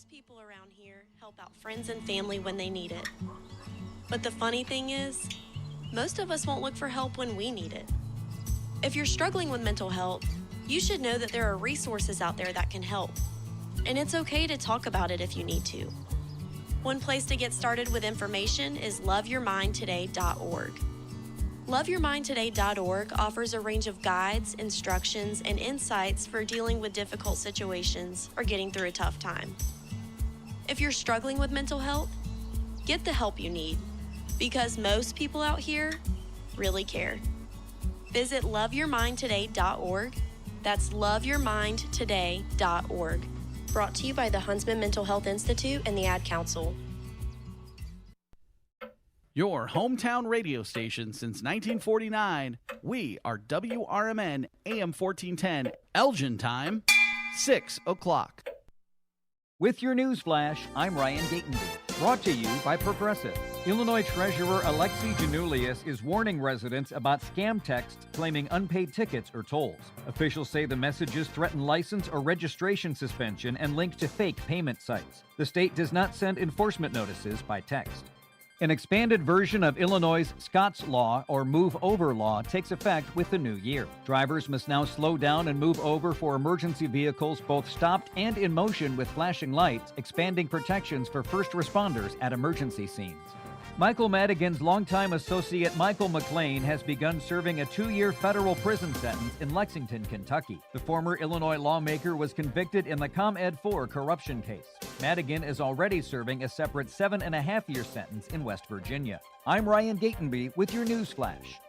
Most people around here help out friends and family when they need it. But the funny thing is, most of us won't look for help when we need it. If you're struggling with mental health, you should know that there are resources out there that can help. And it's okay to talk about it if you need to. One place to get started with information is loveyourmindtoday.org. Loveyourmindtoday.org offers a range of guides, instructions, and insights for dealing with difficult situations or getting through a tough time. If you're struggling with mental health, get the help you need, because most people out here really care. Visit loveyourmindtoday.org. That's loveyourmindtoday.org. Brought to you by the Huntsman Mental Health Institute and the Ad Council. Your hometown radio station since 1949. We are WRMN AM 1410, Elgin time, 6 o'clock. With your news flash, I'm Ryan Gatenby. Brought to you by Progressive. Illinois Treasurer Alexei Janulius is warning residents about scam texts claiming unpaid tickets or tolls. Officials say the messages threaten license or registration suspension and link to fake payment sites. The state does not send enforcement notices by text. An expanded version of Illinois' Scott's Law, or Move Over Law, takes effect with the new year. Drivers must now slow down and move over for emergency vehicles both stopped and in motion with flashing lights, expanding protections for first responders at emergency scenes. Michael Madigan's longtime associate Michael McLean has begun serving a 2-year federal prison sentence in Lexington, Kentucky. The former Illinois lawmaker was convicted in the ComEd 4 corruption case. Madigan is already serving a separate 7.5-year sentence in West Virginia. I'm Ryan Gatenby with your news flash.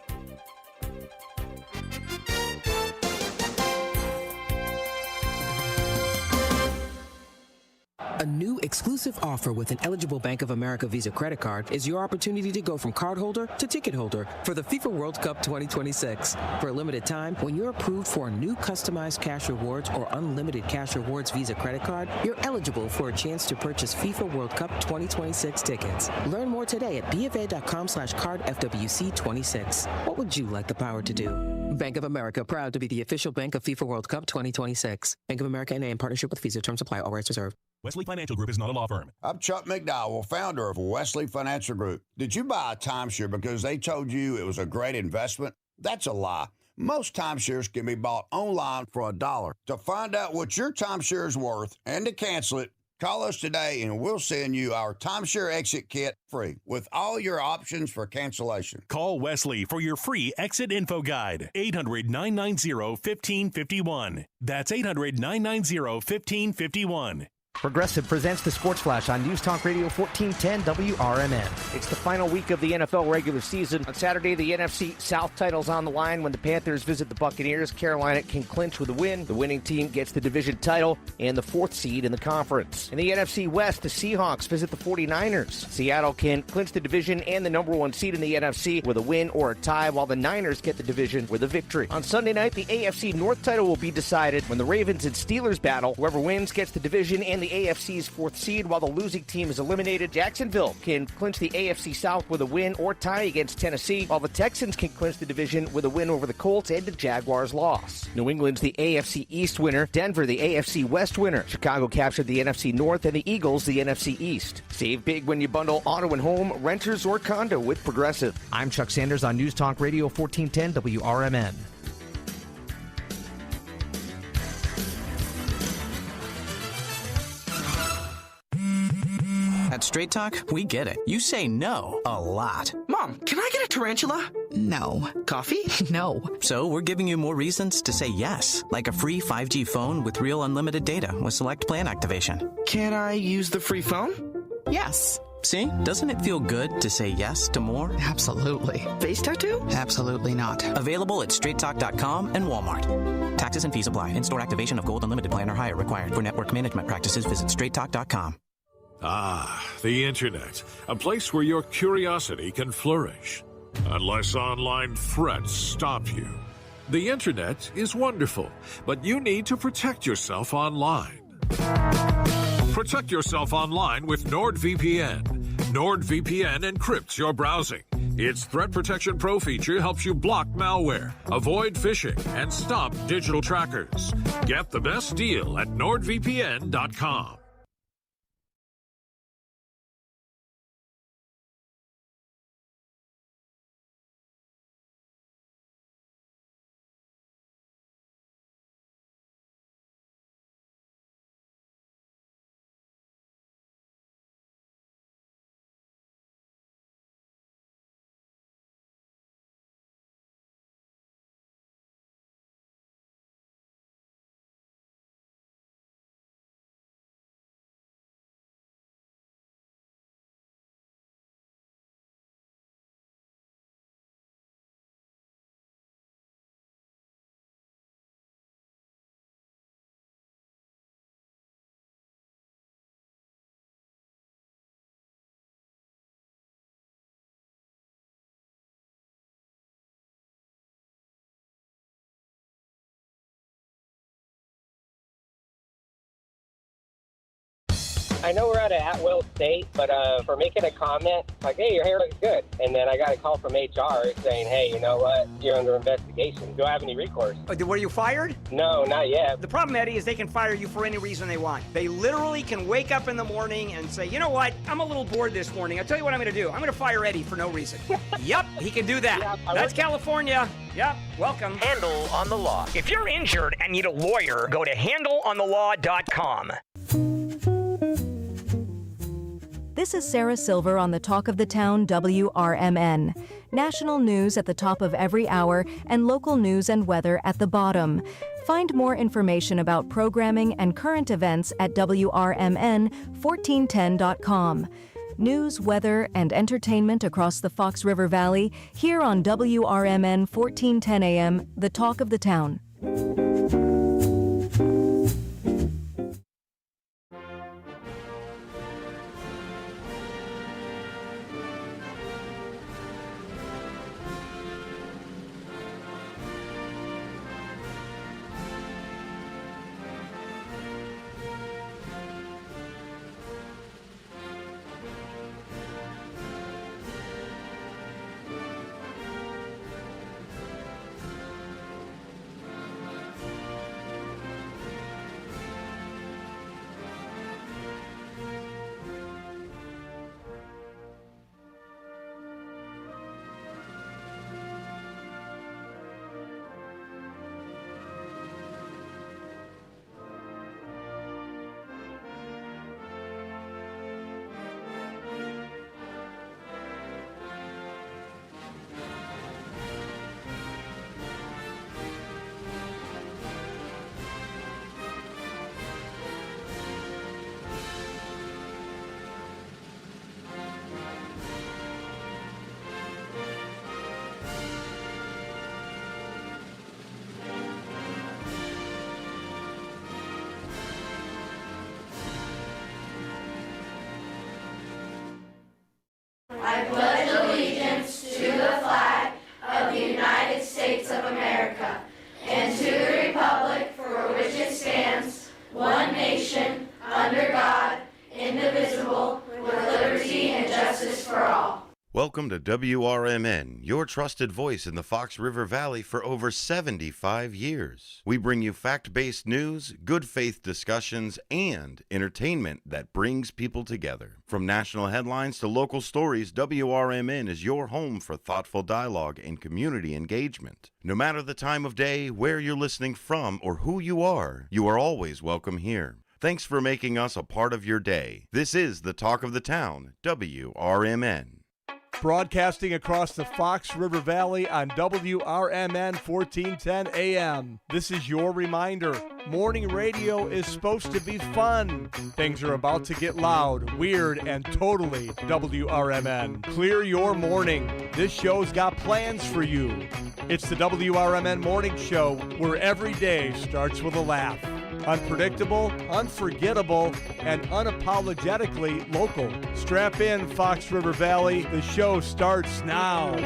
A new exclusive offer with an eligible Bank of America Visa credit card is your opportunity to go from cardholder to ticket holder for the FIFA World Cup 2026. For a limited time, when you're approved for a new customized cash rewards or unlimited cash rewards Visa credit card, you're eligible for a chance to purchase FIFA World Cup 2026 tickets. Learn more today at bfa.com/cardfwc26. What would you like the power to do? Bank of America, proud to be the official bank of FIFA World Cup 2026. Bank of America N.A. in partnership with Visa. Terms apply. All rights reserved. Wesley Financial Group is not a law firm. I'm Chuck McDowell, founder of Wesley Financial Group. Did you buy a timeshare because they told you it was a great investment? That's a lie. Most timeshares can be bought online for $1. To find out what your timeshare is worth and to cancel it, call us today and we'll send you our timeshare exit kit free with all your options for cancellation. Call Wesley for your free exit info guide. 800-990-1551. That's 800-990-1551. Progressive presents the Sports Flash on News Talk Radio 1410 WRMN. It's the final week of the NFL regular season. On Saturday, the NFC South title's on the line when the Panthers visit the Buccaneers. Carolina can clinch with a win. The winning team gets the division title and the 4th seed in the conference. In the NFC West, the Seahawks visit the 49ers. Seattle can clinch the division and the number 1 seed in the NFC with a win or a tie, while the Niners get the division with a victory. On Sunday night, the AFC North title will be decided when the Ravens and Steelers battle. Whoever wins gets the division and the AFC's 4th seed, while the losing team is eliminated. Jacksonville can clinch the AFC South with a win or tie against Tennessee, while the Texans can clinch the division with a win over the Colts and the Jaguars' loss. New England's the AFC East winner, Denver the AFC West winner. Chicago captured the NFC North, and the Eagles the NFC East. Save big when you bundle auto and home, renters, or condo with Progressive. I'm Chuck Sanders on News Talk Radio 1410 WRMN. At Straight Talk, we get it. You say no a lot. Mom, can I get a tarantula? No. Coffee? No. So we're giving you more reasons to say yes, like a free 5G phone with real unlimited data with select plan activation. Can I use the free phone? Yes. See? Doesn't it feel good to say yes to more? Absolutely. Face tattoo? Absolutely not. Available at straighttalk.com and Walmart. Taxes and fees apply. In-store activation of Gold Unlimited plan or higher required. For network management practices, visit straighttalk.com. Ah, the Internet, a place where your curiosity can flourish. Unless online threats stop you. The Internet is wonderful, but you need to protect yourself online. Protect yourself online with NordVPN. NordVPN encrypts your browsing. Its Threat Protection Pro feature helps you block malware, avoid phishing, and stop digital trackers. Get the best deal at NordVPN.com. I know we're at an at-will state, but for making a comment, like, hey, your hair looks good. And then I got a call from HR saying, hey, you know what? You're under investigation. Do I have any recourse? Were you fired? No, not yet. The problem, Eddie, is they can fire you for any reason they want. They literally can wake up in the morning and say, you know what? I'm a little bored this morning. I'll tell you what I'm going to do. I'm going to fire Eddie for no reason. Yep, he can do that. Yeah, That's California. Yep, welcome. Handle on the Law. If you're injured and need a lawyer, go to handleonthelaw.com. This is Sarah Silver on the Talk of the Town WRMN. National news at the top of every hour and local news and weather at the bottom. Find more information about programming and current events at WRMN1410.com. News, weather, and entertainment across the Fox River Valley here on WRMN 1410 AM, the Talk of the Town. I pledge allegiance to the flag of the United States of America and to the republic for which it stands, one nation, under God, indivisible, with liberty and justice for all. Welcome to WRMN, your trusted voice in the Fox River Valley for over 75 years. We bring you fact-based news, good faith discussions, and entertainment that brings people together. From national headlines to local stories, WRMN is your home for thoughtful dialogue and community engagement. No matter the time of day, where you're listening from, or who you are always welcome here. Thanks for making us a part of your day. This is the Talk of the Town, WRMN. Broadcasting across the Fox River Valley on WRMN 1410 AM. This is your reminder. Morning radio is supposed to be fun. Things are about to get loud, weird, and totally WRMN. Clear your morning. This show's got plans for you. It's the WRMN Morning Show, where every day starts with a laugh. Unpredictable, unforgettable, and unapologetically local. Strap in, Fox River Valley. The show starts now.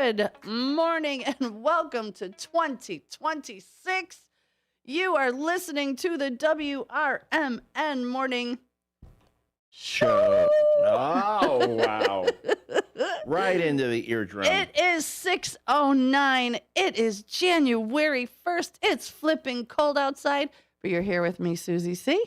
Good morning and welcome to 2026. You are listening to the WRMN Morning Show. Oh, wow. Right into the eardrum. It is 6:09. It is January 1st. It's flipping cold outside. But you're here with me, Susie C.,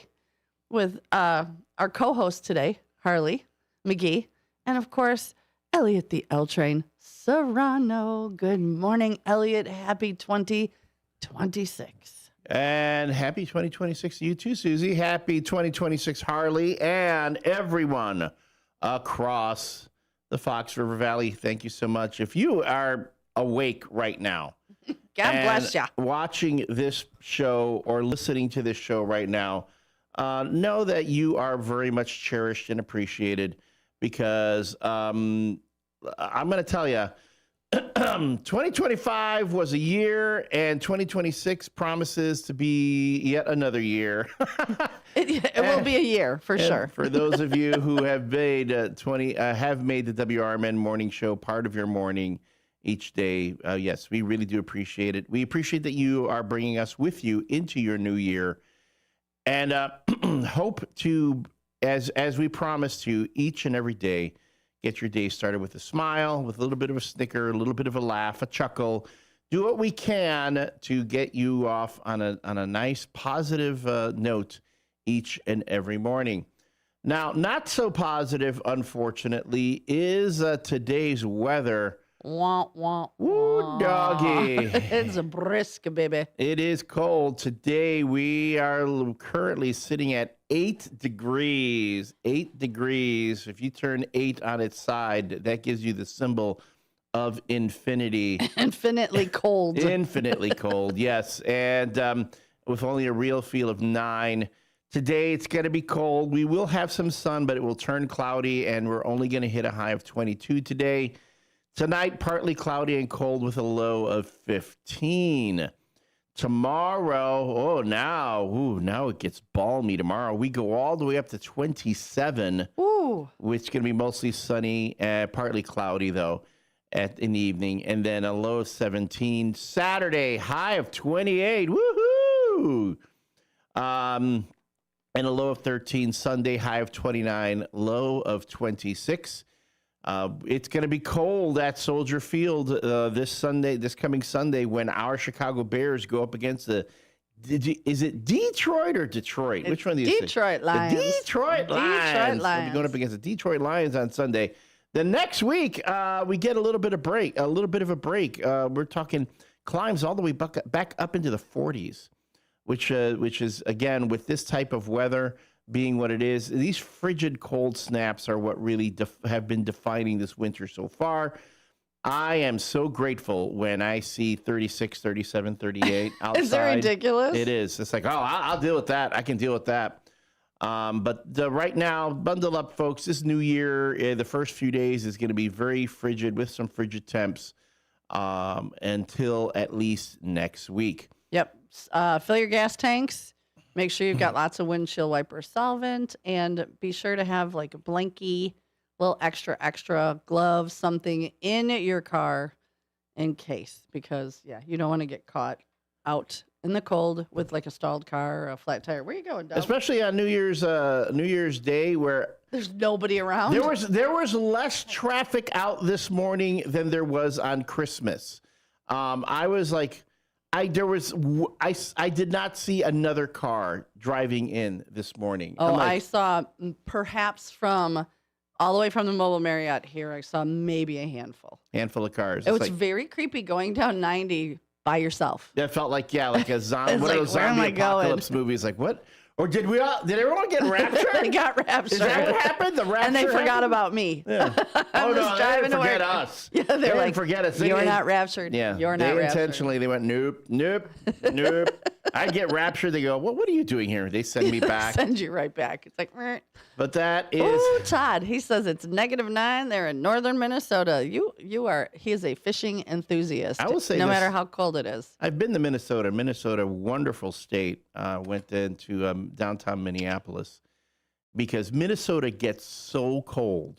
with our co-host today, Harley McGee, and of course, Elliot the L Train Serrano. Good morning, Elliot. Happy 2026. And happy 2026 to you too, Susie. Happy 2026, Harley, and everyone across the Fox River Valley. Thank you so much. If you are awake right now, God bless ya. Watching this show or listening to this show right now, know that you are very much cherished and appreciated because I'm going to tell you, 2025 was a year, and 2026 promises to be yet another year. It will be a year for sure. For those of you who have made the WRMN morning show part of your morning each day, yes, we really do appreciate it. We appreciate that you are bringing us with you into your new year, and hope to, as we promised you, each and every day, get your day started with a smile, with a little bit of a snicker, a little bit of a laugh, a chuckle. Do what we can to get you off on a nice, positive note each and every morning. Now, not so positive, unfortunately, is today's weather. Wah, wah, Woo, doggy. It's a brisk, baby. It is cold. Today, we are currently sitting at 8 degrees. 8 degrees. If you turn 8 on its side, that gives you the symbol of infinity. Infinitely cold. Infinitely cold, yes. And with only a real feel of 9. Today, it's going to be cold. We will have some sun, but it will turn cloudy, and we're only going to hit a high of 22 today. Tonight, partly cloudy and cold with a low of 15. Tomorrow, now it gets balmy tomorrow. We go all the way up to 27, which is going to be mostly sunny, partly cloudy, though, in the evening. And then a low of 17. Saturday, high of 28. Woohoo! And a low of 13. Sunday, high of 29. Low of 26. It's going to be cold at Soldier Field this coming Sunday, when our Chicago Bears go up against is it Detroit or Detroit? It's which one do you Detroit say? Lions. The Detroit Lions. We'll be going up against the Detroit Lions on Sunday. The next week, we get a little bit of a break. We're talking climbs all the way back up into the 40s, which is, again, with this type of weather being what it is, these frigid cold snaps are what really have been defining this winter so far. I am so grateful when I see 36, 37, 38 outside. Is that ridiculous? It is. It's like, I'll deal with that. I can deal with that. But right now, bundle up, folks. This new year, the first few days is going to be very frigid with some frigid temps until at least next week. Yep. Fill your gas tanks. Make sure you've got lots of windshield wiper solvent, and be sure to have like a blankie, little extra gloves, something in your car in case, because you don't want to get caught out in the cold with like a stalled car or a flat tire. Where are you going, Doug? Especially on New Year's Day, where there's nobody around. There was less traffic out this morning than there was on Christmas. I was like, I did not see another car driving in this morning. Oh, I saw perhaps from all the way from the Mobile Marriott here, I saw maybe a handful of cars. It was very creepy going down 90 by yourself. That felt like a zombie. It's one like, of those where am zombie I going? apocalypse movies. Like what? Or did everyone get raptured? They got raptured. Is that what happened? The rapture and they forgot happened? about me. Yeah. I'm Oh no, just they driving didn't to forget work. us. Yeah, they're they like, didn't forget us. You're not raptured. Yeah, you're not they raptured. Intentionally, they went nope. I get raptured. They go, well, what are you doing here? They send me back. Send you right back. It's like, meh. But that is. Ooh, Todd. He says it's -9 there in northern Minnesota. He is a fishing enthusiast. I will say no this. matter how cold it is. I've been to Minnesota. Minnesota, wonderful state. Went into downtown Minneapolis because Minnesota gets so cold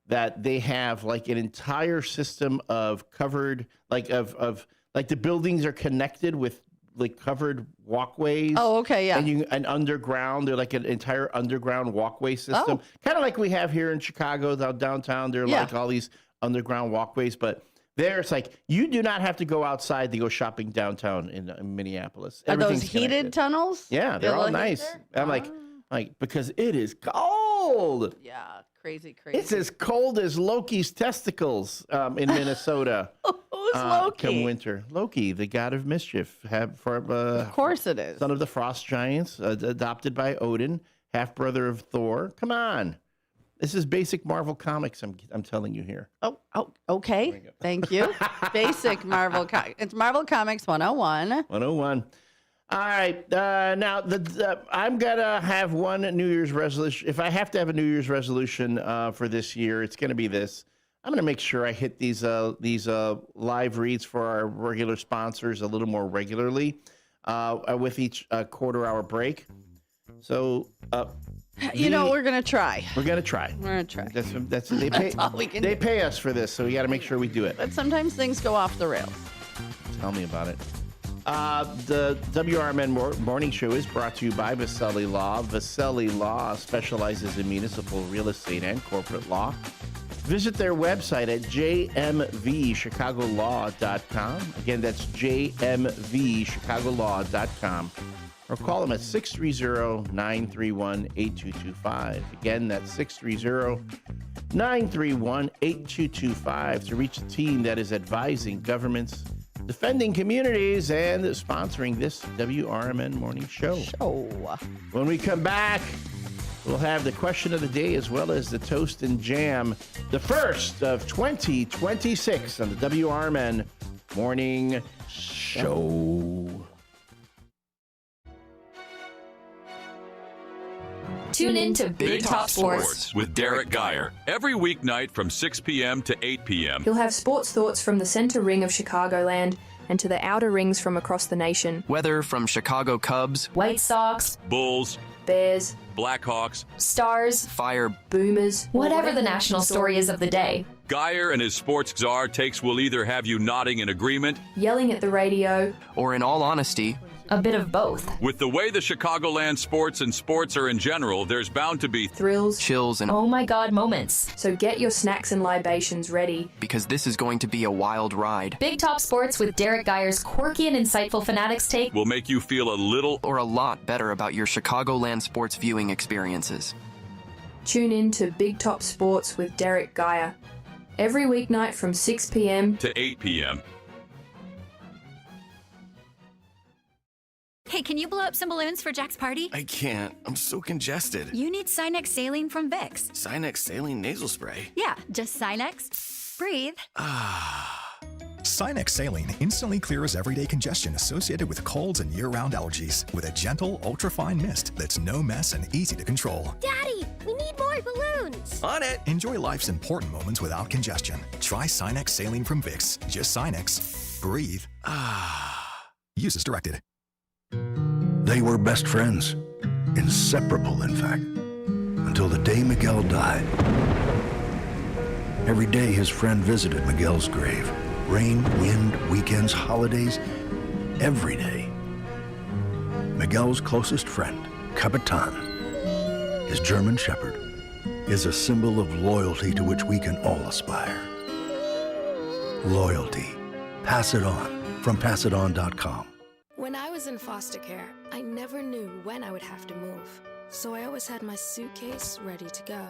that they have like an entire system of covered, like of the buildings are connected with like covered walkways. Oh, okay, yeah. And underground, they're like an entire underground walkway system, kind of like we have here in Chicago downtown. There are like all these underground walkways, but there it's like you do not have to go outside to go shopping downtown in Minneapolis. Are those Everything's heated connected. tunnels? Yeah, they're all nice. I'm like because it is cold. Yeah, crazy. It's as cold as Loki's testicles in Minnesota. Who's Loki? Come winter. Loki, the god of mischief. Of course it is. Son of the frost giants, adopted by Odin, half brother of Thor. Come on. This is basic Marvel comics. I'm telling you here. Oh, okay. Thank you. Basic Marvel. It's Marvel Comics 101. 101. All right. Now, I'm going to have one New Year's resolution. If I have to have a New Year's resolution for this year, it's going to be this. I'm going to make sure I hit these live reads for our regular sponsors a little more regularly with each quarter-hour break. So, we're going to try. We're going to try. We're going to try. That's they pay. That's all we can They do. pay us for this, so we got to make sure we do it. But sometimes things go off the rails. Tell me about it. The WRMN Morning Show is brought to you by Vaselli Law. Vaselli Law specializes in municipal real estate and corporate law. Visit their website at jmvchicagolaw.com. Again, that's jmvchicagolaw.com. Or call them at 630-931-8225. Again, that's 630-931-8225 to reach a team that is advising governments, defending communities, and sponsoring this WRMN Morning Show. When we come back, we'll have the question of the day as well as the toast and jam, the first of 2026 on the WRMN Morning Show. Tune in to Big Top Sports with Derek Geyer every weeknight from 6 p.m. to 8 p.m. He'll have sports thoughts from the center ring of Chicagoland and to the outer rings from across the nation. Weather from Chicago Cubs, White Sox, Bulls, Bears, Blackhawks, Stars, Fire, Boomers, whatever the national story is of the day. Geyer and his sports czar takes will either have you nodding in agreement, Yelling at the radio, or in all honesty, a bit of both. With the way the Chicagoland sports and sports are in general, there's bound to be thrills, chills, and oh my God moments. So get your snacks and libations ready, because this is going to be a wild ride. Big Top Sports with Derek Geyer's quirky and insightful Fanatics take will make you feel a little or a lot better about your Chicagoland sports viewing experiences. Tune in to Big Top Sports with Derek Geyer every weeknight from 6 p.m. to 8 p.m. Hey, can you blow up some balloons for Jack's party? I can't. I'm so congested. You need Sinex Saline from Vicks. Sinex Saline Nasal Spray? Yeah, just Sinex. Breathe. Sinex Saline instantly clears everyday congestion associated with colds and year-round allergies with a gentle, ultra-fine mist that's no mess and easy to control. Daddy, we need more balloons. On it. Enjoy life's important moments without congestion. Try Sinex Saline from Vicks. Just Sinex. Breathe. Use as directed. They were best friends, inseparable, in fact, until the day Miguel died. Every day his friend visited Miguel's grave. Rain, wind, weekends, holidays, every day. Miguel's closest friend, Capitan, his German Shepherd, is a symbol of loyalty to which we can all aspire. Loyalty. Pass it on from passiton.com. When I was in foster care, I never knew when I would have to move, so I always had my suitcase ready to go.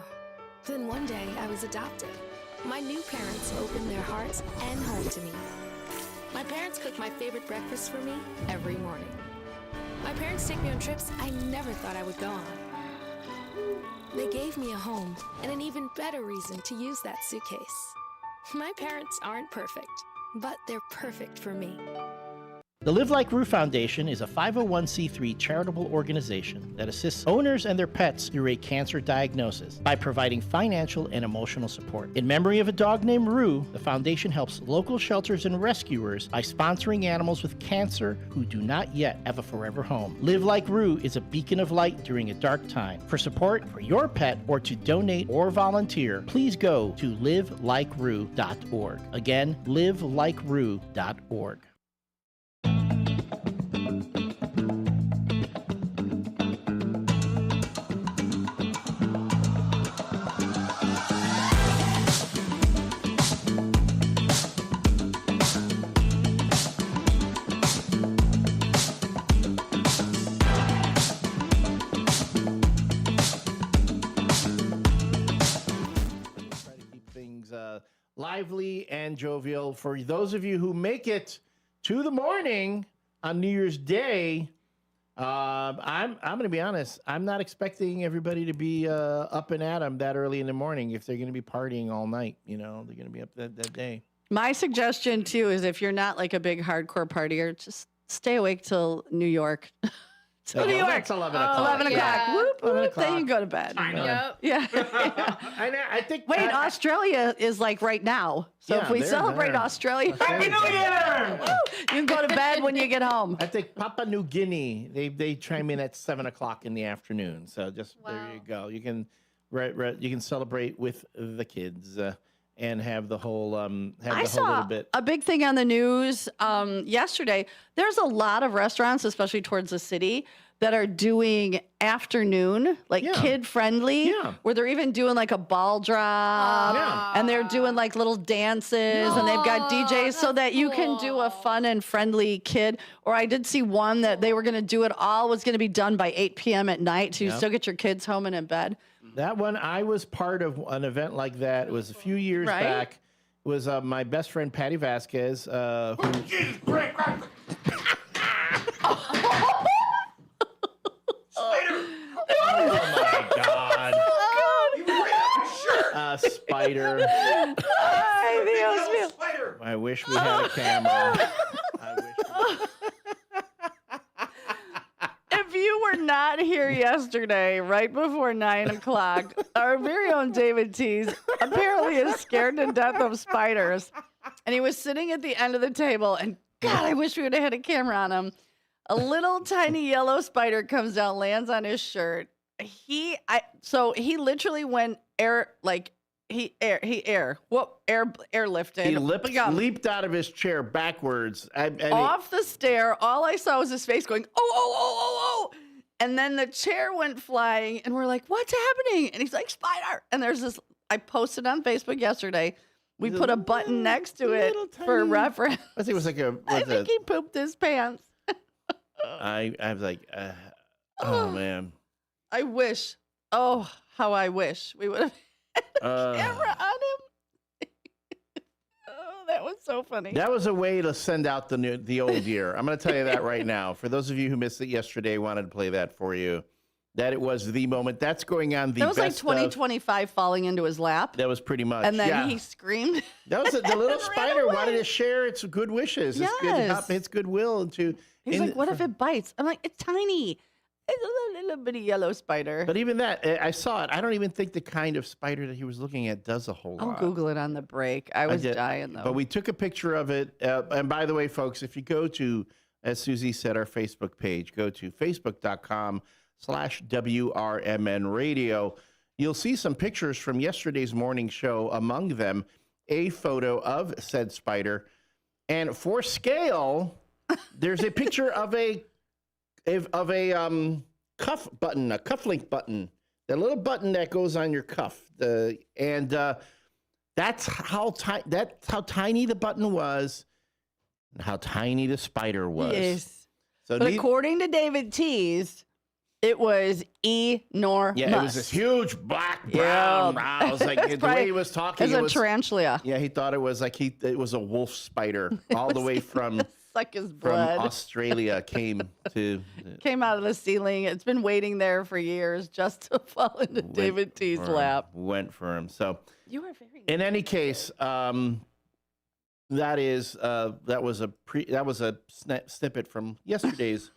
Then one day, I was adopted. My new parents opened their hearts and home to me. My parents cook my favorite breakfast for me every morning. My parents take me on trips I never thought I would go on. They gave me a home and an even better reason to use that suitcase. My parents aren't perfect, but they're perfect for me. The Live Like Roo Foundation is a 501c3 charitable organization that assists owners and their pets through a cancer diagnosis by providing financial and emotional support. In memory of a dog named Roo, the foundation helps local shelters and rescuers by sponsoring animals with cancer who do not yet have a forever home. Live Like Roo is a beacon of light during a dark time. For support for your pet or to donate or volunteer, please go to livelikeRoo.org. Again, livelikeRoo.org. Lively and jovial. For those of you who make it to the morning on New Year's Day, I'm going to be honest. I'm not expecting everybody to be up and at 'em that early in the morning if they're going to be partying all night. You know, they're going to be up that day. My suggestion, too, is if you're not like a big hardcore partier, just stay awake till New York. Till New York. That's 11 o'clock. 11 o'clock. Yeah. Whoop, 11 whoop. o'clock. Then you go to bed. Yep. Yeah. I think. Wait, Australia is like right now. So if we celebrate Australia, Happy New Year! You can go to bed when you get home. I think Papua New Guinea, they chime in at 7 o'clock in the afternoon. So just there you go. You can celebrate with the kids and have the whole I whole saw little bit. a big thing on the news yesterday. There's a lot of restaurants, especially towards the city, that are doing afternoon, like kid friendly, where they're even doing like a ball drop and they're doing like little dances and they've got DJs so that you can do a fun and friendly kid. Or I did see one that they were going to do it all was going to be done by 8 p.m. at night to still get your kids home and in bed. That one, I was part of an event like that. It was a few years back. It was my best friend, Patty Vasquez, who... Oh my God! Spider. Ay, Dios mío. I wish we had a camera. If you were not here yesterday, right before 9 o'clock, our very own David Tease apparently is scared to death of spiders. And he was sitting at the end of the table, and God, I wish we would have had a camera on him. A little tiny yellow spider comes down, lands on his shirt. So he literally went airlifted. He leaped out of his chair backwards. Off the stair. All I saw was his face going, oh. And then the chair went flying, and we're like, what's happening? And he's like, spider. And there's this, I posted on Facebook yesterday. We put a button next to it for reference. I think it was like I think he pooped his pants. I was like, oh man. I wish. Oh, how I wish we would have had a camera on him. Oh, that was so funny. That was a way to send out the old year. I'm going to tell you that right now. For those of you who missed it yesterday, wanted to play that for you. That it was the moment. That's going on the That was like best 2025 falling into his lap. That was pretty much. And then he screamed. That was the little spider wanted to share its good wishes. Yes. Its goodwill to. He's like, what if it bites? I'm like, it's tiny. It's a little bitty yellow spider. But even that, I saw it. I don't even think the kind of spider that he was looking at does a whole lot. I'll Google it on the break. I was dying, though. But we took a picture of it. And by the way, folks, if you go to, as Susie said, our Facebook page, go to facebook.com/WRMN radio. You'll see some pictures from yesterday's morning show. Among them, a photo of said spider. And for scale, there's a picture of a cuff button, a cufflink button, that little button that goes on your cuff. That's how tiny the button was, and how tiny the spider was. Yes. So but according to David Tease, it was enormous. Yeah, it was this huge black brown. I was like, the way he was talking, it was a tarantula. Yeah, he thought it was like it was a wolf spider all the way from. Like his blood. From Australia came out of the ceiling. It's been waiting there for years just to fall into David T's lap. Went for him. So you are very. In any case, that was a snippet from yesterday's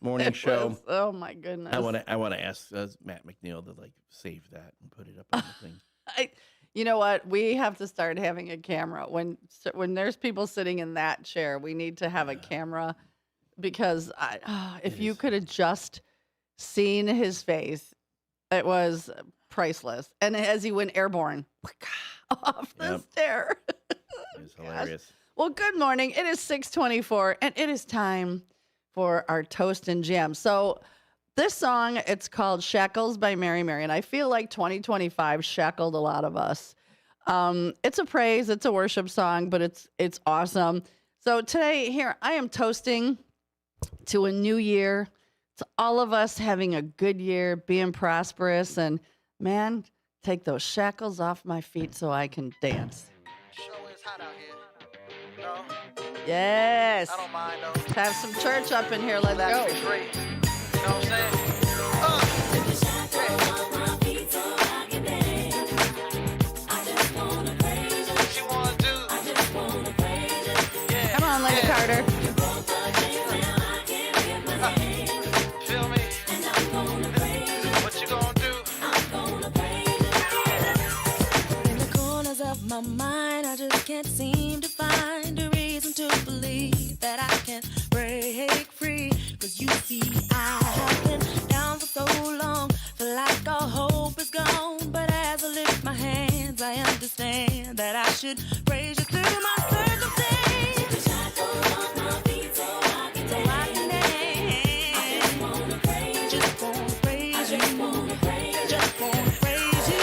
morning show. Oh my goodness! I want to ask Matt McNeil to save that and put it up on the thing. You know what? We have to start having a camera. When there's people sitting in that chair, we need to have a camera because if you could have just seen his face, it was priceless. And as he went airborne off the stair. It was hilarious. Well, good morning. It is 6:24, and it is time for our Toast and Jam. So this song, it's called Shackles by Mary Mary, and I feel like 2025 shackled a lot of us. It's a praise, it's a worship song, but it's awesome. So today, here, I am toasting to a new year, to all of us having a good year, being prosperous, and man, take those shackles off my feet so I can dance. Yes. I don't mind, though. Have some church up in here. Let's go. know what I'm saying? What you wanna do? Yeah. Come on, Lady Carter. Feel me? What you gonna do? In the corners of my mind, I just can't seem to find a reason to believe that I can break free. 'Cause you see, I have been down for so long, feel like all hope is gone. But as I lift my hands, I understand that I should praise you through my circumstance. So I can dance. Just wanna praise you. Just wanna praise you.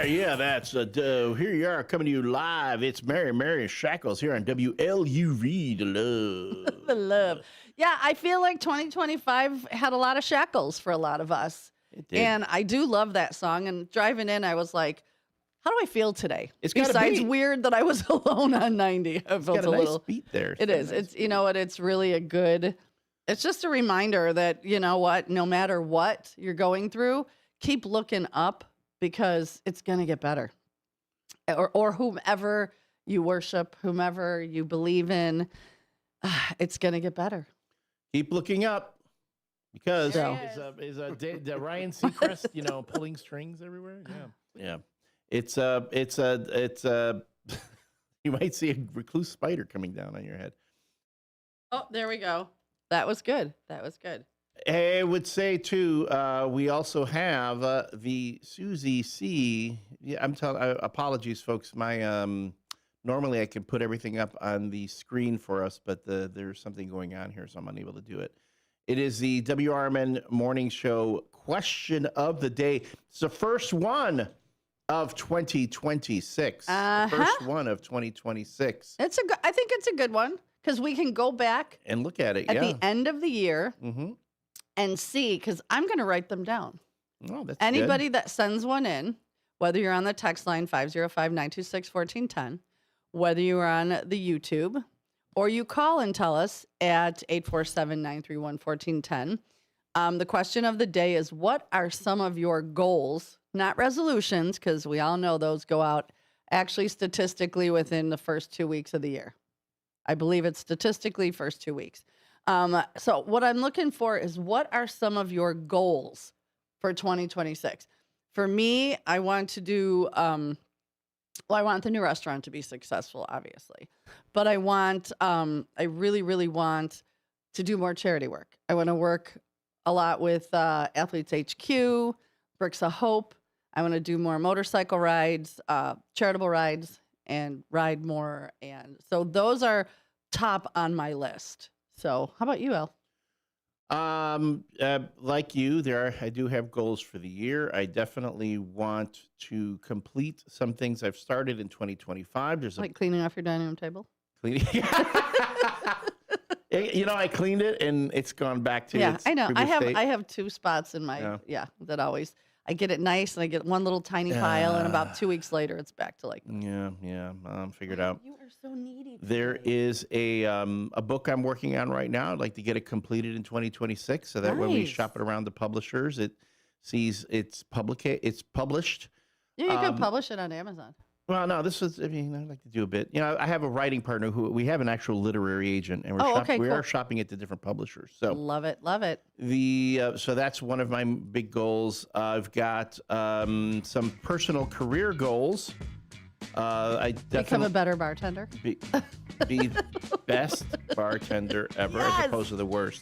Yeah, that's here you are coming to you live. It's Mary Shackles here on WLUV, the love. The love. Yeah, I feel like 2025 had a lot of shackles for a lot of us. It did. And I do love that song. And driving in, I was like, how do I feel today? It's got a Besides beat. weird that I was alone on 90. I felt got a nice beat there. It is. It's, you know what? It's really a good, it's just a reminder that, you know what, no matter what you're going through, keep looking up because it's going to get better. Or whomever you worship, whomever you believe in, it's going to get better. Keep looking up because So- is the Ryan Seacrest, pulling strings everywhere. Yeah. It's you might see a recluse spider coming down on your head. Oh, there we go. That was good. I would say too. We also have the Susie C. Yeah, I'm telling. Apologies, folks. My normally I can put everything up on the screen for us, but there's something going on here, so I'm unable to do it. It is the WRMN Morning Show question of the day. It's the first one of 2026. The first one of 2026. I think it's a good one because we can go back And look at it. at yeah. the end of the year Mm-hmm. and see, because I'm going to write them down. Oh, that's Anybody good. that sends one in, whether you're on the text line 505-926-1410, whether you're on the YouTube, or you call and tell us at 847-931-1410. The question of the day is, what are some of your goals, not resolutions, because we all know those go out actually statistically within the first 2 weeks of the year. I believe it's statistically first 2 weeks. So what I'm looking for is, what are some of your goals for 2026? For me, I want to do, I want the new restaurant to be successful, obviously. But I want, I really, really want to do more charity work. I want to work a lot with Athletes HQ, Bricks of Hope. I want to do more motorcycle rides, charitable rides, and ride more. And so those are top on my list. So how about you, El? Like you, I do have goals for the year. I definitely want to complete some things I've started in 2025. There's Like cleaning off your dining room table? cleaning. I cleaned it and it's gone back to its I know. previous state. I have two spots in my that always I get it nice and I get one little tiny pile and about 2 weeks later it's back to like figured out. You are so needy. There is a book I'm working on right now. I'd like to get it completed in 2026 so that when we Nice. shop it around the publishers, it sees it's published. Yeah, you could publish it on Amazon. Well, no, I'd like to do a bit. I have a writing partner who we have an actual literary agent, and we cool. are shopping it to different publishers. So Love it. so that's one of my big goals. I've got some personal career goals. I Become a definitely better bartender. be best bartender ever, Yes. as opposed to the worst.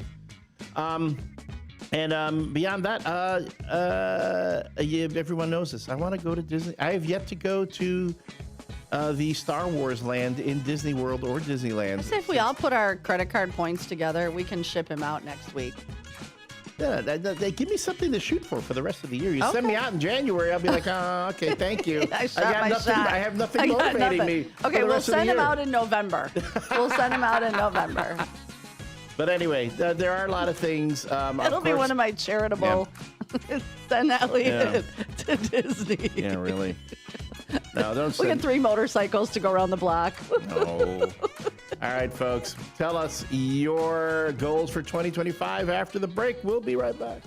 And beyond that, everyone knows this. I want to go to Disney. I have yet to go to the Star Wars land in Disney World or Disneyland. I say if we all put our credit card points together, we can ship him out next week. Yeah, they give me something to shoot for the rest of the year. You send me out in January, I'll be like, oh, okay, thank you. I shot my nothing. shot. I have nothing I got motivating nothing. me. for Okay, the we'll rest of the send him year. out in November. We'll send him out in November. But anyway, there are a lot of things. It'll be one of my charitable. Send Elliot to Disney. Yeah, really. No, don't We send. get 3 motorcycles to go around the block. No. All right, folks. Tell us your goals for 2025 after the break. We'll be right back.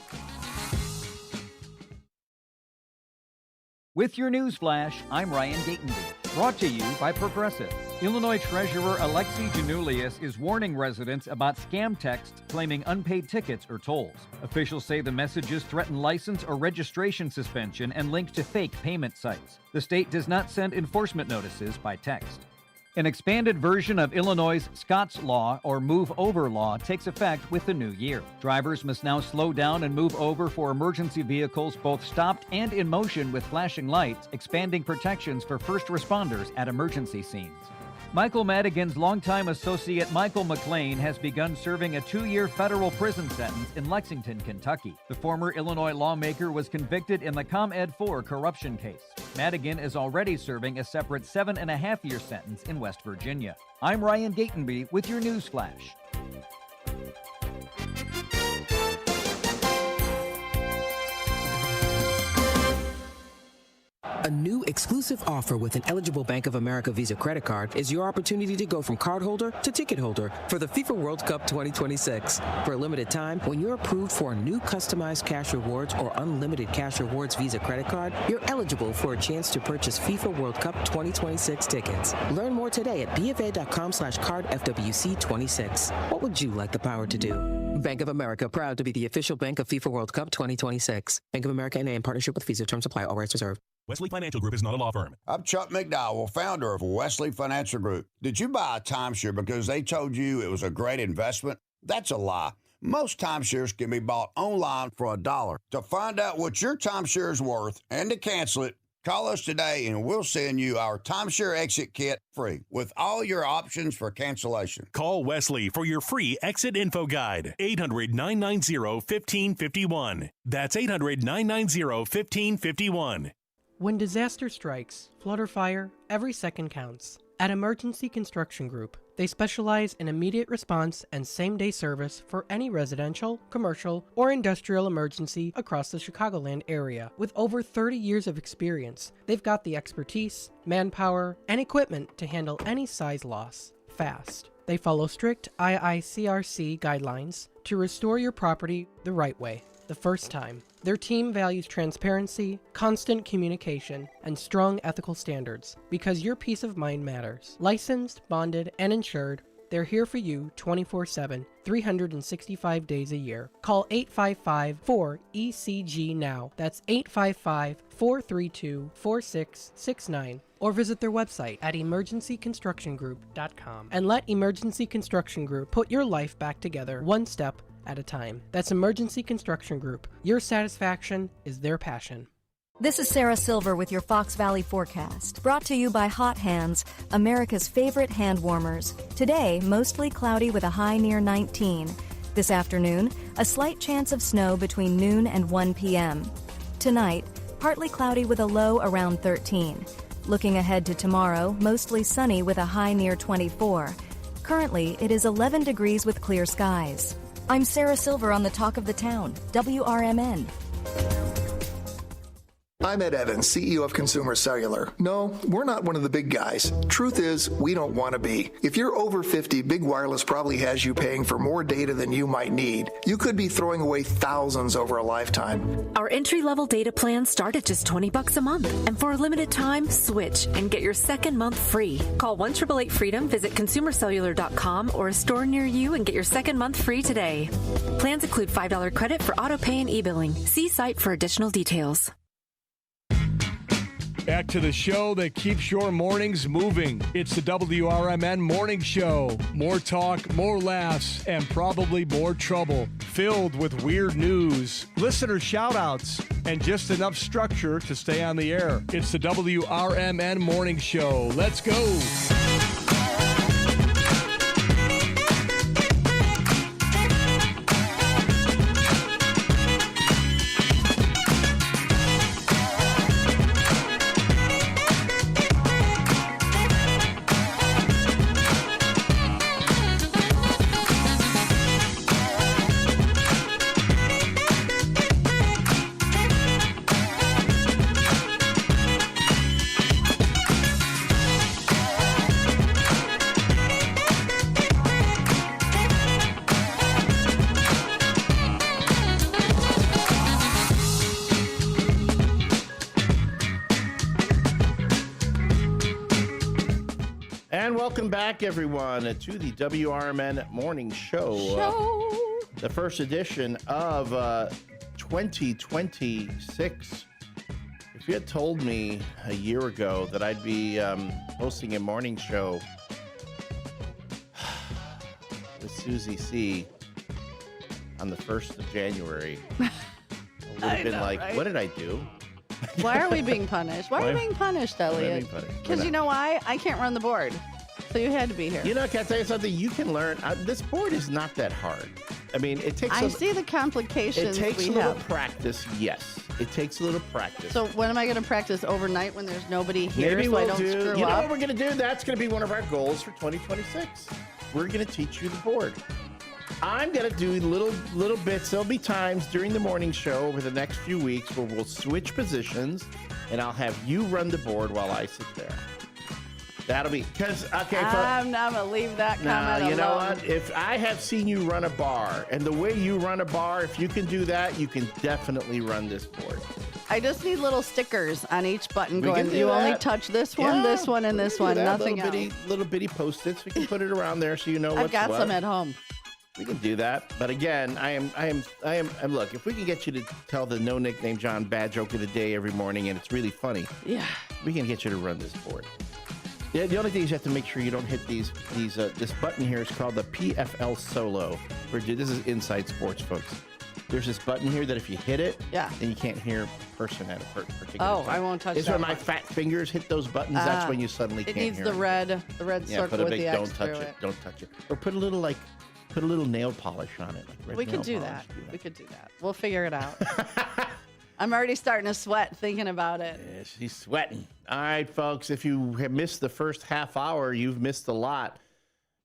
With your news flash, I'm Ryan Gatenby. Brought to you by Progressive. Illinois Treasurer Alexei Janulius is warning residents about scam texts claiming unpaid tickets or tolls. Officials say the messages threaten license or registration suspension and link to fake payment sites. The state does not send enforcement notices by text. An expanded version of Illinois' Scott's Law, or Move Over Law, takes effect with the new year. Drivers must now slow down and move over for emergency vehicles both stopped and in motion with flashing lights, expanding protections for first responders at emergency scenes. Michael Madigan's longtime associate Michael McLean has begun serving a 2-year federal prison sentence in Lexington, Kentucky. The former Illinois lawmaker was convicted in the ComEd 4 corruption case. Madigan is already serving a separate 7.5-year sentence in West Virginia. I'm Ryan Gatenby with your news flash. A new exclusive offer with an eligible Bank of America Visa credit card is your opportunity to go from cardholder to ticket holder for the FIFA World Cup 2026. For a limited time, when you're approved for a new customized cash rewards or unlimited cash rewards Visa credit card, you're eligible for a chance to purchase FIFA World Cup 2026 tickets. Learn more today at bfa.com/cardfwc26. What would you like the power to do? Bank of America, proud to be the official bank of FIFA World Cup 2026. Bank of America NA in partnership with Visa. Terms apply. All rights reserved. Wesley Financial Group is not a law firm. I'm Chuck McDowell, founder of Wesley Financial Group. Did you buy a timeshare because they told you it was a great investment? That's a lie. Most timeshares can be bought online for $1. To find out what your timeshare is worth and to cancel it, call us today and we'll send you our timeshare exit kit free with all your options for cancellation. Call Wesley for your free exit info guide. 800-990-1551. That's 800-990-1551. When disaster strikes, flood or fire, every second counts. At Emergency Construction Group, they specialize in immediate response and same-day service for any residential, commercial, or industrial emergency across the Chicagoland area. With over 30 years of experience, they've got the expertise, manpower, and equipment to handle any size loss fast. They follow strict IICRC guidelines to restore your property the right way, the first time. Their team values transparency, constant communication, and strong ethical standards because your peace of mind matters. Licensed, bonded, and insured, they're here for you 24/7, 365 days a year. Call 855-4ECG now. That's 855-432-4669. Or visit their website at emergencyconstructiongroup.com and let Emergency Construction Group put your life back together one step at a time. That's Emergency Construction Group. Your satisfaction is their passion. This is Sarah Silver with your Fox Valley forecast, brought to you by Hot Hands, America's favorite hand warmers. Today, mostly cloudy with a high near 19. This afternoon, a slight chance of snow between noon and 1 p.m. Tonight, partly cloudy with a low around 13. Looking ahead to tomorrow, mostly sunny with a high near 24. Currently, it is 11 degrees with clear skies. I'm Sarah Silver on the Talk of the Town, WRMN. I'm Ed Evans, CEO of Consumer Cellular. No, we're not one of the big guys. Truth is, we don't want to be. If you're over 50, Big Wireless probably has you paying for more data than you might need. You could be throwing away thousands over a lifetime. Our entry-level data plans start at just $20 a month. And for a limited time, switch and get your second month free. Call 1-888-FREEDOM, visit consumercellular.com or a store near you and get your second month free today. Plans include $5 credit for auto pay and e-billing. See site for additional details. Back to the show that keeps your mornings moving. It's the WRMN Morning Show. More talk, more laughs, and probably more trouble. Filled with weird news, listener shout-outs, and just enough structure to stay on the air. It's the WRMN Morning Show. Let's go. And welcome back, everyone, to the WRMN Morning Show. The first edition of 2026. If you had told me a year ago that I'd be hosting a morning show with Susie C. on the 1st of January, I would have been like, right? What did I do? Why are we being punished? Why are we being punished, Elliot? Because you know why? I can't run the board. So you had to be here. You know, can I tell you something? You can learn. This board is not that hard. I mean, it takes. I see the complications. It takes a little practice. Yes, it takes a little practice. So when am I going to practice overnight when there's nobody here? Maybe so I don't screw up? You know what we're going to do? That's going to be one of our goals for 2026. We're going to teach you the board. I'm going to do little bits. There'll be times during the morning show over the next few weeks where we'll switch positions, and I'll have you run the board while I sit there. That'll be because I'm gonna leave that comment alone. You know what? If I have seen you run a bar, and the way you run a bar, if you can do that, you can definitely run this board. I just need little stickers on each button going, you only touch this one, this one, and this one, nothing else. Little bitty Post-its. We can put it around there so you know what's what. I've got some at home. We can do that. But again, I am. Look, if we can get you to tell the No Nickname John bad joke of the day every morning, and it's really funny, we can get you to run this board. Yeah, the only thing is you have to make sure you don't hit these. This button here is called the PFL Solo. This is Inside Sports, folks. There's this button here that if you hit it, then you can't hear a person at a particular time. I won't touch that. It's when my fat fingers hit those buttons. That's when you suddenly can't hear. It needs the red circle with the X don't touch it. Don't touch it. Or put a little nail polish on it. Like we could do that. We could do that. We'll figure it out. I'm already starting to sweat thinking about it. Yeah, she's sweating. All right, folks, if you have missed the first half hour, you've missed a lot.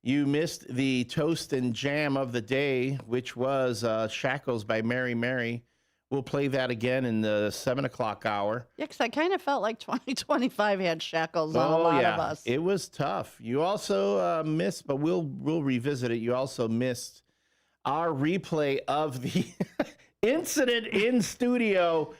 You missed the toast and jam of the day, which was Shackles by Mary Mary. We'll play that again in the 7 o'clock hour. Yeah, because I kind of felt like 2025 had shackles on a lot of us. It was tough. You also missed, but we'll revisit it. You also missed our replay of the incident in studio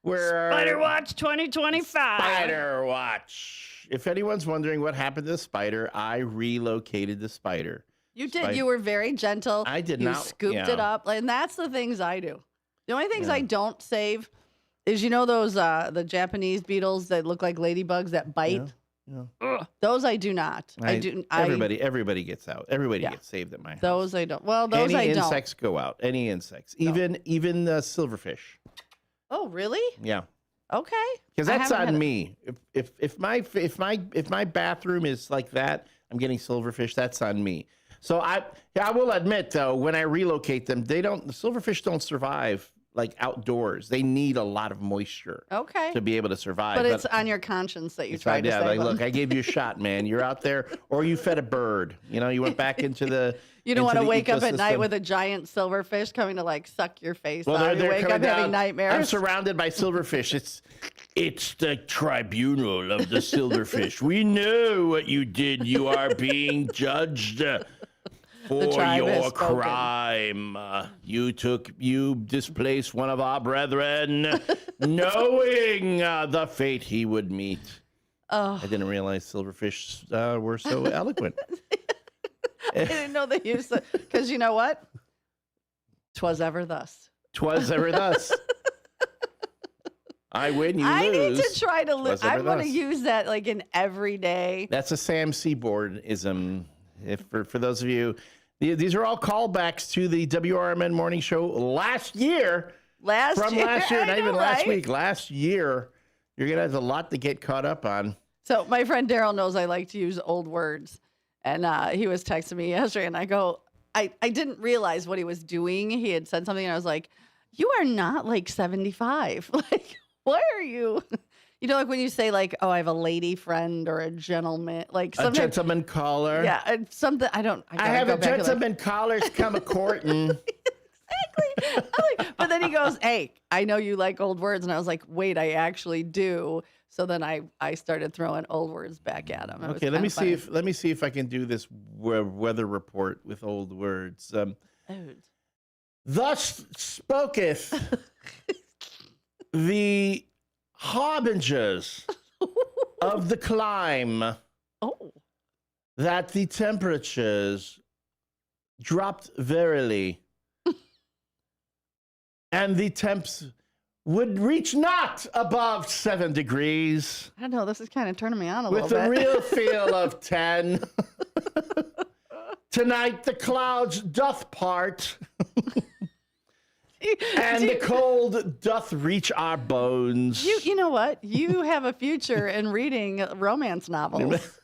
where Spider Watch 2025. Spider Watch. If anyone's wondering what happened to the spider, I relocated the spider. You did. You were very gentle. I did not. You scooped it up, and that's the things I do. The only things I don't save is those the Japanese beetles that look like ladybugs that bite. Yeah. Those I do not. Everybody gets out. Everybody gets saved at my house. Those I don't. Well, those I don't. Any insects go out. Any insects, even silverfish. Oh, really? Yeah. Okay. Because that's on me. If my bathroom is like that, I'm getting silverfish. That's on me. So I will admit though, when I relocate them, the silverfish don't survive like outdoors. They need a lot of moisture. Okay. To be able to survive. But it's on your conscience that you tried to save them. Look, I gave you a shot, man. You're out there, or you fed a bird. You went back into the. You don't want to wake up at night with a giant silverfish coming to suck your face out. You wake up having nightmares. I'm surrounded by silverfish. It's the tribunal of the silverfish. We know what you did. You are being judged for your crime. You displaced one of our brethren, knowing the fate he would meet. Oh. I didn't realize silverfish were so eloquent. I didn't know they used it. Because you know what? 'Twas ever thus. 'Twas ever thus. I win, you lose. I need to try to lose. I want to use that in every day. That's a Sam Seaboard-ism. For those of you, these are all callbacks to the WRMN morning show last year. Last year, not even last week. Last year. You're going to have a lot to get caught up on. So my friend Daryl knows I like to use old words. And he was texting me yesterday, and I go, I didn't realize what he was doing. He had said something, and I was like, you are not 75. Why are you? When you say oh, I have a lady friend or a gentleman, a gentleman caller. Yeah, something. I have a gentleman callers come a courting. Exactly. But then he goes, hey, I know you like old words. And I was like, wait, I actually do. So then I started throwing old words back at him. Okay, let me see if I can do this weather report with old words. Thus spoketh the harbingers of the climb. Oh. that the temperatures dropped verily, and the temps would reach not above 7 degrees. I don't know. This is kind of turning me on a little With bit. a real feel of 10. Tonight the clouds doth part, and the cold doth reach our bones. You know what? You have a future in reading romance novels.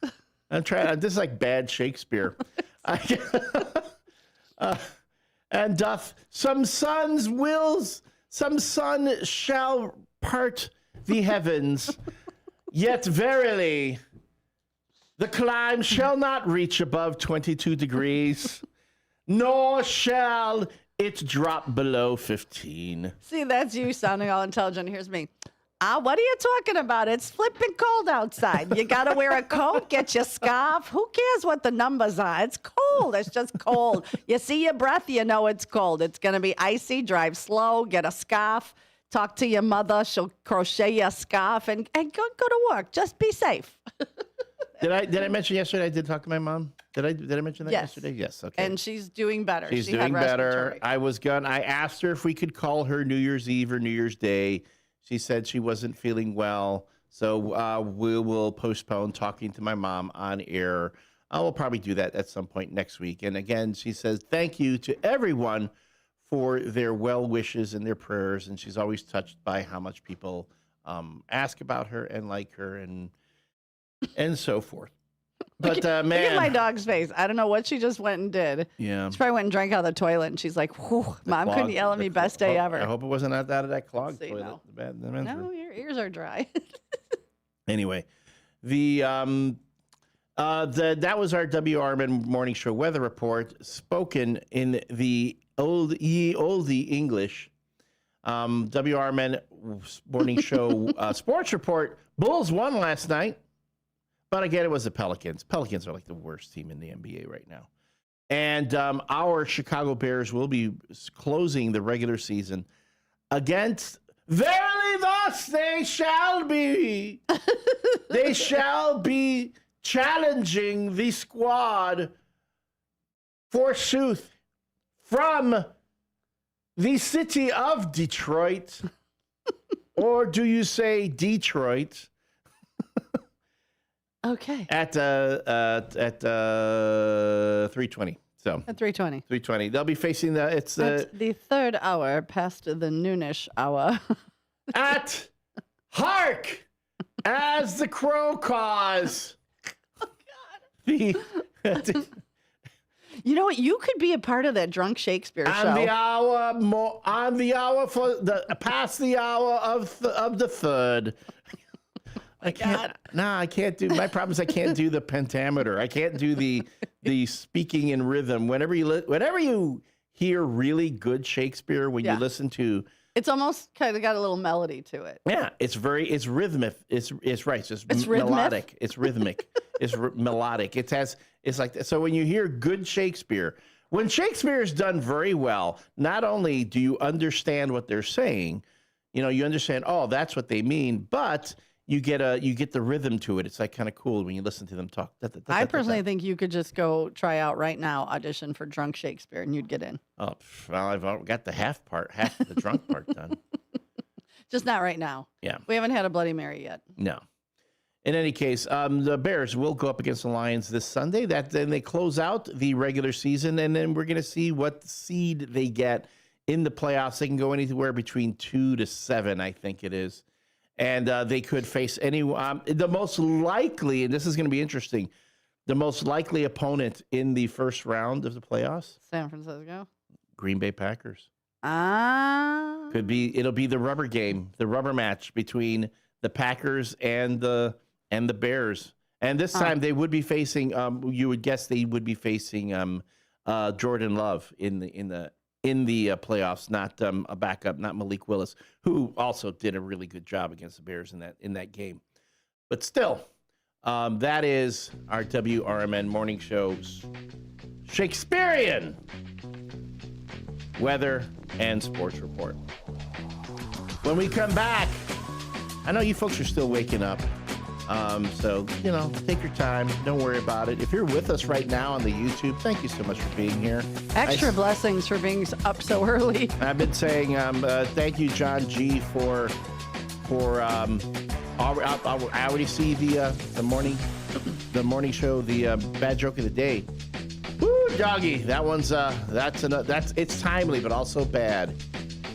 I'm trying. This is like bad Shakespeare. And doth some sun shall part the heavens, yet verily the climb shall not reach above 22 degrees, nor shall it drop below 15. See, that's you sounding all intelligent. Here's me. What are you talking about? It's flipping cold outside. You got to wear a coat, get your scarf. Who cares what the numbers are? It's cold. It's just cold. You see your breath, you know it's cold. It's going to be icy. Drive slow, get a scarf. Talk to your mother. She'll crochet you a scarf and go to work. Just be safe. Did I mention yesterday I did talk to my mom? Did I mention that yesterday? Yes. Okay. And she's doing better. She's doing better. I asked her if we could call her New Year's Eve or New Year's Day. She said she wasn't feeling well, so we will postpone talking to my mom on air. I will probably do that at some point next week. And again, she says thank you to everyone for their well wishes and their prayers, and she's always touched by how much people ask about her and like her and so forth. But man, look at my dog's face. I don't know what she just went and did. Yeah, she probably went and drank out of the toilet, and she's like, "Whew, Mom couldn't yell at me. Best day ever." I hope it wasn't out of that clogged See, toilet. No, your ears are dry. Anyway, that was our WRMN morning show weather report, spoken in the oldie English. WRMN morning show sports report. Bulls won last night. But again, it was the Pelicans. Pelicans are like the worst team in the NBA right now. And our Chicago Bears will be closing the regular season against, verily thus they shall be. They shall be challenging the squad, forsooth, from the city of Detroit. Or do you say Detroit? Okay. At 3:20. So at 3:20. 3:20. They'll be facing the third hour past the noonish hour. At hark as the crow caws. Oh God. You know what? You could be a part of that drunk Shakespeare show. On the hour for the past the hour of the third. I can't do. My problem is I can't do the pentameter. I can't do the speaking in rhythm. Whenever you hear really good Shakespeare, when you listen to, it's almost kind of got a little melody to it. Yeah, it's rhythmic. It's right. It's melodic. It's rhythmic. It's melodic. It's like that. So when you hear good Shakespeare, when Shakespeare is done very well, not only do you understand what they're saying, you understand. Oh, that's what they mean, but you get the rhythm to it. It's like kind of cool when you listen to them talk. I personally think you could just go try out right now, audition for drunk Shakespeare, and you'd get in. Oh, well, I've got the half of the drunk part done. Just not right now. Yeah. We haven't had a Bloody Mary yet. No. In any case, the Bears will go up against the Lions this Sunday. Then they close out the regular season, and then we're going to see what seed they get in the playoffs. They can go anywhere between 2 to 7, I think it is. And they could face the most likely, and this is going to be interesting, the most likely opponent in the first round of the playoffs. San Francisco. Green Bay Packers. It'll be the rubber game, the rubber match between the Packers and the Bears. And this time they would be facing, you would guess they would be facing Jordan Love in the playoffs, not a backup, not Malik Willis, who also did a really good job against the Bears in that game. But still, that is our WRMN morning show's Shakespearean weather and sports report. When we come back, I know you folks are still waking up. So, take your time. Don't worry about it. If you're with us right now on the YouTube, thank you so much for being here. Extra blessings for being up so early. I've been saying thank you, John G, for I already see the morning show, the bad joke of the day. Woo, doggy, that one's it's timely but also bad,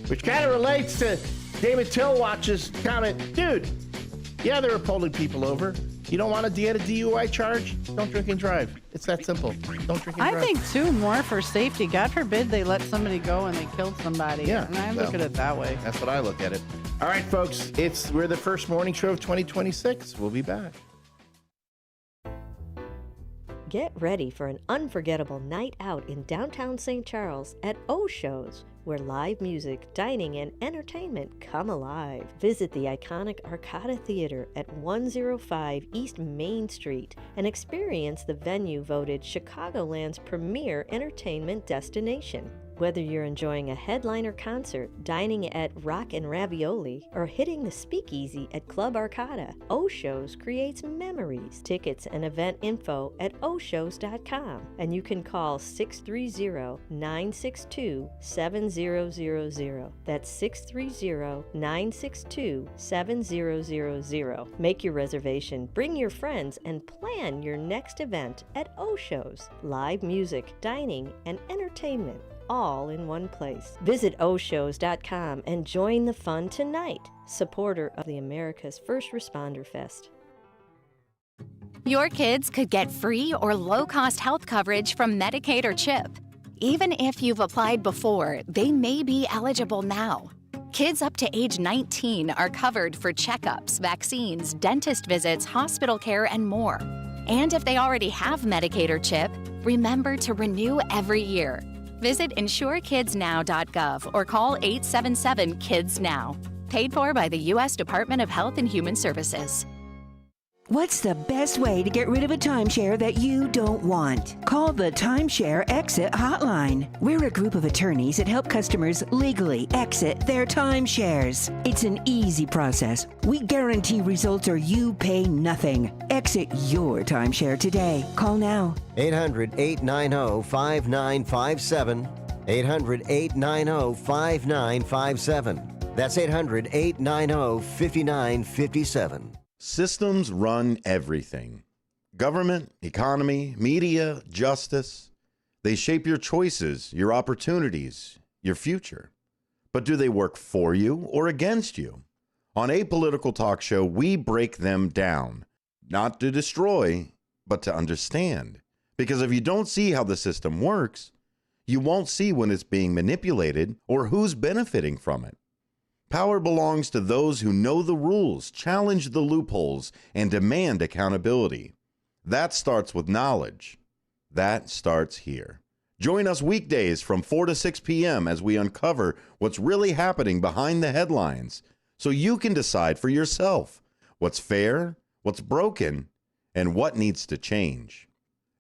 which kind of relates to David Tillwatch's comment, dude. Yeah, they were pulling people over. You don't want to get a DUI charge? Don't drink and drive. It's that simple. Don't drink and drive. I think, too, more for safety. God forbid they let somebody go and they killed somebody. Yeah. And I look at it that way. That's what I look at it. All right, folks. We're the first morning show of 2026. We'll be back. Get ready for an unforgettable night out in downtown St. Charles at O-Shows, where live music, dining, and entertainment come alive. Visit the iconic Arcada Theater at 105 East Main Street and experience the venue voted Chicagoland's premier entertainment destination. Whether you're enjoying a headliner concert, dining at Rock and Ravioli, or hitting the speakeasy at Club Arcada, O-Shows creates memories. Tickets and event info at oshows.com, and you can call 630-962-7000. That's 630-962-7000. Make your reservation, bring your friends, and plan your next event at O-Shows. Live music, dining, and entertainment, all in one place. Visit oshows.com and join the fun tonight. Supporter of the America's First Responder Fest. Your kids could get free or low-cost health coverage from Medicaid or CHIP. Even if you've applied before, they may be eligible now. Kids up to age 19 are covered for checkups, vaccines, dentist visits, hospital care, and more. And if they already have Medicaid or CHIP, remember to renew every year. Visit insurekidsnow.gov or call 877-KIDS-NOW. Paid for by the U.S. Department of Health and Human Services. What's the best way to get rid of a timeshare that you don't want? Call the Timeshare Exit Hotline. We're a group of attorneys that help customers legally exit their timeshares. It's an easy process. We guarantee results or you pay nothing. Exit your timeshare today. Call now. 800-890-5957. 800-890-5957. That's 800-890-5957. Systems run everything. Government, economy, media, justice. They shape your choices, your opportunities, your future. But do they work for you or against you? On A Political Talk Show, we break them down. Not to destroy, but to understand. Because if you don't see how the system works, you won't see when it's being manipulated or who's benefiting from it. Power belongs to those who know the rules, challenge the loopholes, and demand accountability. That starts with knowledge. That starts here. Join us weekdays from 4 to 6 p.m. as we uncover what's really happening behind the headlines, so you can decide for yourself what's fair, what's broken, and what needs to change.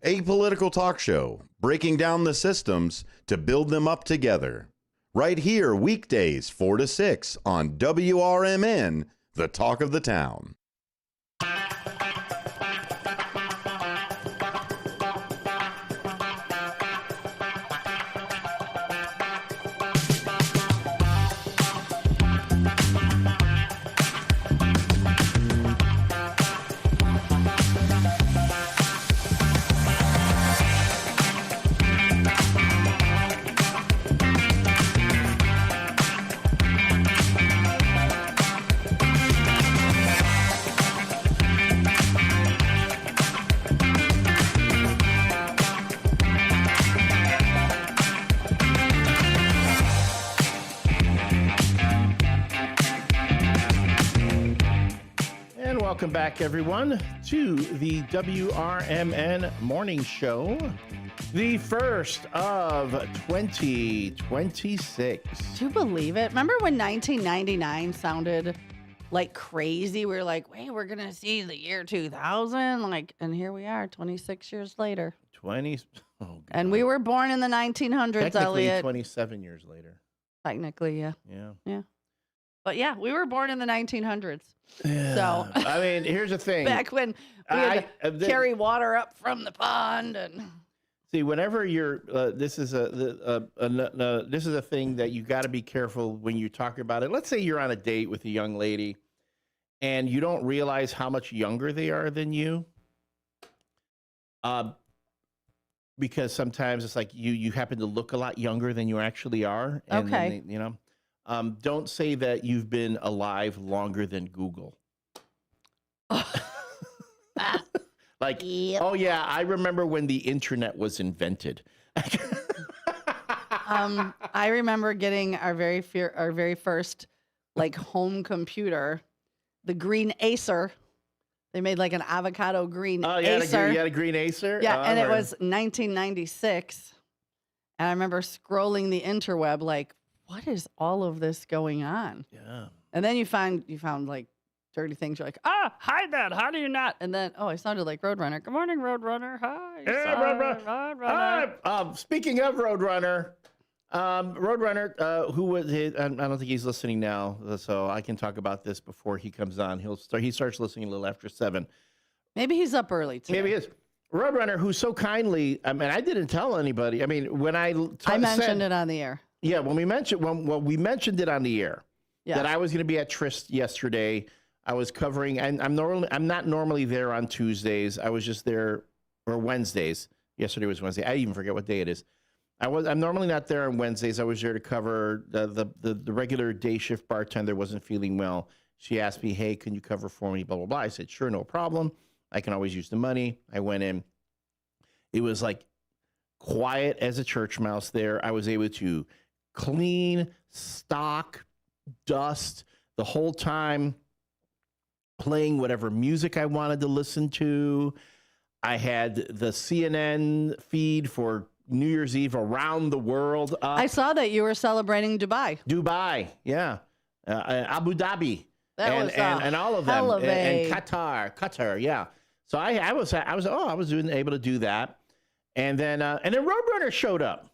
A Political Talk Show, breaking down the systems to build them up together. Right here, weekdays 4 to 6 on WRMN, the talk of the town. Welcome back, everyone, to the WRMN Morning Show, the first of 2026. Do you believe it? Remember when 1999 sounded like crazy? We were like, wait, we're going to see the year 2000? And here we are, 26 years later. 20. Oh, God. And we were born in the 1900s, Technically, Elliot. 27 years later. Technically, yeah. Yeah. Yeah. But yeah, we were born in the 1900s. Yeah. So I mean, here's the thing. back when we had to carry water up from the pond and. See, whenever you're, this is a thing that you got to be careful when you talk about it. Let's say you're on a date with a young lady, and you don't realize how much younger they are than you. Because sometimes it's like you happen to look a lot younger than you actually are. And Okay. then don't say that you've been alive longer than Google. Like, oh yeah, I remember when the internet was invented. I remember getting our very first like home computer, the green Acer. They made like an avocado green Acer. You had a green Acer? Yeah, Oh, and it right. was 1996. And I remember scrolling the interweb like, what is all of this going on? Yeah. And then you found like dirty things. You're like, hide that. How do you not? And then, I sounded like Roadrunner. Good morning, Roadrunner. Hi. Hey, Roadrunner. Speaking of Roadrunner, who was I don't think he's listening now, so I can talk about this before he comes on. He starts listening a little after 7. Maybe he's up early today. Maybe he is. Roadrunner, who so kindly, I mean, I didn't tell anybody. I mean, when I mentioned it on the air. Yeah, when we mentioned it on the air, Yeah. that I was going to be at Tryst yesterday. I was covering, and I'm not normally there on Tuesdays. I was just there, or Wednesdays. Yesterday was Wednesday. I even forget what day it is. I'm normally not there on Wednesdays. I was there to cover the regular day shift bartender wasn't feeling well. She asked me, hey, can you cover for me, blah, blah, blah. I said, sure, no problem. I can always use the money. I went in. It was like quiet as a church mouse there. I was able to clean, stock, dust the whole time, playing whatever music I wanted to listen to. I had the CNN feed for New Year's Eve around the world up. I saw that you were celebrating Dubai. Dubai, yeah. Abu Dhabi. That was and all of them. hell of And Qatar, yeah. So I was able to do that. And then Roadrunner showed up.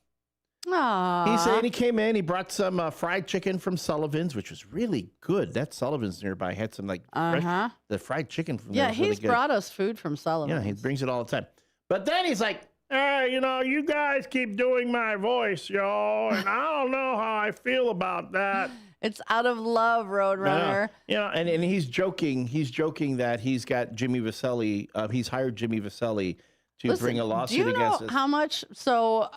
Aww. He came in, he brought some fried chicken from Sullivan's, which was really good. That Sullivan's nearby had some fresh, the fried chicken from there. Yeah, was really he's good. brought us food from Sullivan. Yeah, he brings it all the time. But then he's like, you guys keep doing my voice, y'all, and I don't know how I feel about that. It's out of love, Roadrunner. And he's joking. He's joking that he's got Jimmy Vaselli. He's hired Jimmy Vaselli to bring a lawsuit against us. How much? So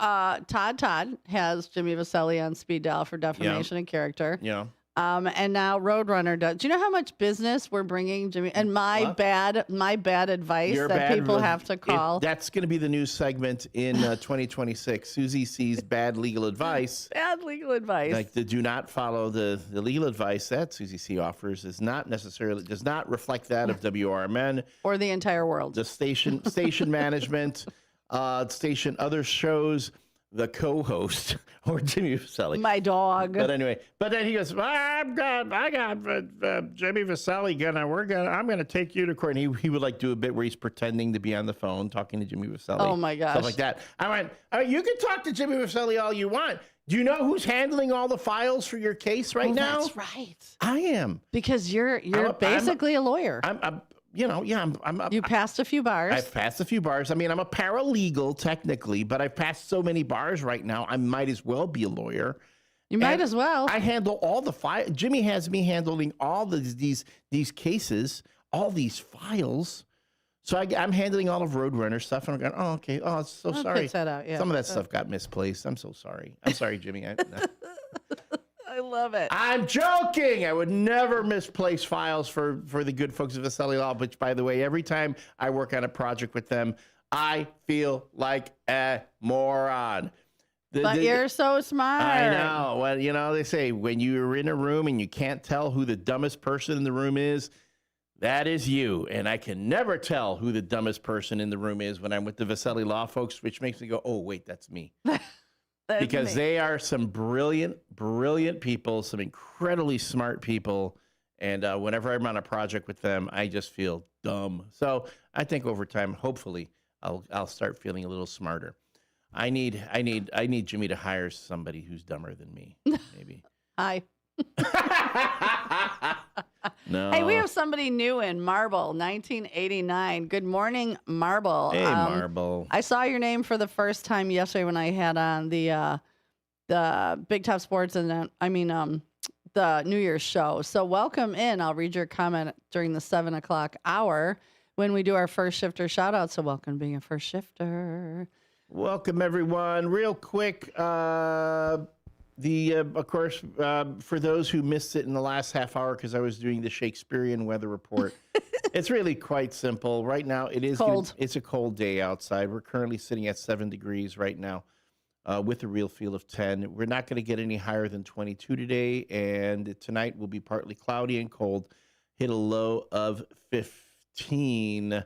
Todd has Jimmy Vaselli on speed dial for defamation of character. Yeah. And now Roadrunner does. Do you know how much business we're bringing Jimmy? And my bad advice that people have to call. That's going to be the new segment in 2026. Susie C's bad legal advice. Bad legal advice. Like do not follow the legal advice that Susie C offers does not reflect that of WRMN or the entire world. The station management, station other shows. The co-host or Jimmy Vaselli, my dog. But anyway, then he goes, I got Jimmy Vaselli. I'm gonna take you to court. And he would like do a bit where he's pretending to be on the phone talking to Jimmy Vaselli. Oh my gosh, stuff like that. I went, you can talk to Jimmy Vaselli all you want. Do you know who's handling all the files for your case right now? That's right. I am, because you're basically a lawyer. You passed a few bars. I've passed a few bars. I mean, I'm a paralegal technically, but I've passed so many bars right now, I might as well be a lawyer. You might as well. I handle all the files. Jimmy has me handling all these cases, all these files. So I'm handling all of Roadrunner stuff, and I'm going, oh, okay. Oh, so sorry. Pitch that out, yeah. Some of that stuff got misplaced. I'm so sorry. I'm sorry, Jimmy. I love it. I'm joking. I would never misplace files for the good folks of Vaselli Law, which, by the way, every time I work on a project with them, I feel like a moron. But you're so smart. I know. Well, they say when you're in a room and you can't tell who the dumbest person in the room is, that is you. And I can never tell who the dumbest person in the room is when I'm with the Vaselli Law folks, which makes me go, oh, wait, that's me. Because they are some brilliant, brilliant people, some incredibly smart people. And whenever I'm on a project with them, I just feel dumb. So I think over time, hopefully, I'll start feeling a little smarter. I need Jimmy to hire somebody who's dumber than me, maybe. Hi. No. Hey, we have somebody new in Marble, 1989. Good morning, Marble. Hey, Marble. I saw your name for the first time yesterday when I had on the Big Top Sports and the New Year's show. So welcome in. I'll read your comment during the 7 o'clock hour when we do our first shifter shout out. So welcome to being a first shifter. Welcome, everyone. Real quick, of course, for those who missed it in the last half hour because I was doing the Shakespearean weather report, it's really quite simple. Right now, it is cold. It's a cold day outside. We're currently sitting at 7 degrees right now with a real feel of 10. We're not going to get any higher than 22 today, and tonight will be partly cloudy and cold. Hit a low of 15.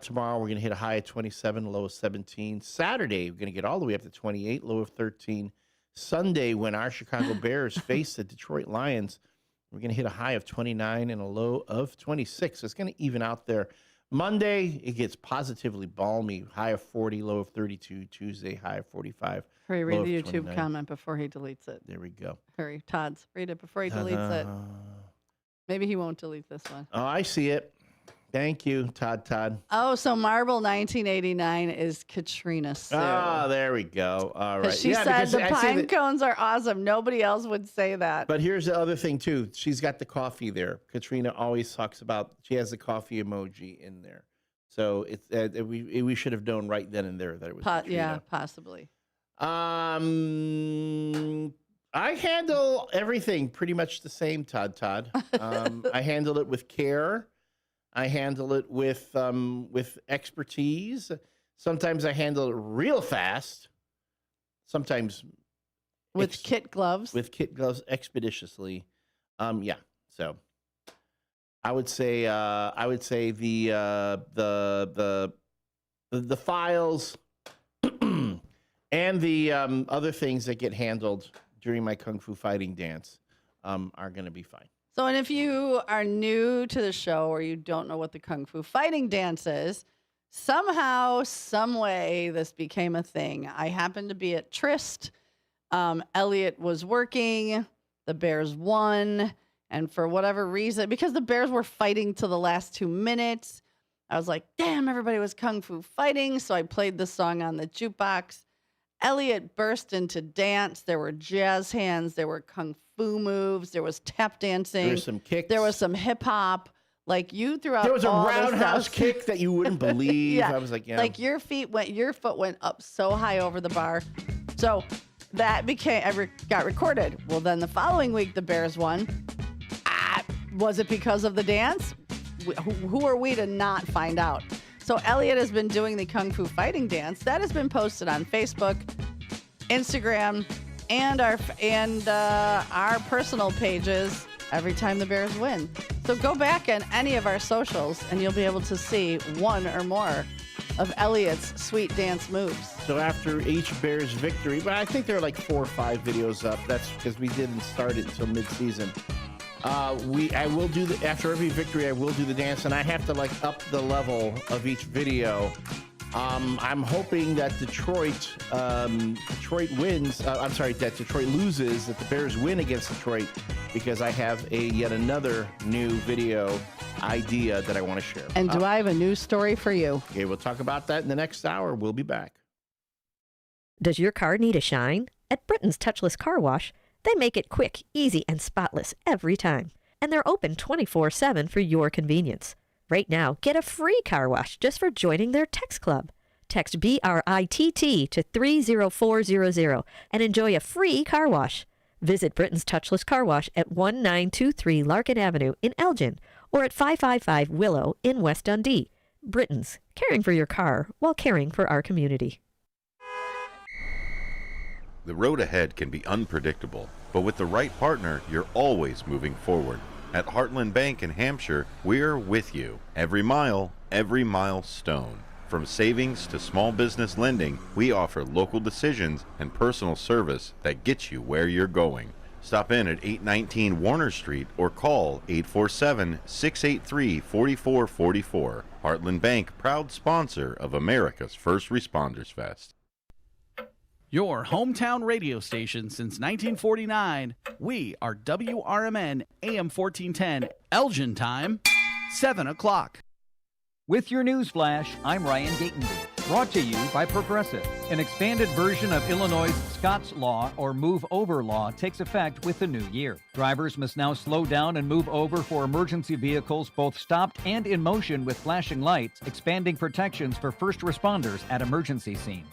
Tomorrow, we're going to hit a high of 27, low of 17. Saturday, we're going to get all the way up to 28, low of 13. Sunday, when our Chicago Bears face the Detroit Lions, we're going to hit a high of 29 and a low of 26. It's going to even out there. Monday, it gets positively balmy, high of 40, low of 32. Tuesday, high of 45. Hurry, read low the of YouTube 29. comment before he deletes it. There we go. Hurry, Todd's. Read it before he deletes it. Maybe he won't delete this one. Oh, I see it. Thank you, Todd. Oh, so Marble 1989 is Katrina Sue. Ah, there we go. All right. She said the pine cones are awesome. Nobody else would say that. But here's the other thing, too. She's got the coffee there. Katrina always talks about, she has the coffee emoji in there. So it's we should have known right then and there that it was Katrina. Yeah, possibly. I handle everything pretty much the same, Todd. I handle it with care. I handle it with expertise. Sometimes I handle it real fast. Sometimes with kit gloves. With kit gloves, expeditiously. Yeah. So I would say the files and the other things that get handled during my kung fu fighting dance are going to be fine. So, and if you are new to the show or you don't know what the Kung Fu fighting dance is, somehow, some way, this became a thing. I happened to be at Tryst. Elliot was working. The Bears won. And for whatever reason, because the Bears were fighting to the last 2 minutes, I was like, damn, everybody was Kung Fu fighting. So I played the song on the jukebox. Elliot burst into dance. There were jazz hands. There were Kung Fu moves. There was tap dancing. There was some kicks. There was some hip hop. Like you threw out. There was a all roundhouse kick that you wouldn't believe. Yeah. I was like, yeah. Like your foot went up so high over the bar. So that got recorded. Well, then the following week the Bears won. Was it because of the dance? Who are we to not find out? So Elliot has been doing the Kung Fu fighting dance. That has been posted on Facebook, Instagram, and our personal pages every time the Bears win. So go back on any of our socials and you'll be able to see one or more of Elliot's sweet dance moves. So after each Bears victory, but I think there are like 4 or 5 videos up. That's because we didn't start it until mid-season. I will do after every victory, I will do the dance, and I have to up the level of each video. I'm hoping that Detroit wins. That Detroit loses, that the Bears win against Detroit, because I have yet another new video idea that I want to share. And do I have a news story for you? Okay, we'll talk about that in the next hour. We'll be back. Does your car need a shine? At Britain's Touchless Car Wash, they make it quick, easy, and spotless every time. And they're open 24/7 for your convenience. Right now, get a free car wash just for joining their text club. Text BRITT to 30400 and enjoy a free car wash. Visit Britain's Touchless Car Wash at 1923 Larkin Avenue in Elgin or at 555 Willow in West Dundee. Britain's, caring for your car while caring for our community. The road ahead can be unpredictable, but with the right partner, you're always moving forward. At Heartland Bank in Hampshire, we're with you. Every milestone. From savings to small business lending, we offer local decisions and personal service that gets you where you're going. Stop in at 819 Warner Street or call 847-683-4444. Heartland Bank, proud sponsor of America's First Responders Fest. Your hometown radio station since 1949. We are WRMN AM 1410, Elgin time, 7 o'clock. With your news flash, I'm Ryan Gatenby. Brought to you by Progressive. An expanded version of Illinois' Scott's Law, or Move Over Law, takes effect with the new year. Drivers must now slow down and move over for emergency vehicles both stopped and in motion with flashing lights, expanding protections for first responders at emergency scenes.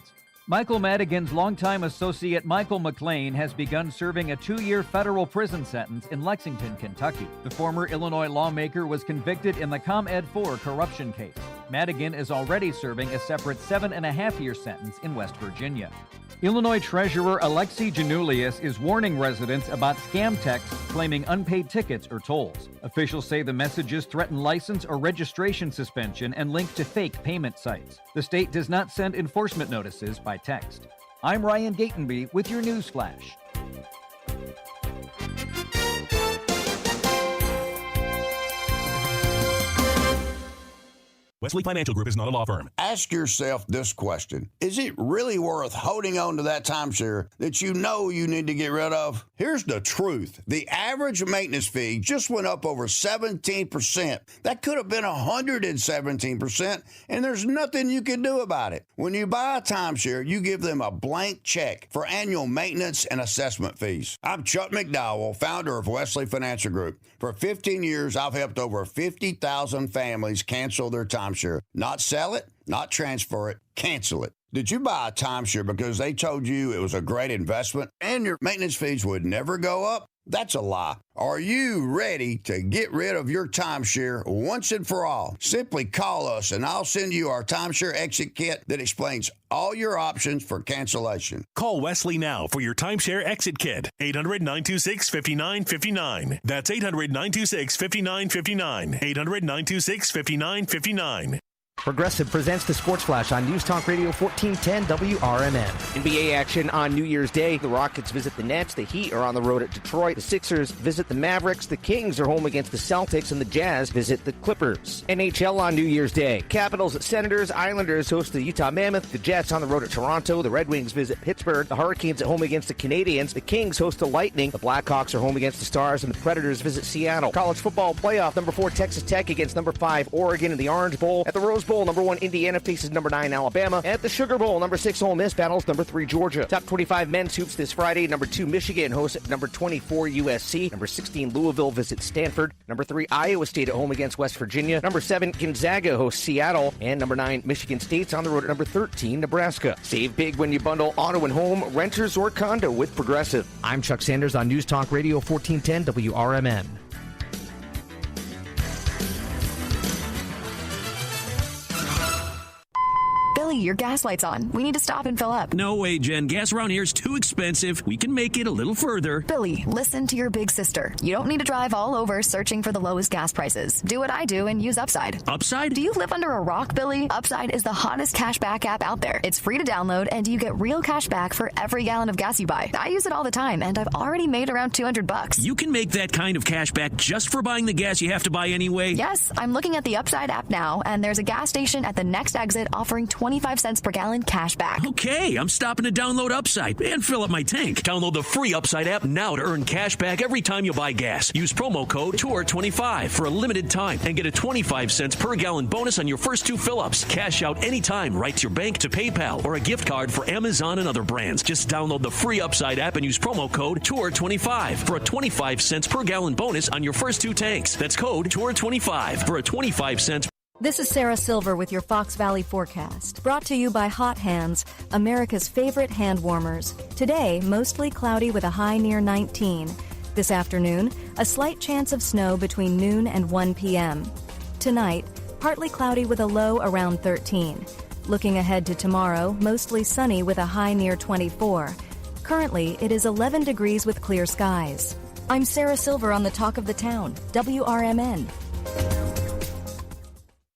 Michael Madigan's longtime associate Michael McLean has begun serving a 2-year federal prison sentence in Lexington, Kentucky. The former Illinois lawmaker was convicted in the ComEd 4 corruption case. Madigan is already serving a separate 7.5-year sentence in West Virginia. Illinois Treasurer Alexi Janulius is warning residents about scam texts claiming unpaid tickets or tolls. Officials say the messages threaten license or registration suspension and link to fake payment sites. The state does not send enforcement notices by text. I'm Ryan Gatenby with your news flash. Wesley Financial Group is not a law firm. Ask yourself this question. Is it really worth holding on to that timeshare that you know you need to get rid of? Here's the truth. The average maintenance fee just went up over 17%. That could have been 117%, and there's nothing you can do about it. When you buy a timeshare, you give them a blank check for annual maintenance and assessment fees. I'm Chuck McDowell, founder of Wesley Financial Group. For 15 years, I've helped over 50,000 families cancel their timeshare. Not sell it, not transfer it, cancel it. Did you buy a timeshare because they told you it was a great investment and your maintenance fees would never go up? That's a lie. Are you ready to get rid of your timeshare once and for all? Simply call us and I'll send you our timeshare exit kit that explains all your options for cancellation. Call Wesley now for your timeshare exit kit. 800-926-5959. That's 800-926-5959. 800-926-5959. Progressive presents the Sports Flash on News Talk Radio 1410 WRMN. NBA action on New Year's Day. The Rockets visit the Nets. The Heat are on the road at Detroit. The Sixers visit the Mavericks. The Kings are home against the Celtics. And the Jazz visit the Clippers. NHL on New Year's Day. Capitals at Senators. Islanders host the Utah Mammoth. The Jets on the road at Toronto. The Red Wings visit Pittsburgh. The Hurricanes at home against the Canadiens. The Kings host the Lightning. The Blackhawks are home against the Stars. And the Predators visit Seattle. College football playoff. Number 4 Texas Tech against number 5 Oregon in the Orange Bowl. At the Rose Bowl, number 1 Indiana faces number 9 Alabama. At the Sugar Bowl, number 6 Ole Miss battles number 3 Georgia. Top 25 men's hoops this Friday. Number 2 Michigan hosts number 24 USC. Number 16 Louisville visits Stanford. Number 3 Iowa State at home against West Virginia. Number 7 Gonzaga hosts Seattle. And number 9 Michigan State's on the road at number 13 Nebraska. Save big when you bundle auto and home, renters, or condo with Progressive. I'm Chuck Sanders on News Talk Radio 1410 WRMN. Billy, your gas light's on. We need to stop and fill up. No way, Jen. Gas around here is too expensive. We can make it a little further. Billy, listen to your big sister. You don't need to drive all over searching for the lowest gas prices. Do what I do and use Upside. Upside? Do you live under a rock, Billy? Upside is the hottest cashback app out there. It's free to download, and you get real cash back for every gallon of gas you buy. I use it all the time, and I've already made around $200. You can make that kind of cash back just for buying the gas you have to buy anyway? Yes, I'm looking at the Upside app now, and there's a gas station at the next exit offering 25 cents per gallon cash back. Okay, I'm stopping to download Upside and fill up my tank. Download the free Upside app now to earn cash back every time you buy gas. Use promo code TOUR25 for a limited time and get a 25 cents per gallon bonus on your first 2 fill-ups. Cash out anytime right to your bank, to PayPal, or a gift card for Amazon and other brands. Just download the free Upside app and use promo code TOUR25 for a 25 cents per gallon bonus on your first 2 tanks. That's code TOUR25 for a 25 cents. This is Sarah Silver with your Fox Valley forecast, brought to you by Hot Hands, America's favorite hand warmers. Today, mostly cloudy with a high near 19. This afternoon, a slight chance of snow between noon and 1 p.m. Tonight, partly cloudy with a low around 13. Looking ahead to tomorrow, mostly sunny with a high near 24. Currently, it is 11 degrees with clear skies. I'm Sarah Silver on the Talk of the Town, WRMN.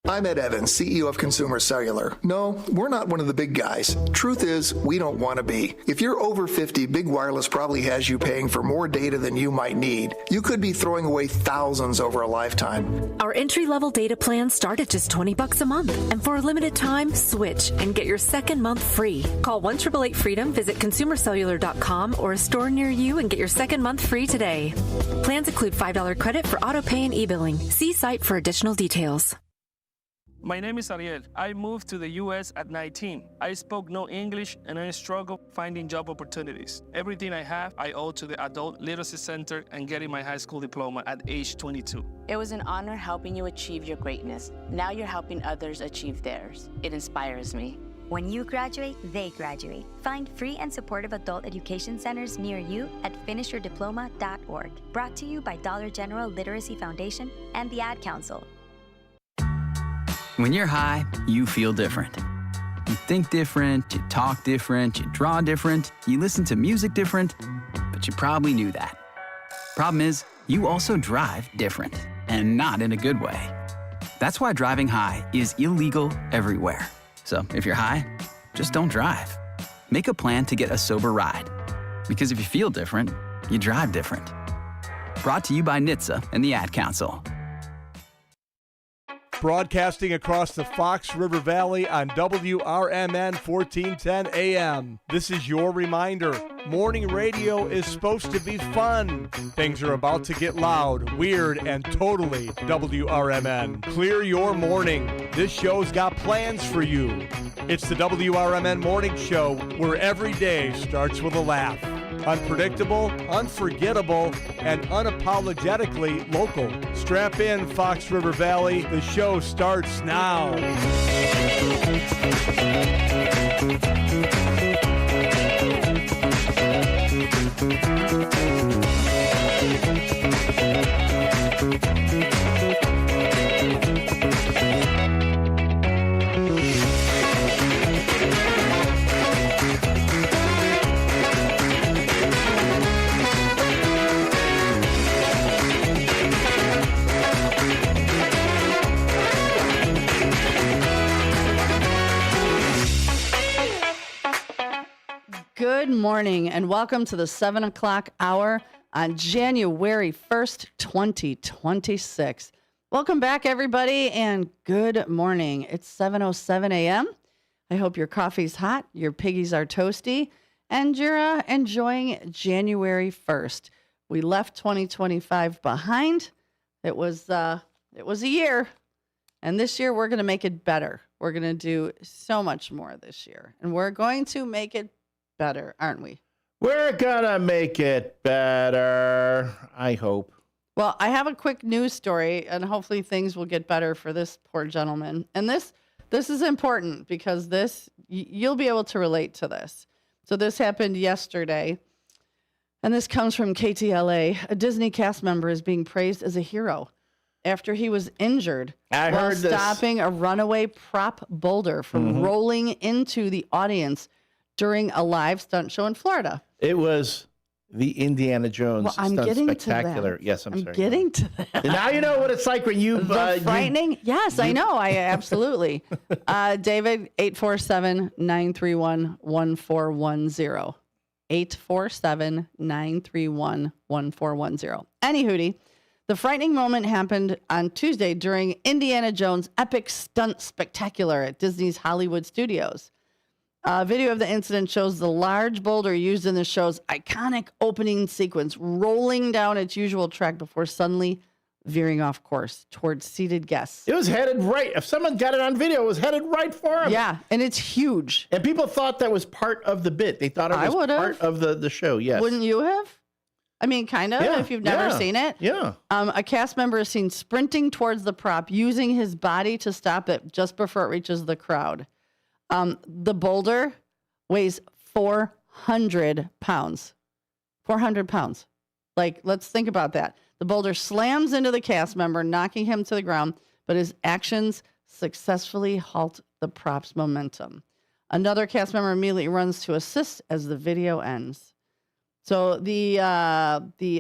I'm Ed Evans, CEO of Consumer Cellular. No, we're not one of the big guys. Truth is, we don't want to be. If you're over 50, Big Wireless probably has you paying for more data than you might need. You could be throwing away thousands over a lifetime. Our entry-level data plans start at just $20 a month. And for a limited time, switch and get your second month free. Call 1-888-FREEDOM, visit consumercellular.com or a store near you and get your second month free today. Plans include $5 credit for auto pay and e-billing. See site for additional details. My name is Ariel. I moved to the U.S. at 19. I spoke no English and I struggled finding job opportunities. Everything I have, I owe to the Adult Literacy Center and getting my high school diploma at age 22. It was an honor helping you achieve your greatness. Now you're helping others achieve theirs. It inspires me. When you graduate, they graduate. Find free and supportive adult education centers near you at finishyourdiploma.org. Brought to you by Dollar General Literacy Foundation and the Ad Council. When you're high, you feel different. You think different, you talk different, you draw different, you listen to music different, but you probably knew that. Problem is, you also drive different, and not in a good way. That's why driving high is illegal everywhere. So if you're high, just don't drive. Make a plan to get a sober ride. Because if you feel different, you drive different. Brought to you by NHTSA and the Ad Council. Broadcasting across the Fox River Valley on WRMN 1410 AM. This is your reminder. Morning radio is supposed to be fun. Things are about to get loud, weird, and totally WRMN. Clear your morning. This show's got plans for you. It's the WRMN Morning Show, where every day starts with a laugh. Unpredictable, unforgettable, and unapologetically local. Strap in, Fox River Valley. The show starts now. Good morning and welcome to the 7 o'clock hour on January 1st, 2026. Welcome back, everybody, and good morning. It's 7:07 a.m. I hope your coffee's hot, your piggies are toasty, and you're enjoying January 1st. We left 2025 behind. It was a year, and this year we're going to make it better. We're going to do so much more this year, and we're going to make it better, aren't we? We're gonna make it better, I hope. Well, I have a quick news story, and hopefully things will get better for this poor gentleman. And this is important because you'll be able to relate to this. So this happened yesterday, and this comes from KTLA. A Disney cast member is being praised as a hero after he was injured while stopping a runaway prop boulder from rolling into the audience during a live stunt show in Florida. It was the Indiana Jones stunt spectacular. Yes, I'm sorry. I'm getting to that. And now you know what it's like when you... frightening? Yes, I know. I absolutely. David, 847-931-1410. 847-931-1410. Any hootie. The frightening moment happened on Tuesday during Indiana Jones' epic stunt spectacular at Disney's Hollywood Studios. Video of the incident shows the large boulder used in the show's iconic opening sequence rolling down its usual track before suddenly veering off course towards seated guests. It was headed right. If someone got it on video, it was headed right for him. Yeah, and it's huge. And people thought that was part of the bit. They thought it was part of the show, yes. Wouldn't you have? I mean, kind of, if you've never seen it. Yeah. A cast member is seen sprinting towards the prop, using his body to stop it just before it reaches the crowd. The boulder weighs 400 pounds. 400 pounds. Like, let's think about that. The boulder slams into the cast member, knocking him to the ground, but his actions successfully halt the prop's momentum. Another cast member immediately runs to assist as the video ends. So the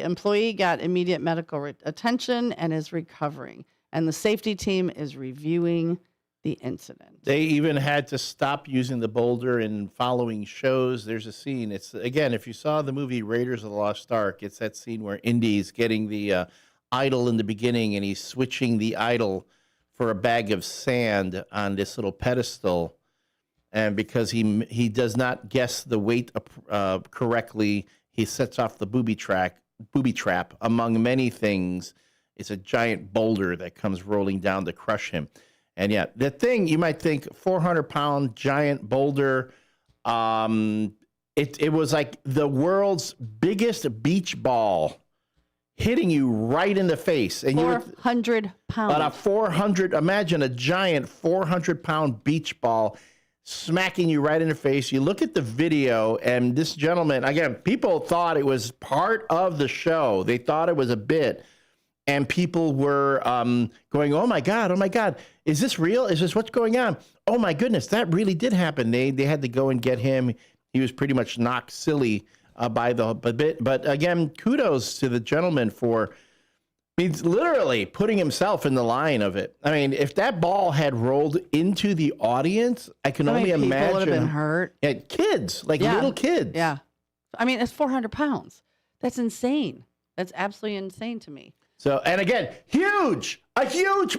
employee got immediate medical attention and is recovering. and the safety team is reviewing the incident. They even had to stop using the boulder in following shows. There's a scene. It's, again, if you saw the movie Raiders of the Lost Ark, it's that scene where Indy's getting the idol in the beginning, and he's switching the idol for a bag of sand on this little pedestal. And because he does not guess the weight correctly, he sets off the booby trap. Among many things, it's a giant boulder that comes rolling down to crush him. And yeah, the thing, you might think 400-pound giant boulder. It was like the world's biggest beach ball hitting you right in the face. And 400 pounds. Imagine a giant 400-pound beach ball smacking you right in the face. You look at the video, and this gentleman, again, people thought it was part of the show. They thought it was a bit. And people were going, oh my God, is this real? Is this what's going on? Oh my goodness, that really did happen. They had to go and get him. He was pretty much knocked silly by the bit. But again, kudos to the gentleman for literally putting himself in the line of it. I mean, if that ball had rolled into the audience, I can only imagine. People would have been hurt. Kids, little kids. Yeah. I mean, it's 400 pounds. That's insane. That's absolutely insane to me. So, and again, a huge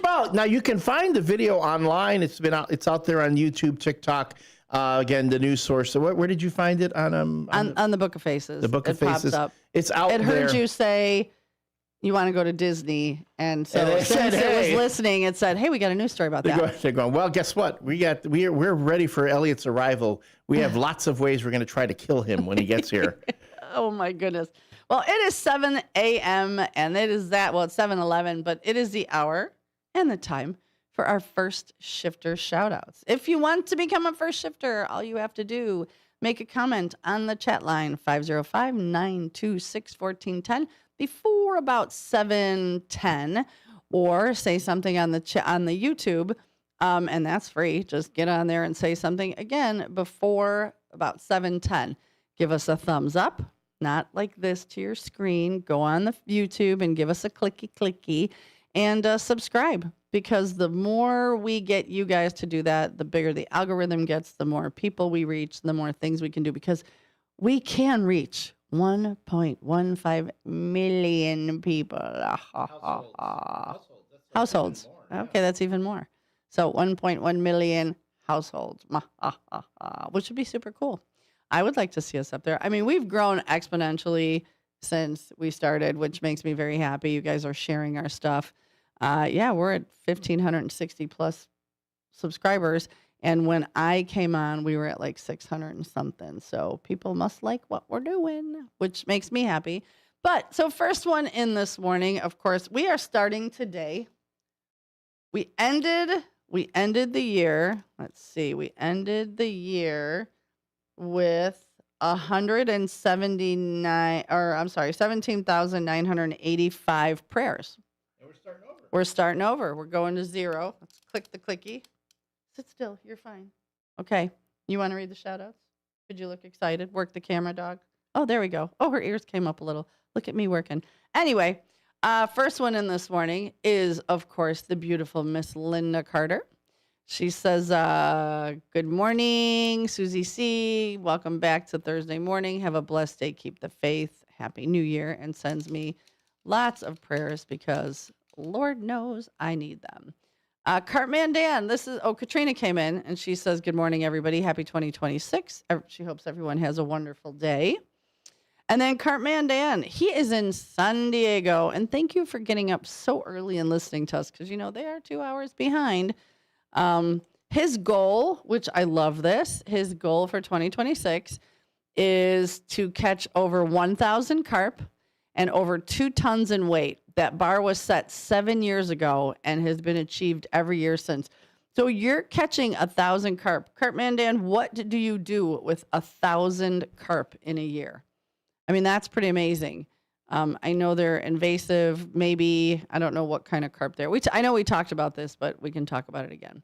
ball. Now you can find the video online. It's out there on YouTube, TikTok. Again, the news source. So, where did you find it on the Book of Faces? The Book of Faces. Pops up. It's out there. It heard you say you want to go to Disney, and so it since it was listening, it said, "Hey, we got a news story about that." They're going. Well, guess what? We're ready for Elliot's arrival. We have lots of ways we're going to try to kill him when he gets here. Oh my goodness. Well, it is 7 a.m. and it is it's 7:11, but it is the hour and the time for our first shifter shout-outs. If you want to become a first shifter, all you have to do, make a comment on the chat line, 505-926-1410, before about 7:10, or say something on the YouTube, and that's free. Just get on there and say something, again, before about 7:10. Give us a thumbs up. Not like this to your screen. Go on the YouTube and give us a clicky, and subscribe, because the more we get you guys to do that, the bigger the algorithm gets, the more people we reach, the more things we can do, because we can reach 1.15 million people. Households. Okay, that's even more. So 1.1 million households, which would be super cool. I would like to see us up there. I mean, we've grown exponentially since we started, which makes me very happy. You guys are sharing our stuff. We're at 1,560 plus subscribers. And when I came on, we were at like 600 and something. So people must like what we're doing, which makes me happy. But so first one in this morning, of course, we are starting today. We ended the year. Let's see. We ended the year with 17,985 prayers. And we're starting over. We're starting over. We're going to zero. Let's click the clicky. Sit still. You're fine. Okay. You want to read the shout outs? Could you look excited? Work the camera, dog. Oh, there we go. Oh, her ears came up a little. Look at me working. Anyway, first one in this morning is, of course, the beautiful Miss Linda Carter. She says, good morning, Susie C. Welcome back to Thursday morning. Have a blessed day. Keep the faith. Happy New Year. And sends me lots of prayers, because Lord knows I need them. Cartman Dan, Katrina came in and she says, good morning, everybody. Happy 2026. She hopes everyone has a wonderful day. And then Cartman Dan, he is in San Diego. And thank you for getting up so early and listening to us, because, they are 2 hours behind. His goal, which I love this, his goal for 2026 is to catch over 1,000 carp and over 2 tons in weight. That bar was set 7 years ago and has been achieved every year since. So you're catching 1,000 carp. Carpman Dan, what do you do with 1,000 carp in a year? I mean, that's pretty amazing. I know they're invasive. Maybe, I don't know what kind of carp they're. I know we talked about this, but we can talk about it again.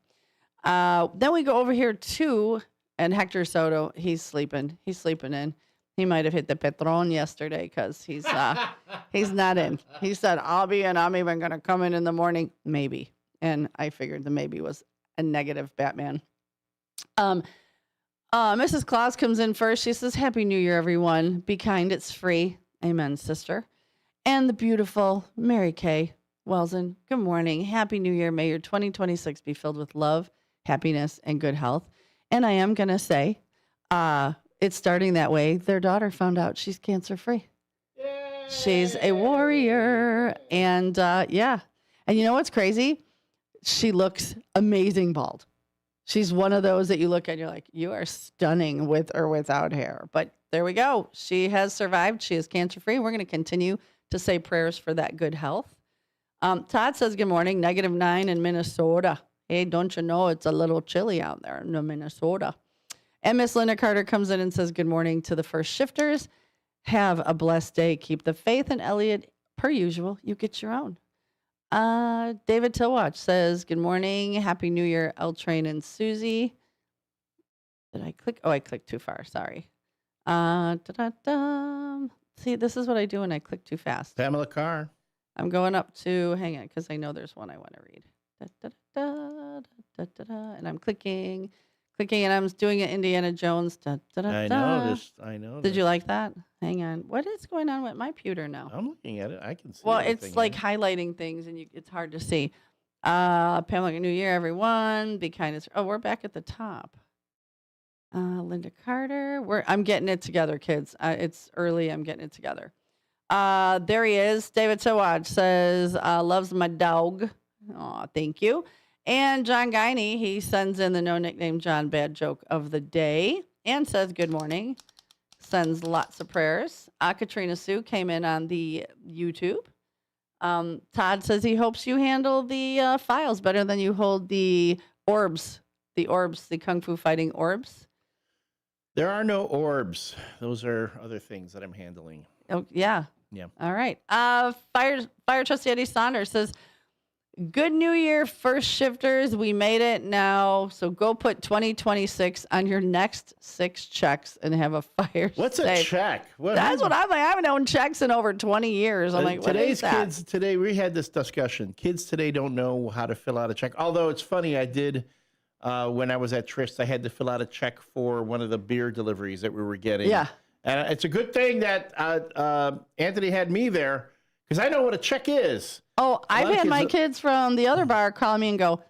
Then we go over here to, and Hector Soto, he's sleeping in. He might have hit the Patron yesterday because he's not in. He said, I'll be in. I'm even going to come in the morning. Maybe. And I figured the maybe was a negative Batman. Mrs. Claus comes in first. She says, Happy New Year, everyone. Be kind. It's free. Amen, sister. And the beautiful Mary Kay Welson. Good morning. Happy New Year. May your 2026 be filled with love, happiness, and good health. And I am going to say, it's starting that way. Their daughter found out she's cancer-free. Yay! She's a warrior. And yeah. And you know what's crazy? She looks amazing bald. She's one of those that you look at and you're like, you are stunning with or without hair. But there we go. She has survived. She is cancer-free. We're going to continue to say prayers for that good health. Todd says, good morning, -9 in Minnesota. Hey, don't you know it's a little chilly out there in Minnesota? And Miss Linda Carter comes in and says, good morning to the first shifters. Have a blessed day. Keep the faith. And Elliot, per usual, you get your own. David Tillwatch says, good morning. Happy New Year, L Train and Susie. Did I click? Oh, I clicked too far. Sorry. See, this is what I do when I click too fast. Pamela Carr. I'm going up to, hang on, because I know there's one I want to read. And I'm clicking, and I'm doing it Indiana Jones. I know. Did you like that? Hang on. What is going on with my computer now? I'm looking at it. I can see. Well, it's like highlighting things, and it's hard to see. Pamela, New Year, everyone. Be kind. Oh, we're back at the top. Linda Carter. I'm getting it together, kids. It's early. I'm getting it together. There he is. David Sawad says, loves my dog. Oh, thank you. And John Guiney, he sends in the no nickname John bad joke of the day and says, good morning. Sends lots of prayers. Katrina Sue came in on the YouTube. Todd says he hopes you handle the files better than you hold the orbs, the Kung Fu fighting orbs. There are no orbs. Those are other things that I'm handling. Oh, yeah. Yeah. All right. Fire Trustee Eddie Saunders says, good New Year, first shifters. We made it now. So go put 2026 on your next 6 checks and have a fire What's safe. a check? That's what I'm like. I haven't owned checks in over 20 years. I'm like, what is that? Kids today, we had this discussion. Kids today don't know how to fill out a check. Although it's funny, I did, when I was at Trist, I had to fill out a check for one of the beer deliveries that we were getting. Yeah. And it's a good thing that Anthony had me there because I know what a check is. Oh, I've had my kids from the other bar call me and go,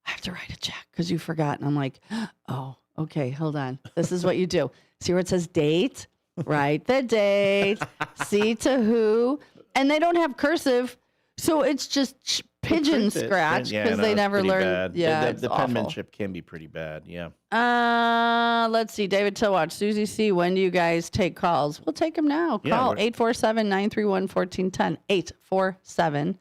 I have to write a check because you forgot. And I'm like, oh, okay, hold on. This is what you do. See where it says date? Write the date. See to who. And they don't have cursive. So it's just pigeon scratch because they never learned. Yeah, the penmanship can be pretty bad. Yeah. Let's see. David Tillwatch, Susie C. When do you guys take calls? We'll take them now. Call 847-931-1410.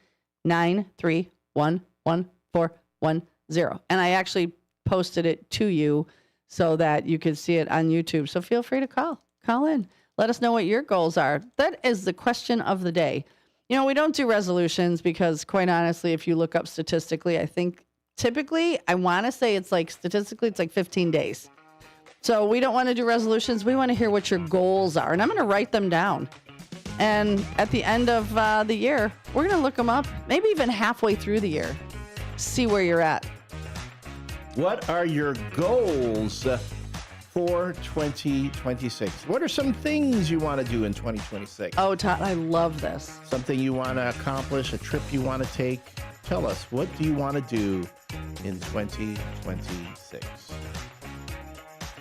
847-931-1410. And I actually posted it to you so that you could see it on YouTube. So feel free to call. Call in. Let us know what your goals are. That is the question of the day. You know, we don't do resolutions because, quite honestly, if you look up statistically, I think typically, I want to say it's like 15 days. So we don't want to do resolutions. We want to hear what your goals are. And I'm going to write them down. And at the end of the year, we're going to look them up, maybe even halfway through the year, see where you're at. What are your goals for 2026? What are some things you want to do in 2026? Oh, Todd, I love this. Something you want to accomplish, a trip you want to take. Tell us, what do you want to do in 2026?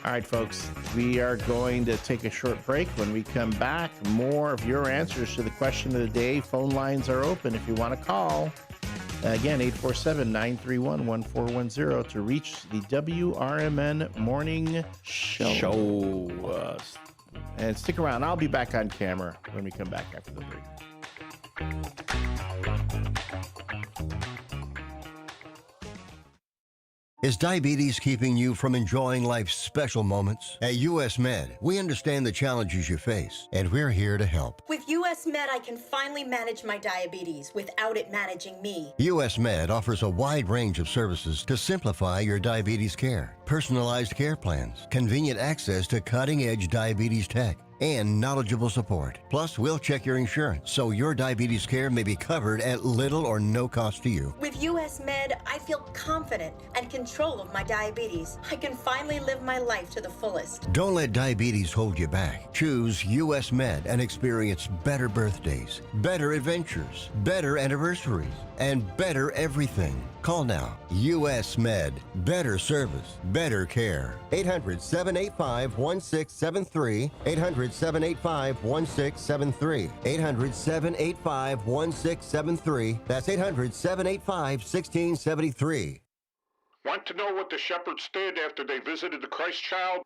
All right, folks, we are going to take a short break. When we come back, more of your answers to the question of the day. Phone lines are open if you want to call. Again, 847-931-1410 to reach the WRMN Morning Show. And stick around. I'll be back on camera when we come back after the break. Is diabetes keeping you from enjoying life's special moments? At US Med, we understand the challenges you face, and we're here to help. With US Med, I can finally manage my diabetes without it managing me. US Med offers a wide range of services to simplify your diabetes care. Personalized care plans, convenient access to cutting-edge diabetes tech, and knowledgeable support. Plus, we'll check your insurance so your diabetes care may be covered at little or no cost to you. With US Med, I feel confident and control of my diabetes. I can finally live my life to the fullest. Don't let diabetes hold you back. Choose US Med and experience better birthdays, better adventures, better anniversaries, and better everything. Call now. US Med. Better service, better care. 800-785-1673. 800-785-1673. 800-785-1673. That's 800-785-1673. Want to know what the shepherds did after they visited the Christ child?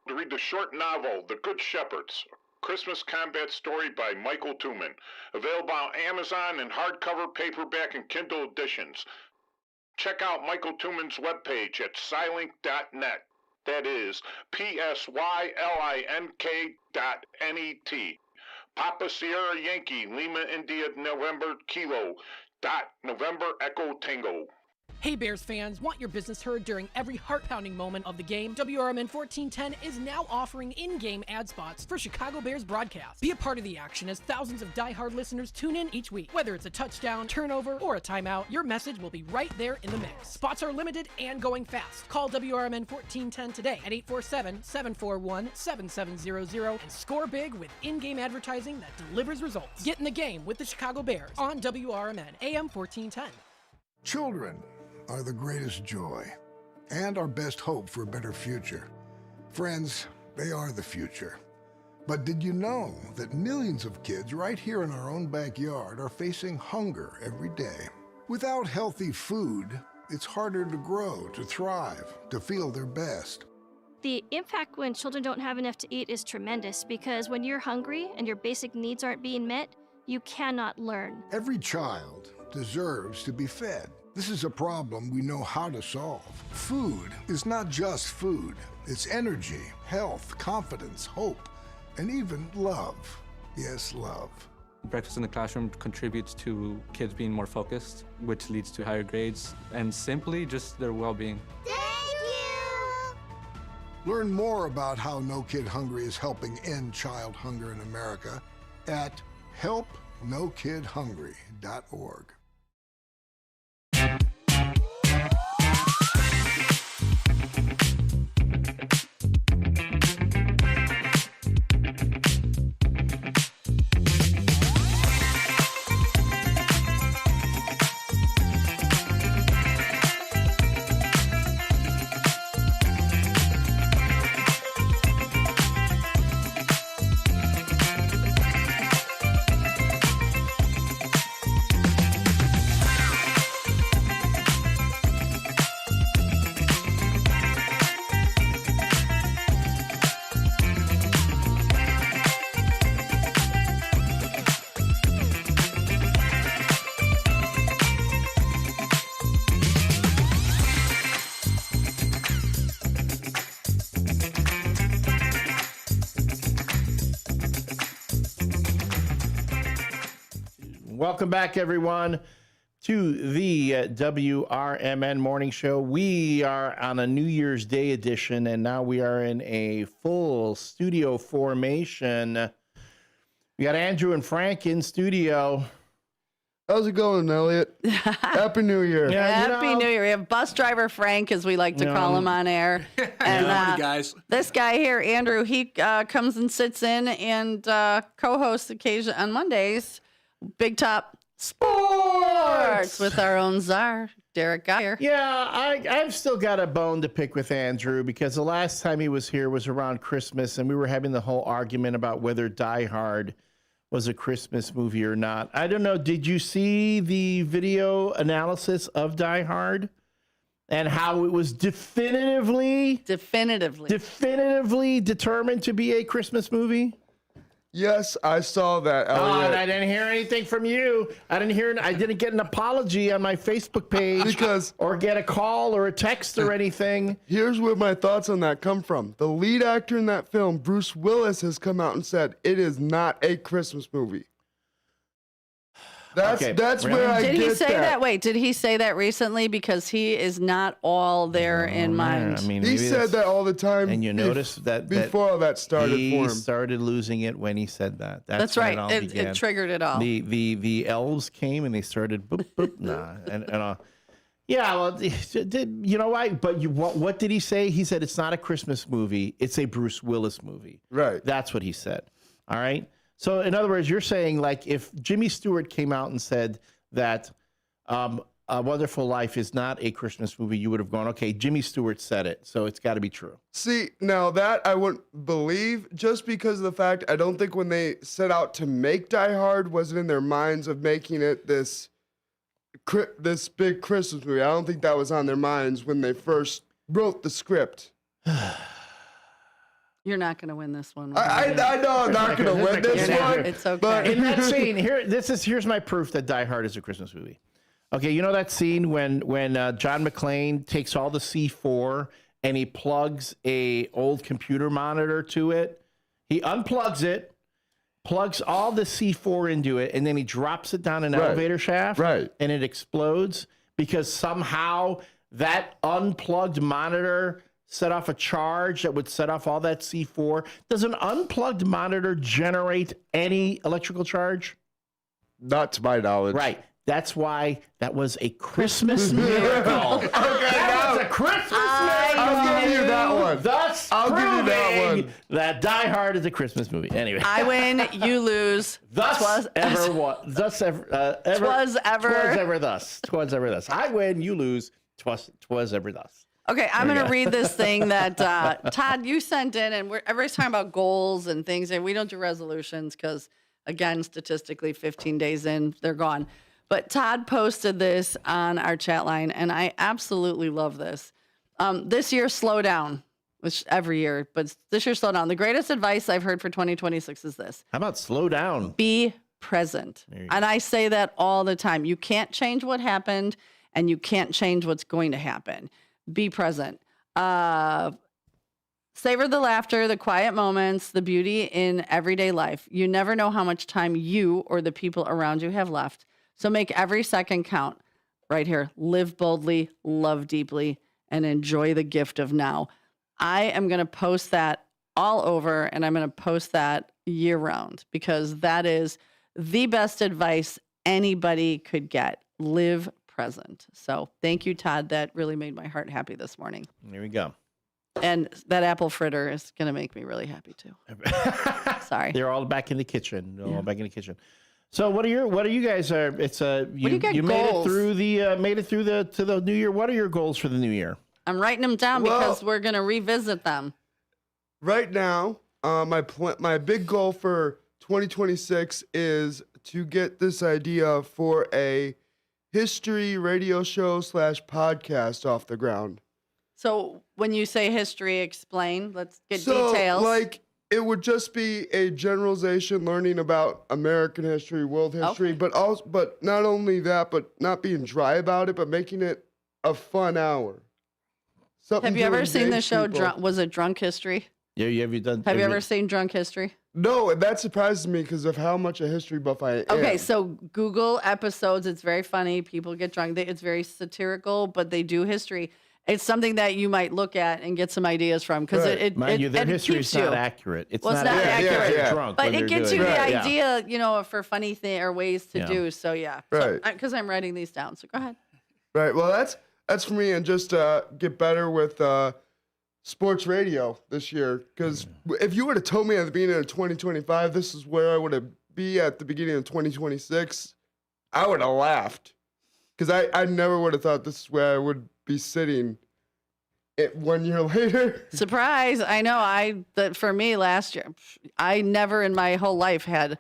To read the short novel, The Good Shepherds, Christmas combat story by Michael Tooman. Available on Amazon in hardcover, paperback, and Kindle editions. Check out Michael Tooman's webpage at Silink.net. That is PSYLINK.net. Papa Sierra Yankee, Lima India November Kilo. November Echo Tango. Hey Bears fans, want your business heard during every heart-pounding moment of the game? WRMN 1410 is now offering in-game ad spots for Chicago Bears broadcasts. Be a part of the action as thousands of die-hard listeners tune in each week. Whether it's a touchdown, turnover, or a timeout, your message will be right there in the mix. Spots are limited and going fast. Call WRMN 1410 today at 847-741-7700 and score big with in-game advertising that delivers results. Get in the game with the Chicago Bears on WRMN AM 1410. Children are the greatest joy and our best hope for a better future. Friends, they are the future. But did you know that millions of kids right here in our own backyard are facing hunger every day? Without healthy food, it's harder to grow, to thrive, to feel their best. The impact when children don't have enough to eat is tremendous because when you're hungry and your basic needs aren't being met, you cannot learn. Every child deserves to be fed. This is a problem we know how to solve. Food is not just food. It's energy, health, confidence, hope, and even love. Yes, love. Breakfast in the classroom contributes to kids being more focused, which leads to higher grades, and simply just their well-being. Thank you! Learn more about how No Kid Hungry is helping end child hunger in America at helpnokidhungry.org. Welcome back, everyone, to the WRMN Morning Show. We are on a New Year's Day edition, and now we are in a full studio formation. We got Andrew and Frank in studio. How's it going, Elliot? Happy New Year. Happy New Year. We have bus driver Frank, as we like to call him on air. And guys. This guy here, Andrew, he comes and sits in and co-hosts occasion on Mondays. Big Top Sports with our own czar, Derek Geyer. Yeah, I've still got a bone to pick with Andrew because the last time he was here was around Christmas, and we were having the whole argument about whether Die Hard was a Christmas movie or not. I don't know. Did you see the video analysis of Die Hard and how it was definitively determined to be a Christmas movie? Yes, I saw that, Elliot. I didn't hear anything from you. I didn't get an apology on my Facebook page or get a call or a text or anything. Here's where my thoughts on that come from. The lead actor in that film, Bruce Willis, has come out and said it is not a Christmas movie. That's where I Did get he say that? Wait, did he say that recently? Because he is not all there in mind. I mean, He maybe said that's- that all the time. And you notice that before all that started he for him. started losing it when he said that. That's when right. It, all It began. triggered it all. The elves came and they started boop boop nah yeah. Well, you know why? But what did he say? He said it's not a Christmas movie. It's a Bruce Willis movie. Right. That's what he said. All right. So in other words, you're saying like if Jimmy Stewart came out and said that A Wonderful Life is not a Christmas movie, you would have gone, okay, Jimmy Stewart said it, so it's got to be true. See, now that I wouldn't believe, just because of the fact I don't think when they set out to make Die Hard was it in their minds of making it this big Christmas movie. I don't think that was on their minds when they first wrote the script. You're not going to win this one. I know I'm not going to win this one. It's okay. But in that scene, here's my proof that Die Hard is a Christmas movie. Okay, you know that scene when John McClane takes all the C4 and he plugs a old computer monitor to it? He unplugs it, plugs all the C4 into it, and then he drops it down an elevator shaft, and it explodes because somehow that unplugged monitor set off a charge that would set off all that C4. Does an unplugged monitor generate any electrical charge? Not to my knowledge. Right. That's why that was a Christmas miracle. Okay, that was a Christmas miracle. I'll give you that one. Thus I'll give you that one. That Die Hard is a Christmas movie. Anyway, I win, you lose. Thus ever what? Thus ever. Twas ever. Twas ever thus. Twas ever thus. I win, you lose. Twas ever thus. Okay, I'm going to read this thing that Todd, you sent in, and everybody's talking about goals and things, and we don't do resolutions because, again, statistically, 15 days in, they're gone. But Todd posted this on our chat line, and I absolutely love this. This year, slow down, which every year, but this year, slow down. The greatest advice I've heard for 2026 is this. How about slow down? Be present. And I say that all the time. You can't change what happened, and you can't change what's going to happen. Be present. Savor the laughter, the quiet moments, the beauty in everyday life. You never know how much time you or the people around you have left. So make every second count. Right here. Live boldly, love deeply, and enjoy the gift of now. I am going to post that all over, and I'm going to post that year round because that is the best advice anybody could get. Live present. So thank you, Todd. That really made my heart happy this morning. Here we go. And that apple fritter is going to make me really happy too. Sorry. They're all back in the kitchen. They're all back in the kitchen. So what are you guys it's you got made goals? it through to the new year. What are your goals for the new year? I'm writing them down because we're going to revisit them. Right now, my big goal for 2026 is to get this idea for a history radio show / podcast off the ground. So when you say history, explain. Let's get So, details. like, it would just be a generalization, learning about American history, world history, but not only that, but not being dry about it, but making it a fun hour. Something Have you to ever seen the engage show? people. Was it Drunk History? Yeah, have you done? Have you ever seen Drunk History? No, and that surprises me because of how much a history buff I am. Okay, so Google episodes. It's very funny. People get drunk. It's very satirical, but they do history. It's something that you might look at and get some ideas from because Mind you, their history is not accurate. It's not accurate. They're drunk But when it they're gets doing you the it. Yeah. idea, for funny thing or ways to do. So yeah, Right. Because I'm writing these down. So go ahead. Right. Well, that's for me, and just get better with sports radio this year. Because if you would have told me at the beginning of 2025, this is where I would be at the beginning of 2026, I would have laughed. Because I never would have thought this is where I would be sitting 1 year later. Surprise! I know. For me last year, I never in my whole life had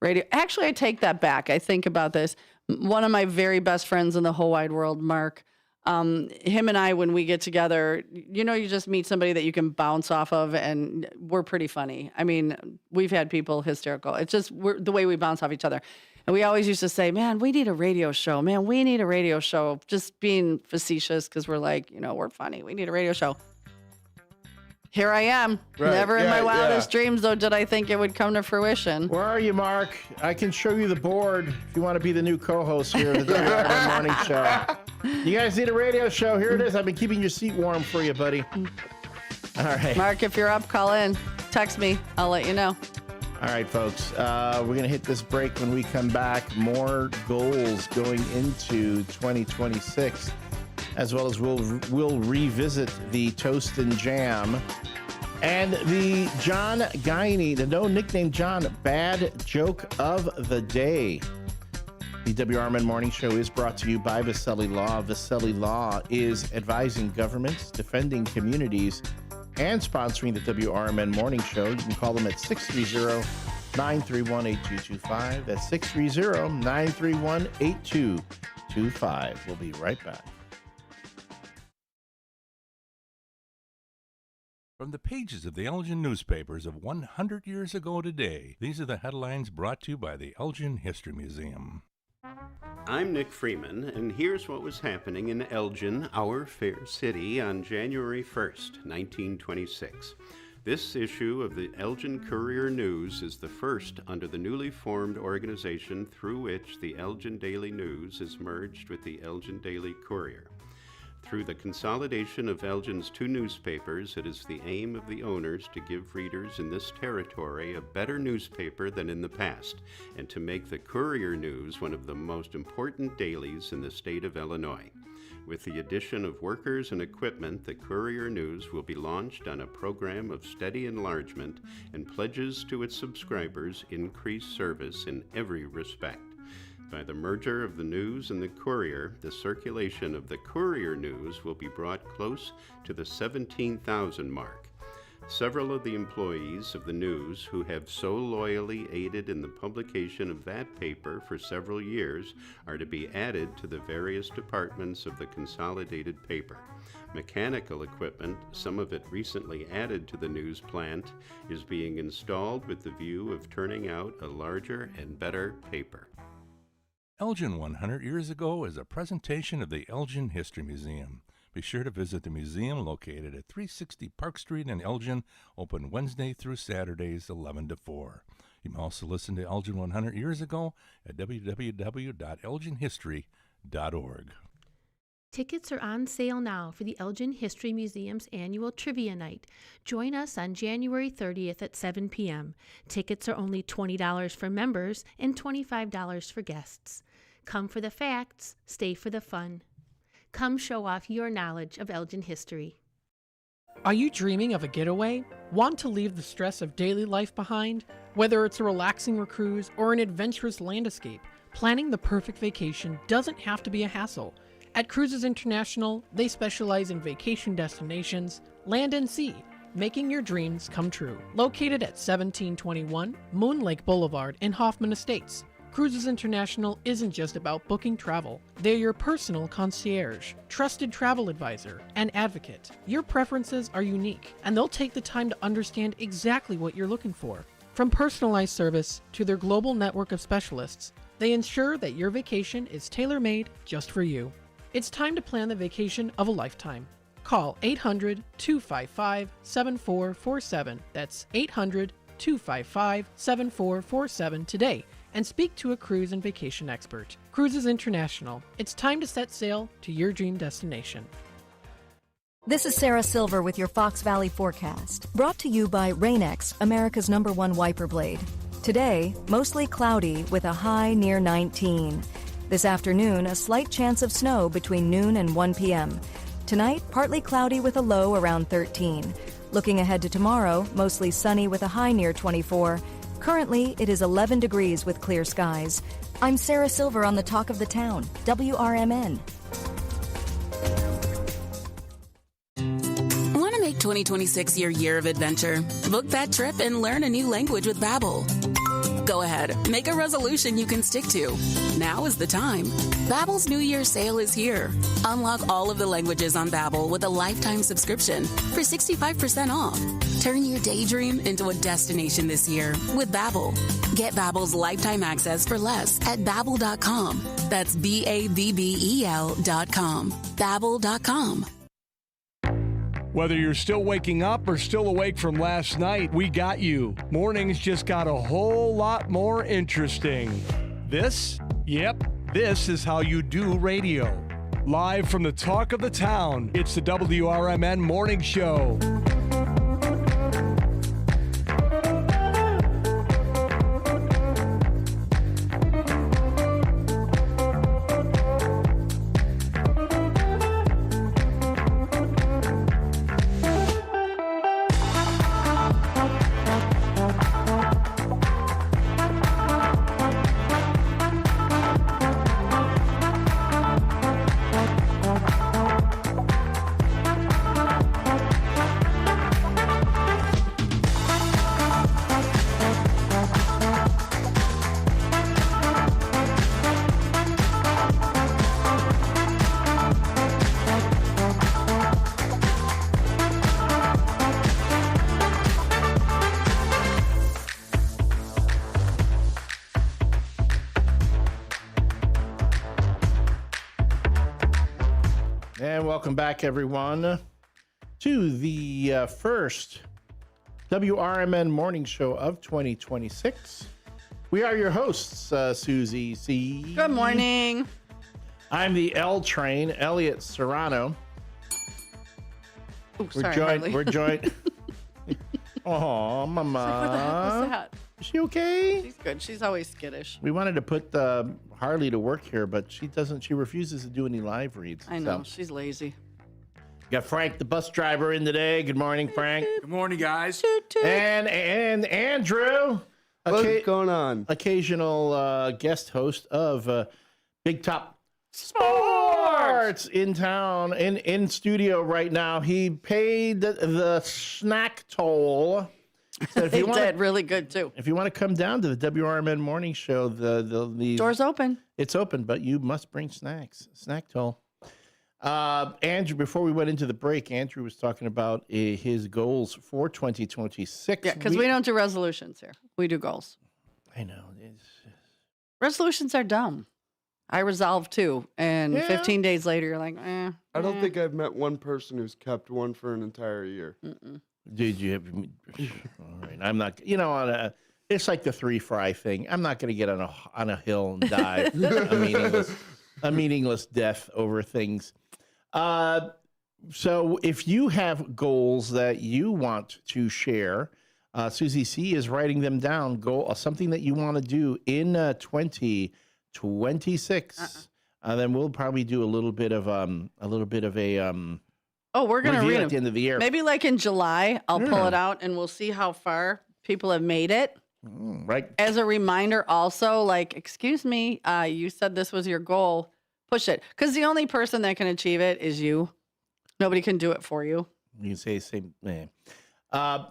radio. Actually, I take that back. I think about this. One of my very best friends in the whole wide world, Mark. Him and I, when we get together, you just meet somebody that you can bounce off of, and we're pretty funny. I mean, we've had people hysterical. It's just the way we bounce off each other. And we always used to say, man, we need a radio show. Man, we need a radio show. Just being facetious because we're like, we're funny. We need a radio show. Here I am. Right. Never in my wildest dreams, though, did I think it would come to fruition. Where are you, Mark? I can show you the board if you want to be the new co-host here of the WRMN Morning Show. You guys need a radio show? Here it is. I've been keeping your seat warm for you, buddy. All right. Mark, if you're up, call in. Text me. I'll let you know. All right, folks. We're going to hit this break. When we come back, more goals going into 2026, as well as we'll revisit the Toast and Jam and the John Guiney, the no nickname John, bad joke of the day. The WRMN Morning Show is brought to you by Vasselli Law. Vasselli Law is advising governments, defending communities, and sponsoring the WRMN Morning Show. You can call them at 630-931-8225. That's 630-931-8225. We'll be right back. From the pages of the Elgin newspapers of 100 years ago today, these are the headlines brought to you by the Elgin History Museum. I'm Nick Freeman, and here's what was happening in Elgin, our fair city, on January 1st, 1926. This issue of the Elgin Courier News is the first under the newly formed organization through which the Elgin Daily News is merged with the Elgin Daily Courier. Through the consolidation of Elgin's two newspapers, it is the aim of the owners to give readers in this territory a better newspaper than in the past, and to make the Courier News one of the most important dailies in the state of Illinois. With the addition of workers and equipment, the Courier News will be launched on a program of steady enlargement and pledges to its subscribers increased service in every respect. By the merger of the News and the Courier, the circulation of the Courier News will be brought close to the 17,000 mark. Several of the employees of the News who have so loyally aided in the publication of that paper for several years are to be added to the various departments of the consolidated paper. Mechanical equipment, some of it recently added to the News plant, is being installed with the view of turning out a larger and better paper. Elgin 100 Years Ago is a presentation of the Elgin History Museum. Be sure to visit the museum located at 360 Park Street in Elgin, open Wednesday through Saturdays 11 to 4. You can also listen to Elgin 100 Years Ago at www.elginhistory.org. Tickets are on sale now for the Elgin History Museum's annual Trivia Night. Join us on January 30th at 7 p.m. Tickets are only $20 for members and $25 for guests. Come for the facts, stay for the fun. Come show off your knowledge of Elgin history. Are you dreaming of a getaway? Want to leave the stress of daily life behind? Whether it's a relaxing cruise or an adventurous land escape, planning the perfect vacation doesn't have to be a hassle. At Cruises International, they specialize in vacation destinations, land and sea, making your dreams come true. Located at 1721 Moon Lake Boulevard in Hoffman Estates, Cruises International isn't just about booking travel. They're your personal concierge, trusted travel advisor, and advocate. Your preferences are unique, and they'll take the time to understand exactly what you're looking for. From personalized service to their global network of specialists, they ensure that your vacation is tailor-made just for you. It's time to plan the vacation of a lifetime. Call 800-255-7447. That's 800-255-7447 today and speak to a cruise and vacation expert. Cruises International. It's time to set sail to your dream destination. This is Sarah Silver with your Fox Valley forecast. Brought to you by Rain-X, America's #1 wiper blade. Today, mostly cloudy with a high near 19. This afternoon, a slight chance of snow between noon and 1 p.m. Tonight, partly cloudy with a low around 13. Looking ahead to tomorrow, mostly sunny with a high near 24. Currently, it is 11 degrees with clear skies. I'm Sarah Silver on the Talk of the Town, WRMN. Want to make 2026 your year of adventure? Book that trip and learn a new language with Babbel. Go ahead, make a resolution you can stick to. Now is the time. Babbel's New Year sale is here. Unlock all of the languages on Babbel with a lifetime subscription for 65% off. Turn your daydream into a destination this year with Babbel. Get Babbel's lifetime access for less at Babbel.com. That's Babbel.com. Babbel.com. Whether you're still waking up or still awake from last night, we got you. Mornings just got a whole lot more interesting. This? Yep, this is how you do radio. Live from the talk of the town, it's the WRMN Morning Show. And welcome back, everyone, to the first WRMN Morning Show of 2026. We are your hosts, Susie C. Good morning. I'm the L Train, Elliot Serrano. Ooh, sorry, We're joined. Oh, Mama. What the heck was that? Is she okay? She's good. She's always skittish. We wanted to put Harley to work here, but she doesn't. She refuses to do any live reads. I know. She's lazy. Got Frank, the bus driver, in today. Good morning, Frank. Good morning, guys. And Andrew. What's going on? Occasional guest host of Big Top Sports in town, in studio right now. He paid the snack toll. So He did really good too. If you want to come down to the WRMN Morning Show, the door's open. It's open, but you must bring snacks. Snack toll. Andrew, before we went into the break, Andrew was talking about his goals for 2026. Yeah, because we don't do resolutions here. We do goals. I know. Resolutions are dumb. I resolve too, and 15 days later, you're like, eh. I don't think I've met one person who's kept one for an entire year. Did you have? All right, I'm not. It's like the 3 fry thing. I'm not going to get on a hill and die a meaningless death over things. So if you have goals that you want to share, Susie C is writing them down. Something that you want to do in 2026. Then we'll probably do a little bit of a Oh, we're going to read at the end of the year. Maybe like in July, I'll pull it out and we'll see how far people have made it. Right. As a reminder also, like, excuse me, you said this was your goal. Push it. Because the only person that can achieve it is you. Nobody can do it for you. You can say the same thing.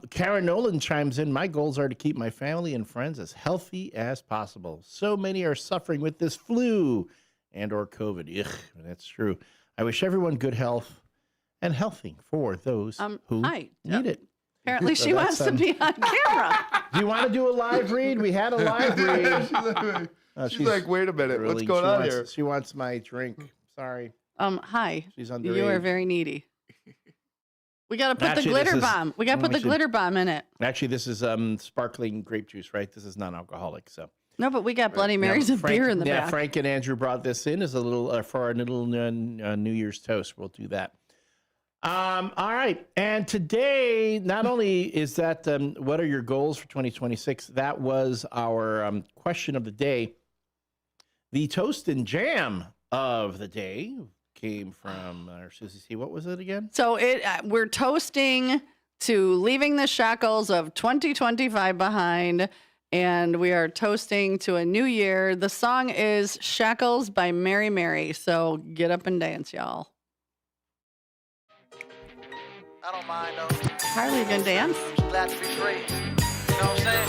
Karen Nolan chimes in. My goals are to keep my family and friends as healthy as possible. So many are suffering with this flu and or COVID. Ugh, that's true. I wish everyone good health and healthy for those who need it. Apparently she wants to be on camera. Do you want to do a live read? We had a live read. She's like, wait a minute, what's going on here? She wants my drink. Sorry. Hi. She's underage. You are very needy. We got to put the glitter bomb. We got to put the glitter bomb in it. Actually, this is sparkling grape juice, right? This is non-alcoholic, so. No, but we got Bloody Marys and beer in the back. Yeah, Frank and Andrew brought this in as a little for our little New Year's toast. We'll do that. All right. And today, not only is that what are your goals for 2026? That was our question of the day. The toast and jam of the day came from our Susie C. What was it again? So we're toasting to leaving the shackles of 2025 behind, and we are toasting to a new year. The song is Shackles by Mary Mary. So get up and dance, y'all. I don't mind though. Harley, you gonna dance? Just glad to be free. You know what I'm saying?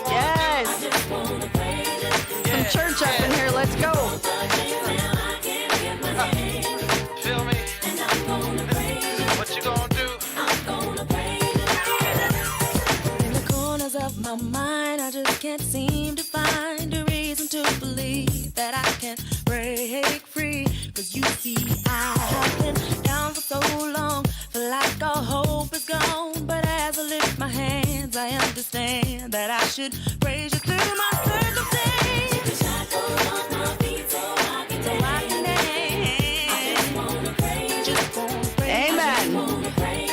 Yes. Some church up in here. Let's go. Feel me? What you gonna do? In the corners of my mind, I just can't seem to find a reason to believe that I can't break free. Cause you see, I have been down for so long, feel like all hope is gone. But as I lift my hands, I understand that I should praise you through my circumstance. Take the shackles off my feet so I can dance. I just wanna praise you. Just wanna praise you. Amen.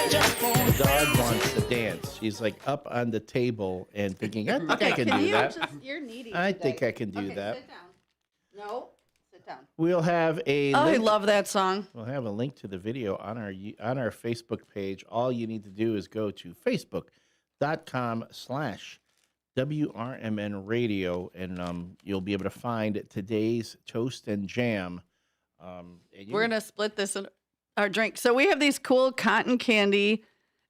Just wanna The dog wants to dance. She's like up on the table and thinking, I think I can do that. You're needy. I today. think I can do that. Sit down. No, sit down. We'll have a Oh, I link. love that song. We'll have a link to the video on our Facebook page. All you need to do is go to facebook.com/WRMN radio, and you'll be able to find today's Toast and Jam. We're going to split this in our drink. So we have these cool cotton candy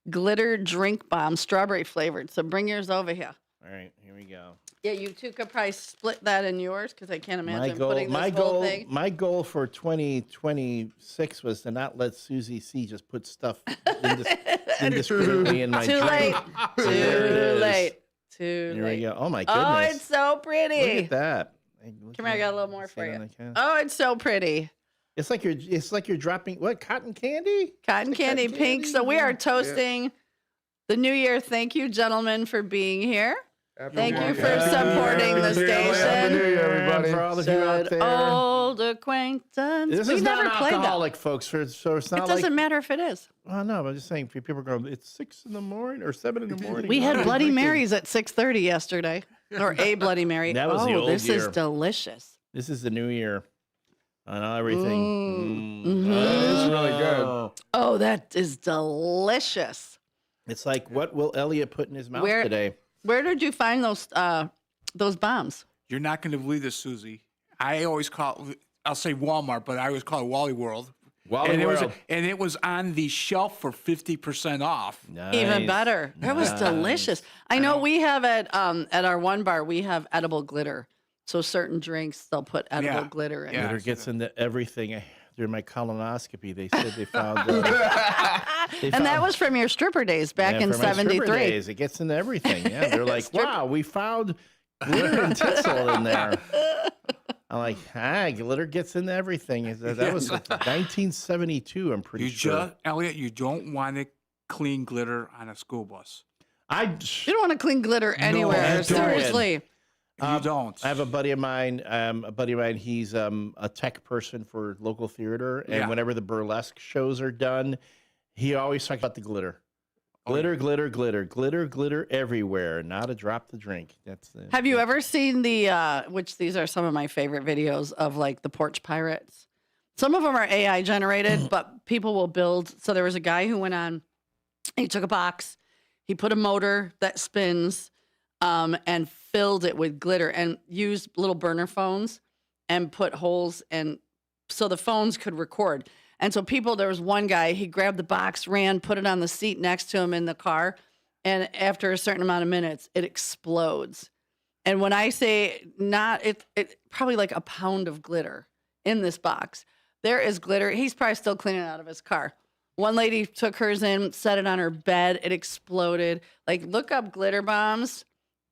glitter drink bombs, strawberry flavored. So bring yours over here. All right, here we go. Yeah, you two could probably split that in yours because I can't imagine putting this whole thing. My goal for 2026 was to not let Susie C just put stuff indiscriminately in my Too drink. late. So there it is. Too Here late. we go. Oh my goodness! Oh, it's so pretty. Look at that. Come here, I got a little more for See you. that I can? Oh, it's so pretty. It's like you're dropping what, cotton candy? Cotton candy pink. So we are toasting the new year. Thank you, gentlemen, for being here. Thank you for supporting the station. Happy New Year, everybody. For all of you out there. Old acquaintance. This We've is never not played that. alcoholic, folks. So it's not It doesn't matter if it is. Well, no, I'm just saying. People go, it's 6 in the morning or 7 in the morning. We had Why are Bloody drinking? Marys at 6:30 yesterday, or a Bloody Mary. That was the old this year. is delicious. This is the new year on everything. It's really good. Oh, that is delicious. It's like, what will Elliot put in his mouth Where- today? Where did you find those bombs? You're not going to believe this, Susie. I always I'll say Walmart, but I always call it Wally World. Wally World. And it was on the shelf for 50% off. Even better. That was delicious. I know we have at our one bar, we have edible glitter. So certain drinks, they'll put edible glitter in. Glitter gets into everything. During my colonoscopy, they said they found. And that was from your stripper days back in from my stripper '73. days. It gets into everything. Yeah, they're like, wow, we found glitter and tinsel in there. I'm like, glitter gets into everything. That was 1972. I'm pretty sure. Elliot, you don't want to clean glitter on a school bus. You don't want to clean glitter anywhere. Seriously. You don't. I have a buddy of mine. He's a tech person for local theater, and whenever the burlesque shows are done, he always talks about the glitter. Glitter, glitter, glitter, glitter, glitter everywhere. Not a drop to drink. Have you ever seen which these are some of my favorite videos of like the porch pirates? Some of them are AI generated, but people will build. So there was a guy who went on, he took a box, he put a motor that spins, and filled it with glitter and used little burner phones and put holes and so the phones could record. And so there was one guy, he grabbed the box, ran, put it on the seat next to him in the car. And after a certain amount of minutes, it explodes. And when I say it probably like a pound of glitter in this box. There is glitter. He's probably still cleaning it out of his car. One lady took hers in, set it on her bed. It exploded. Like, look up glitter bombs.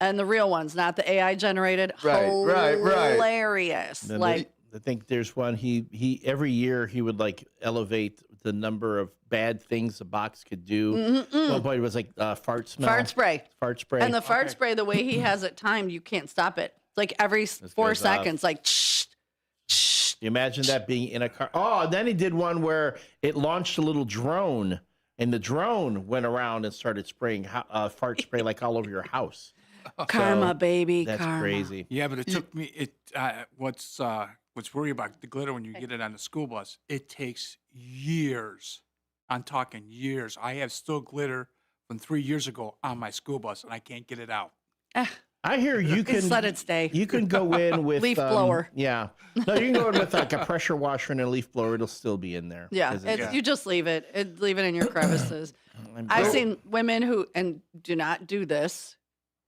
And the real ones, not the AI generated. Right. Hilarious. I think there's one. He every year he would like elevate the number of bad things the box could do. One point it was like fart smell. Fart spray. Fart spray. And the fart spray, the way he has it timed, you can't stop it. It's like every 4 goes off. seconds, like shh. You imagine that being in a car. Oh, and then he did one where it launched a little drone, and the drone went around and started spraying fart spray like all over your house. Karma, baby. That's karma. crazy. Yeah, but it took me. What's worry about the glitter when you get it on the school bus? It takes years. I'm talking years. I have still glitter from 3 years ago on my school bus, and I can't get it out. I hear you can Just let it stay. You can go in with Leaf blower. Yeah, no, you can go in with like a pressure washer and a leaf blower. It'll still be in there. Yeah, you just leave it. Leave it in your crevices. I've seen women who do not do this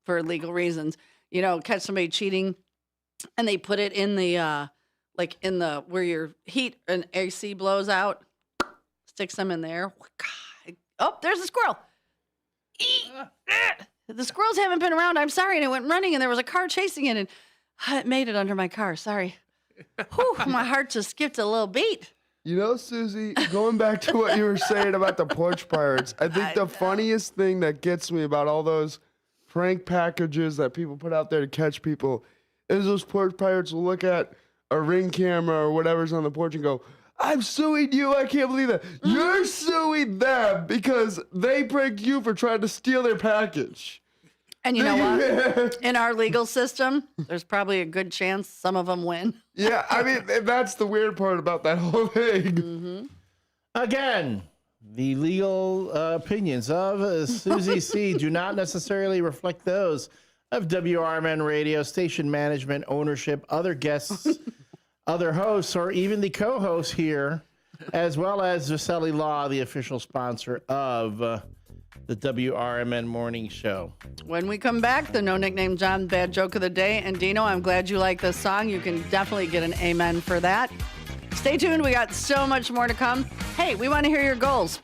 for legal reasons. Catch somebody cheating, and they put it in the where your heat and AC blows out. Sticks them in there. Oh, there's a squirrel. The squirrels haven't been around. I'm sorry. And it went running, and there was a car chasing it, and it made it under my car. Sorry. Whew, my heart just skipped a little beat. You know, Susie, going back to what you were saying about the porch pirates, I think the funniest thing that gets me about all those prank packages that people put out there to catch people is those porch pirates will look at a Ring camera or whatever's on the porch and go, I'm suing you. I can't believe that. You're suing them because they pranked you for trying to steal their package. And you know what? In our legal system, there's probably a good chance some of them win. Yeah, I mean, that's the weird part about that whole thing. Mm-hmm. Again, the legal opinions of Susie C. do not necessarily reflect those of WRMN Radio, station management, ownership, other guests, other hosts, or even the co-hosts here, as well as Vaselli Law, the official sponsor of the WRMN Morning Show. When we come back, the No Nickname John Bad Joke of the Day. And Dino, I'm glad you like this song. You can definitely get an amen for that. Stay tuned. We got so much more to come. Hey, we want to hear your goals.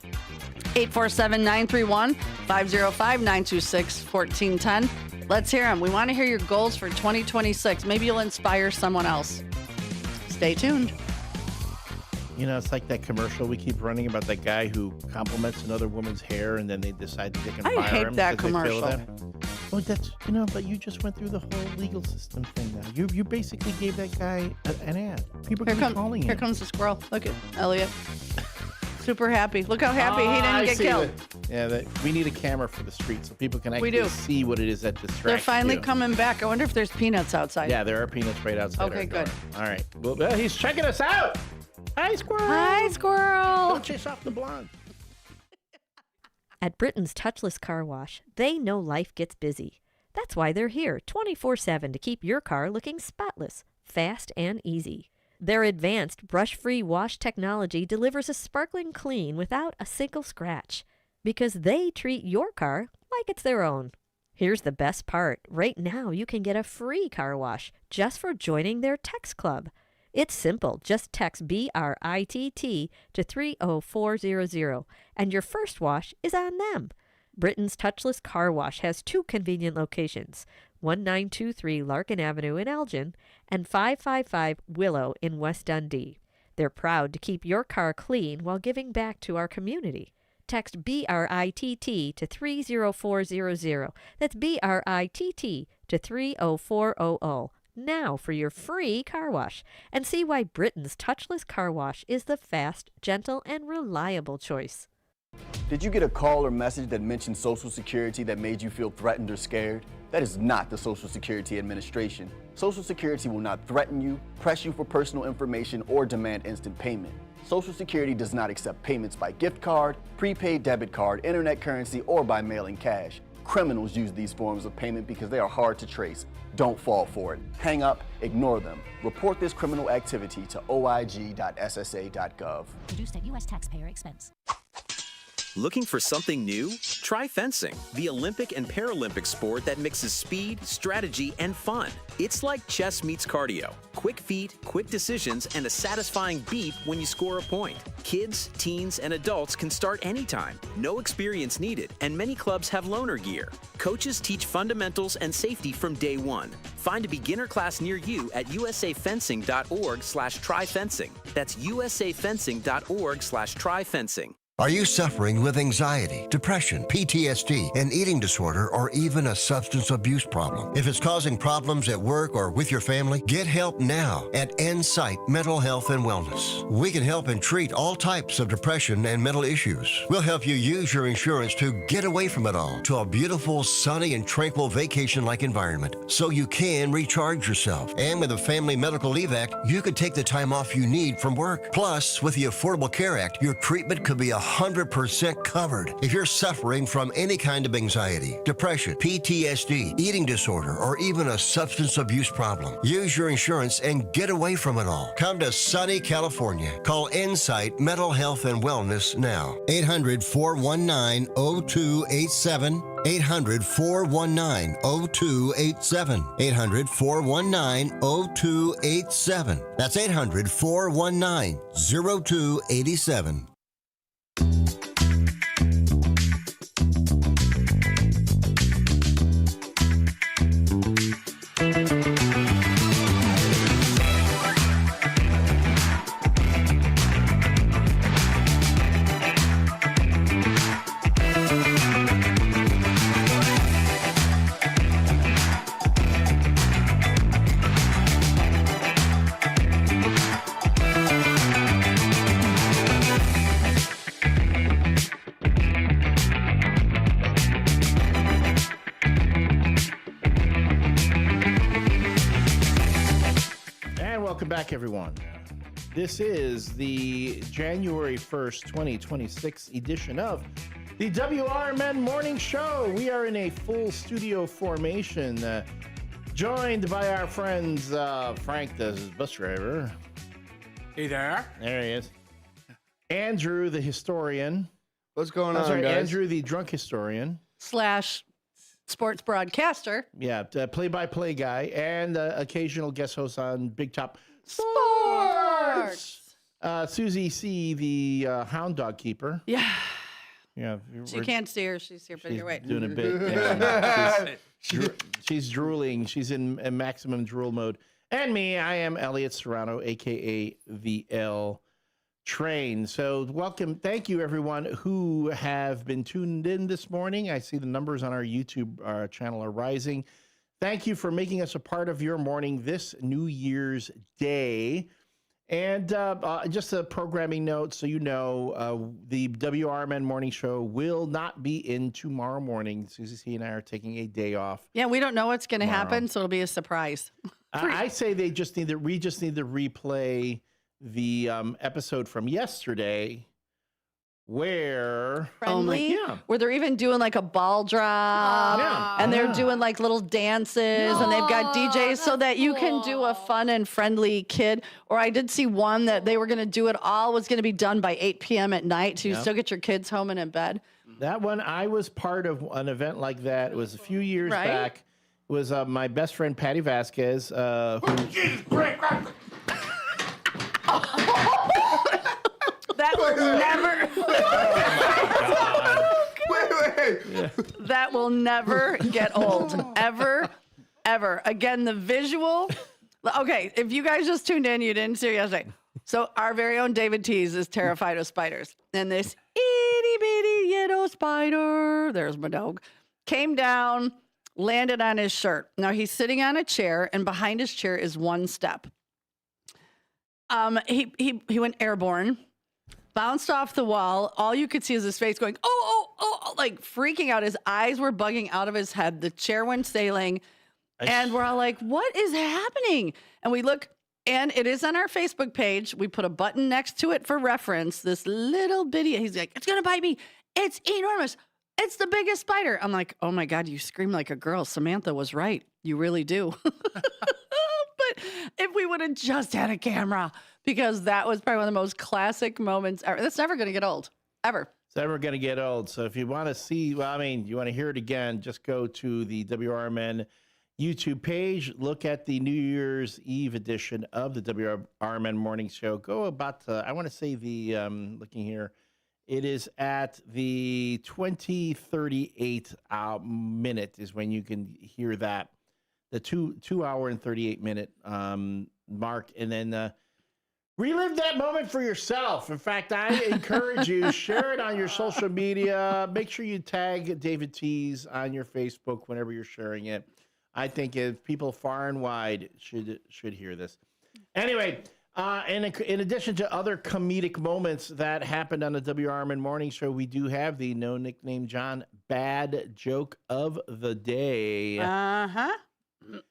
847-931-505-926-1410. Let's hear them. We want to hear your goals for 2026. Maybe you'll inspire someone else. Stay tuned. You know, it's like that commercial we keep running about that guy who compliments another woman's hair and then they decide that they can fire him. I hate that commercial. Well, that's, but you just went through the whole legal system thing now. You basically gave that guy an ad. People keep calling him. Here comes the squirrel. Look at Elliot. Super happy. Look how happy he didn't get killed. We need a camera for the street so people can actually see what it is that distracts They're finally you. coming back. I wonder if there's peanuts outside. Yeah, there are peanuts right outside. Okay, good. All right. Well, he's checking us out. Hi, squirrel. Hi, squirrel. Don't chase off the blonde. At Britain's Touchless Car Wash, they know life gets busy. That's why they're here 24/7 to keep your car looking spotless, fast, and easy. Their advanced brush-free wash technology delivers a sparkling clean without a single scratch, because they treat your car like it's their own. Here's the best part. Right now, you can get a free car wash just for joining their text club. It's simple. Just text BRITT to 30400, and your first wash is on them. Britain's Touchless Car Wash has two convenient locations, 1923 Larkin Avenue in Elgin and 555 Willow in West Dundee. They're proud to keep your car clean while giving back to our community. Text BRITT to 30400. That's BRITT to 30400. Now for your free car wash, and see why Britain's Touchless Car Wash is the fast, gentle, and reliable choice. Did you get a call or message that mentioned Social Security that made you feel threatened or scared? That is not the Social Security Administration. Social Security will not threaten you, press you for personal information, or demand instant payment. Social Security does not accept payments by gift card, prepaid debit card, internet currency, or by mailing cash. Criminals use these forms of payment because they are hard to trace. Don't fall for it. Hang up, ignore them. Report this criminal activity to oig.ssa.gov. Produced at U.S. taxpayer expense. Looking for something new? Try fencing, the Olympic and Paralympic sport that mixes speed, strategy, and fun. It's like chess meets cardio. Quick feet, quick decisions, and a satisfying beat when you score a point. Kids, teens, and adults can start anytime. No experience needed, and many clubs have loaner gear. Coaches teach fundamentals and safety from day one. Find a beginner class near you at usafencing.org/tryfencing. That's usafencing.org/tryfencing. Are you suffering with anxiety, depression, PTSD, an eating disorder, or even a substance abuse problem? If it's causing problems at work or with your family, get help now at Insight Mental Health and Wellness. We can help and treat all types of depression and mental issues. We'll help you use your insurance to get away from it all to a beautiful, sunny, and tranquil vacation-like environment so you can recharge yourself. And with the Family Medical Leave Act, you could take the time off you need from work. Plus, with the Affordable Care Act, your treatment could be 100% covered. If you're suffering from any kind of anxiety, depression, PTSD, eating disorder, or even a substance abuse problem, use your insurance and get away from it all. Come to sunny California. Call Insight Mental Health and Wellness now. 800-419-0287. 800-419-0287. 800-419-0287. That's 800-419-0287. back, everyone. This is the January 1st, 2026 edition of the WRMN Morning Show. We are in a full studio formation, joined by our friends Frank, the bus driver. Hey there. There he is. Andrew, the historian. What's going That's on, right, guys? Andrew, the drunk historian. / sports broadcaster. Yeah, play-by-play guy, and occasional guest host on Big Top Sports. Susie C., the hound dog keeper. Yeah. Yeah. She can't see her. She's here, but you're right. Doing a bit. Yeah, she's drooling. She's in maximum drool mode. And me, I am Elliot Serrano, a.k.a. the L Train. So welcome. Thank you, everyone who have been tuned in this morning. I see the numbers on our YouTube channel are rising. Thank you for making us a part of your morning this New Year's Day. And just a programming note, so you know, the WRMN Morning Show will not be in tomorrow morning. Susie C. and I are taking a day off. Yeah, we don't know what's going to happen, so it'll be a surprise. I say we just need to replay the episode from yesterday where where they're even doing like a ball drop and they're doing like little dances and they've got DJs so that you can do a fun and friendly kid. Or I did see one that they were going to do it all was going to be done by 8 p.m. at night, so you still get your kids home and in bed. That one, I was part of an event like that. It was a few years back. It was my best friend Patty Vasquez, That will never. That will never get old. Ever. Again, the visual. Okay, if you guys just tuned in, you didn't see it yesterday. So our very own David Tease is terrified of spiders. And this itty bitty yellow spider, there's my dog, came down, landed on his shirt. Now he's sitting on a chair, and behind his chair is one step. He went airborne. Bounced off the wall. All you could see is his face going, oh, like freaking out. His eyes were bugging out of his head. The chair went sailing. And we're all like, what is happening? And we look, and it is on our Facebook page. We put a button next to it for reference. This little bitty, he's like, it's going to bite me. It's enormous. It's the biggest spider. I'm like, oh my God, you scream like a girl. Samantha was right. You really do. But if we would have just had a camera, because that was probably one of the most classic moments ever. That's never going to get old, ever. It's never going to get old. So if you want to see, you want to hear it again, just go to the WRMN YouTube page. Look at the New Year's Eve edition of the WRMN Morning Show. Go about, I want to say looking here, it is at the 20:38 minute is when you can hear that. The 2 hour and 38 minute mark, and then relive that moment for yourself. In fact, I encourage you, share it on your social media. Make sure you tag David Tease on your Facebook whenever you're sharing it. I think if people far and wide should hear this. Anyway, in addition to other comedic moments that happened on the WRMN Morning Show, we do have the No Nickname John bad joke of the day.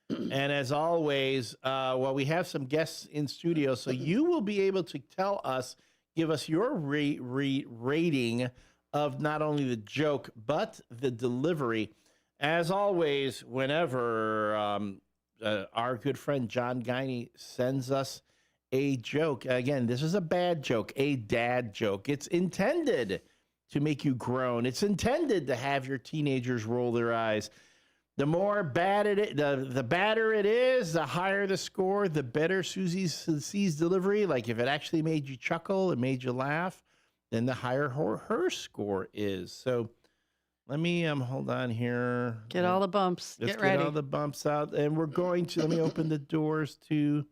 And as always, we have some guests in studio, so you will be able to give us your rating of not only the joke, but the delivery. As always, whenever our good friend John Guiney sends us a joke, again, this is a bad joke, a dad joke. It's intended to make you groan. It's intended to have your teenagers roll their eyes. The more bad the badder it is, the higher the score, the better Susie C's delivery. Like if it actually made you chuckle, it made you laugh, then the higher her score is. So let me hold on here. Get all the bumps. Let's get ready. Get all the bumps out, and we're going to let me open the doors to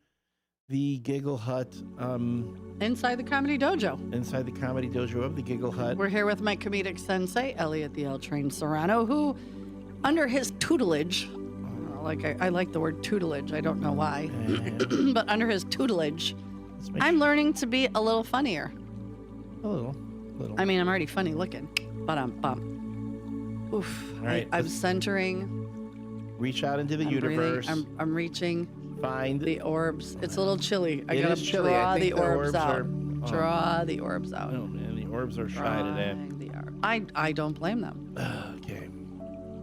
the Giggle Hut. Inside the Comedy Dojo. Inside the Comedy Dojo of the Giggle Hut. We're here with my comedic sensei, Elliot the L Train Serrano, who, under his tutelage, I like the word tutelage, I don't know why, but under his tutelage, I'm learning to be a little funnier. A little. I mean, I'm already funny looking, but Oof. All right, I'm centering. Reach out into the universe. I'm reaching. find the orbs. It's a little chilly. I It gotta is chilly. draw I think the orbs out. are- Draw the orbs out. Oh man, the orbs are shy today. I don't blame them. Okay.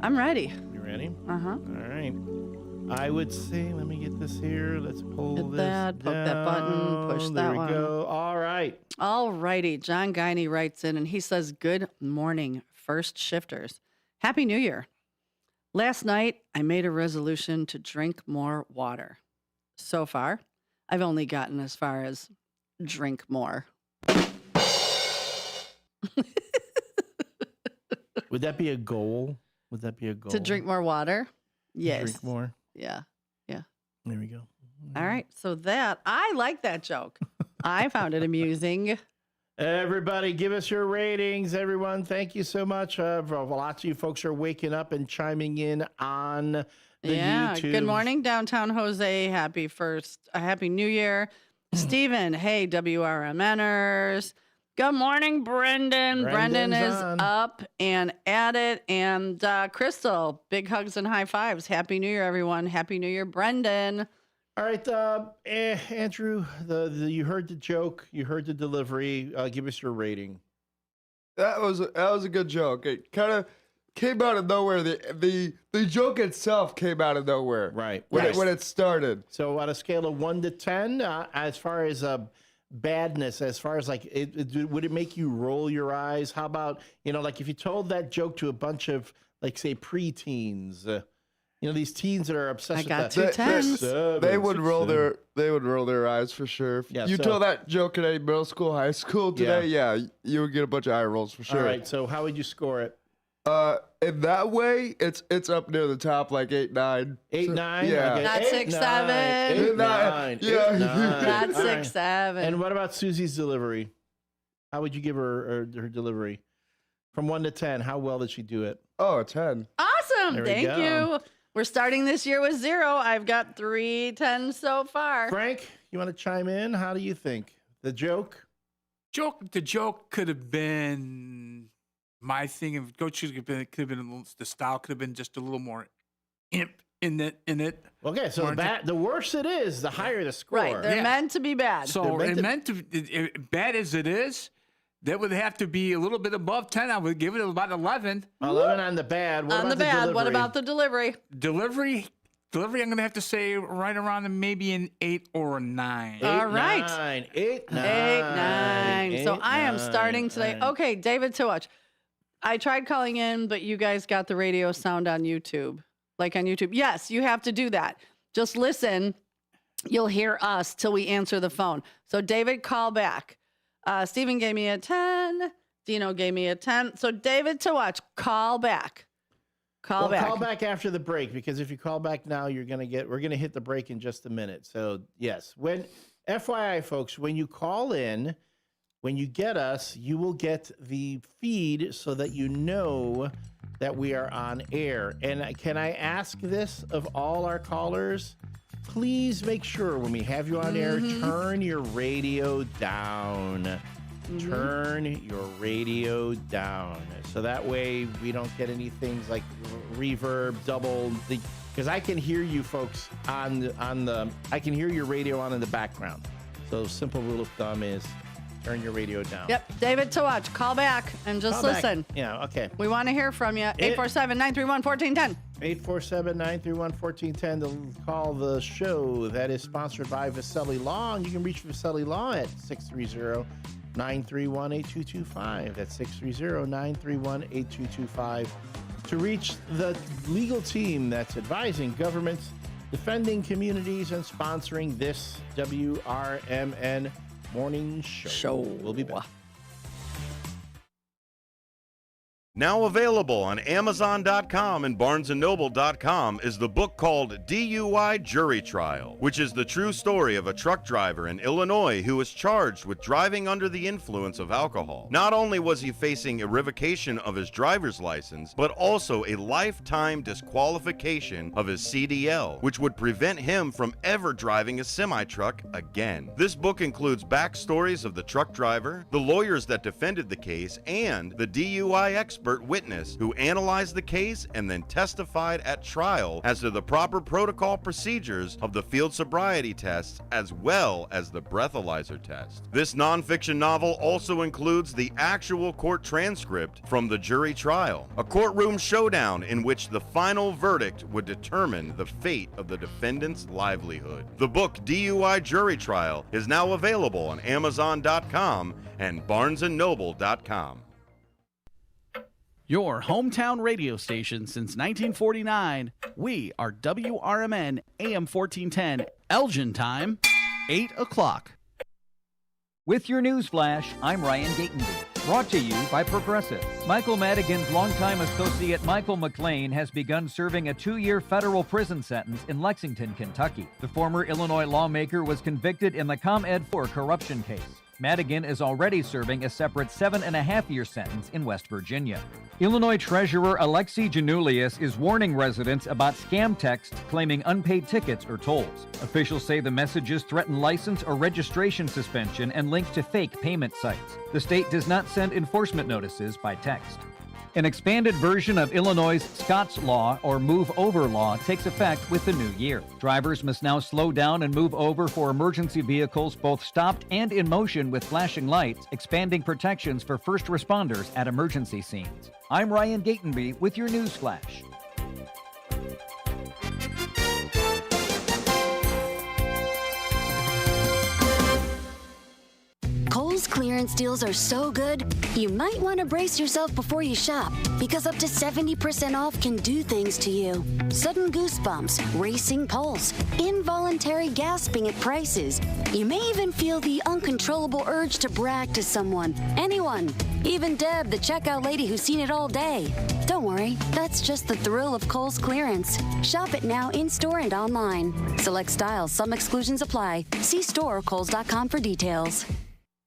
I'm ready. You ready? Uh-huh. All right. I would say, let me get this here. Let's pull Hit this that, poke that button, push down. that There we one. go. All right. All righty. John Guiney writes in and he says, "Good morning, first shifters. Happy New Year. Last night, I made a resolution to drink more water. So far, I've only gotten as far as drink more." Would that be a goal? Would that be a goal? To drink more water? Yes. Drink more. Yeah. Yeah. There we go. All right. So I like that joke. I found it amusing. Everybody, give us your ratings. Everyone, thank you so much. Lots of you folks are waking up and chiming in on the YouTube. Good morning, downtown Jose. Happy New Year. Steven, hey, WRMNers. Good morning, Brendan. Brendan is Brendan's on. up and at it. And Crystal, big hugs and high fives. Happy New Year, everyone. Happy New Year, Brendan. All right, Andrew, you heard the joke, you heard the delivery. Give us your rating. That was a good joke. It kind of came out of nowhere. The joke itself came out of nowhere. Right. When it started. So on a scale of 1 to 10, as far as badness, as far as like, would it make you roll your eyes? How about, like if you told that joke to a bunch of, like, say, preteens, these teens that are obsessed with that. 2 10s. They would roll their eyes for sure. Yeah, You so- tell that joke at any middle school, high school today, yeah, you would get a bunch of eye rolls for sure. All right, so how would you score it? In that way, it's up near the top, like 8, 9. 8, 9? Yeah. Okay. Not 8, 6, 9, 7. 8, 9. Yeah. 8, 9. Not All 6, right. 7. And what about Susie's delivery? How would you give her delivery? From 1 to 10, how well did she do it? Oh, a 10. Awesome. There we Thank go. you. We're starting this year with 0. I've got 3 10s so far. Frank, you want to chime in? How do you think? The joke? The joke could have been my thing. Of could have been a little, the style could have been just a little more imp in it. Okay, so the worse it is, the higher the score. Right. They're meant to be bad. So bad as it is, that would have to be a little bit above 10. I would give it about 11. 11 on the bad. What On about the bad. delivery? What about the delivery? Delivery, I'm going to have to say right around maybe an 8 or a 9. All right. 9. 8, 9. 8, 9. So 8, I am 9. starting today. Okay, David Towatch. I tried calling in, but you guys got the radio sound on YouTube. Like on YouTube. Yes, you have to do that. Just listen. You'll hear us till we answer the phone. So David, call back. Stephen gave me a 10. Dino gave me a 10. So David Towatch, call back. Call back. Call back after the break, because if you call back now, we're going to hit the break in just a minute. So yes, FYI folks, when you call in, when you get us, you will get the feed so that you know that we are on air. And can I ask this of all our callers? Please make sure when we have you on air, turn your radio down. Turn your radio down. So that way we don't get any things like reverb, double, because I can hear you folks I can hear your radio on in the background. So simple rule of thumb is turn your radio down. Yep. David Towatch, call back and just Call back. listen. Yeah, okay. We want to hear from you. 847-931-1410. 847-931-1410 to call the show. That is sponsored by Vaselli Law, and you can reach Vaselli Law at 630-931-8225. That's 630-931-8225 to reach the legal team that's advising governments, defending communities, and sponsoring this WRMN morning show. We'll be back. Now available on Amazon.com and BarnesandNoble.com is the book called DUI Jury Trial, which is the true story of a truck driver in Illinois who was charged with driving under the influence of alcohol. Not only was he facing a revocation of his driver's license, but also a lifetime disqualification of his CDL, which would prevent him from ever driving a semi-truck again. This book includes backstories of the truck driver, the lawyers that defended the case, and the DUI expert expert witness who analyzed the case and then testified at trial as to the proper protocol procedures of the field sobriety tests as well as the breathalyzer test. This nonfiction novel also includes the actual court transcript from the jury trial, a courtroom showdown in which the final verdict would determine the fate of the defendant's livelihood. The book DUI Jury Trial is now available on Amazon.com and BarnesandNoble.com. Your hometown radio station since 1949. We are WRMN AM 1410, Elgin time, 8 o'clock. With your news flash, I'm Ryan Gatenby. Brought to you by Progressive. Michael Madigan's longtime associate Michael McLean has begun serving a 2-year federal prison sentence in Lexington, Kentucky. The former Illinois lawmaker was convicted in the ComEd 4 corruption case. Madigan is already serving a separate 7.5-year sentence in West Virginia. Illinois Treasurer Alexei Janulius is warning residents about scam texts claiming unpaid tickets or tolls. Officials say the messages threaten license or registration suspension and link to fake payment sites. The state does not send enforcement notices by text. An expanded version of Illinois' Scott's Law, or Move Over Law, takes effect with the new year. Drivers must now slow down and move over for emergency vehicles both stopped and in motion with flashing lights, expanding protections for first responders at emergency scenes. I'm Ryan Gatenby with your news flash. Kohl's clearance deals are so good, you might want to brace yourself before you shop, because up to 70% off can do things to you. Sudden goosebumps, racing pulse, involuntary gasping at prices. You may even feel the uncontrollable urge to brag to someone, anyone, even Deb, the checkout lady who's seen it all day. Don't worry, that's just the thrill of Kohl's clearance. Shop it now in-store and online. Select styles, some exclusions apply. See store or kohls.com for details.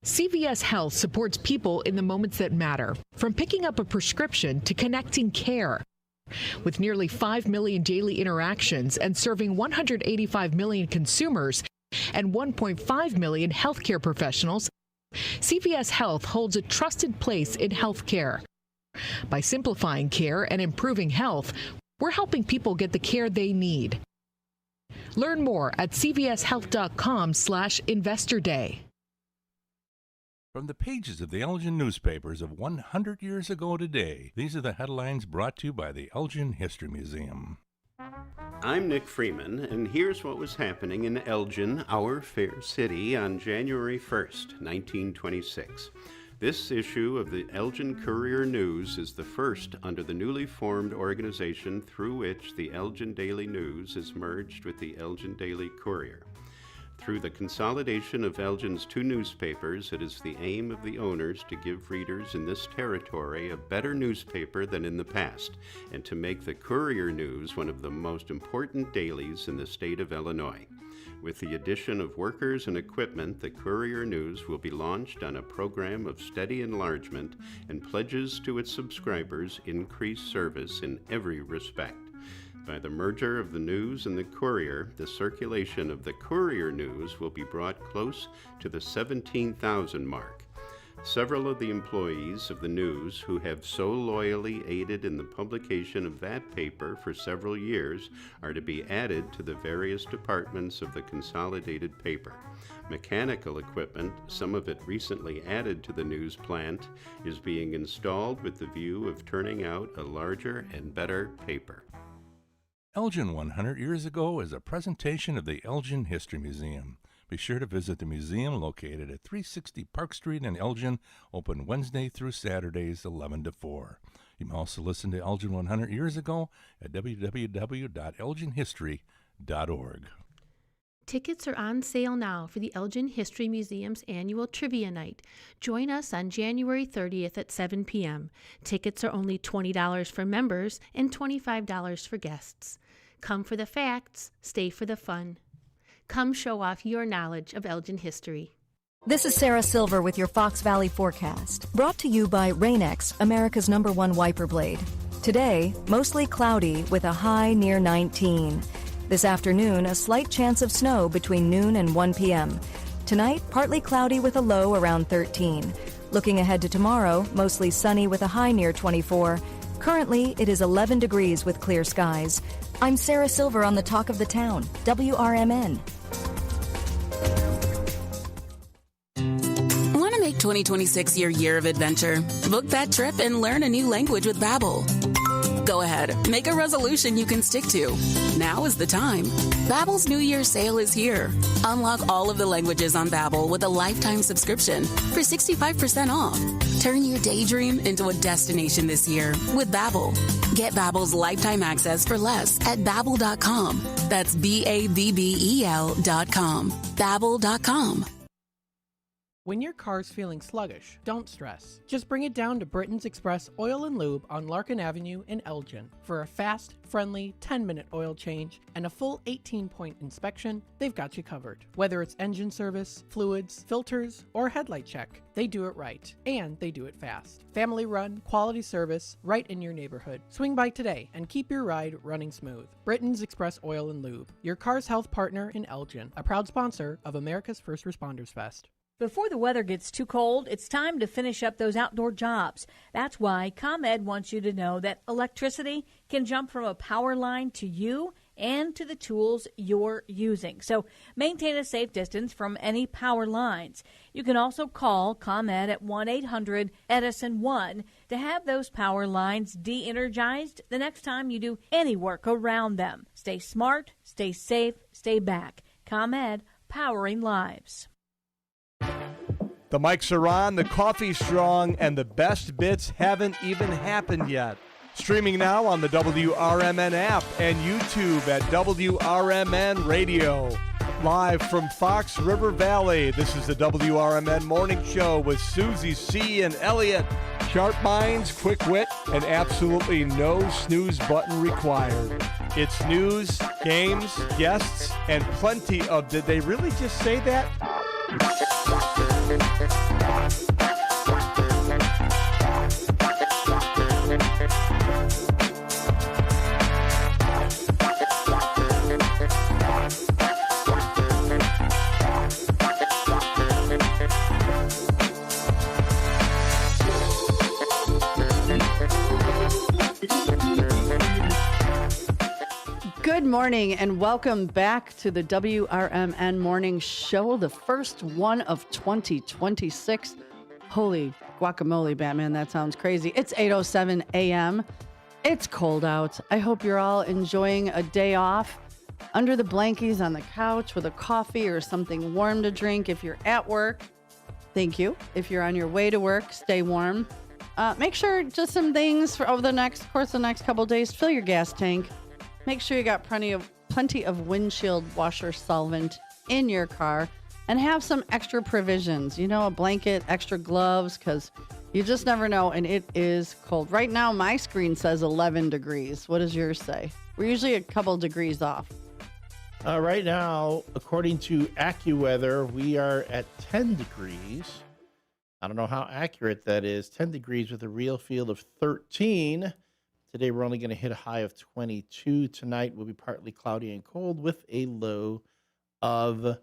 CVS Health supports people in the moments that matter, from picking up a prescription to connecting care. With nearly 5 million daily interactions and serving 185 million consumers and 1.5 million healthcare professionals, CVS Health holds a trusted place in healthcare. By simplifying care and improving health, we're helping people get the care they need. Learn more at cvshealth.com/Investor Day. From the pages of the Elgin newspapers of 100 years ago today, these are the headlines brought to you by the Elgin History Museum. I'm Nick Freeman, and here's what was happening in Elgin, our fair city, on January 1st, 1926. This issue of the Elgin Courier News is the first under the newly formed organization through which the Elgin Daily News is merged with the Elgin Daily Courier. Through the consolidation of Elgin's 2 newspapers, it is the aim of the owners to give readers in this territory a better newspaper than in the past, and to make the Courier News one of the most important dailies in the state of Illinois. With the addition of workers and equipment, the Courier News will be launched on a program of steady enlargement and pledges to its subscribers increased service in every respect. By the merger of the News and the Courier, the circulation of the Courier News will be brought close to the 17,000 mark. Several of the employees of the News who have so loyally aided in the publication of that paper for several years are to be added to the various departments of the consolidated paper. Mechanical equipment, some of it recently added to the News plant, is being installed with the view of turning out a larger and better paper. Elgin 100 Years Ago is a presentation of the Elgin History Museum. Be sure to visit the museum located at 360 Park Street in Elgin, open Wednesday through Saturdays 11 to 4. You can also listen to Elgin 100 Years Ago at www.elginhistory.org. Tickets are on sale now for the Elgin History Museum's annual Trivia Night. Join us on January 30th at 7 p.m. Tickets are only $20 for members and $25 for guests. Come for the facts, stay for the fun. Come show off your knowledge of Elgin history. This is Sarah Silver with your Fox Valley forecast, brought to you by Rain-X, America's #1 wiper blade. Today, mostly cloudy with a high near 19. This afternoon, a slight chance of snow between noon and 1 p.m. Tonight, partly cloudy with a low around 13. Looking ahead to tomorrow, mostly sunny with a high near 24. Currently, it is 11 degrees with clear skies. I'm Sarah Silver on the Talk of the Town, WRMN. Want to make 2026 your year of adventure? Book that trip and learn a new language with Babbel. Go ahead, make a resolution you can stick to. Now is the time. Babbel's New Year sale is here. Unlock all of the languages on Babbel with a lifetime subscription for 65% off. Turn your daydream into a destination this year with Babbel. Get Babbel's lifetime access for less at Babbel.com. That's Babbel.com. Babbel.com. When your car's feeling sluggish, don't stress. Just bring it down to Britain's Express Oil and Lube on Larkin Avenue in Elgin. For a fast, friendly 10-minute oil change and a full 18-point inspection, they've got you covered. Whether it's engine service, fluids, filters, or headlight check, they do it right. And they do it fast. Family run, quality service, right in your neighborhood. Swing by today and keep your ride running smooth. Britain's Express Oil and Lube, your car's health partner in Elgin, a proud sponsor of America's First Responders Fest. Before the weather gets too cold, it's time to finish up those outdoor jobs. That's why ComEd wants you to know that electricity can jump from a power line to you and to the tools you're using. So maintain a safe distance from any power lines. You can also call ComEd at 1-800-EDISON-1 to have those power lines de-energized the next time you do any work around them. Stay smart, stay safe, stay back. ComEd, powering lives. The mics are on, the coffee's strong, and the best bits haven't even happened yet. Streaming now on the WRMN app and YouTube at WRMN Radio. Live from Fox River Valley, this is the WRMN Morning Show with Susie C. and Elliot. Sharp minds, quick wit, and absolutely no snooze button required. It's news, games, guests, and plenty of did they really just say that? Good morning and welcome back to the WRMN Morning Show, the first one of 2026. Holy guacamole, Batman, that sounds crazy. It's 8:07 a.m. It's cold out. I hope you're all enjoying a day off under the blankies on the couch with a coffee or something warm to drink. If you're at work, thank you. If you're on your way to work, stay warm. Make sure just some things for over the next couple of days. Fill your gas tank. Make sure you got plenty of windshield washer solvent in your car and have some extra provisions. You know, a blanket, extra gloves, because you just never know, and it is cold. Right now, my screen says 11 degrees. What does yours say? We're usually a couple degrees off. Right now, according to AccuWeather, we are at 10 degrees. I don't know how accurate that is. 10 degrees with a real feel of 13. Today, we're only going to hit a high of 22. Tonight will be partly cloudy and cold with a low of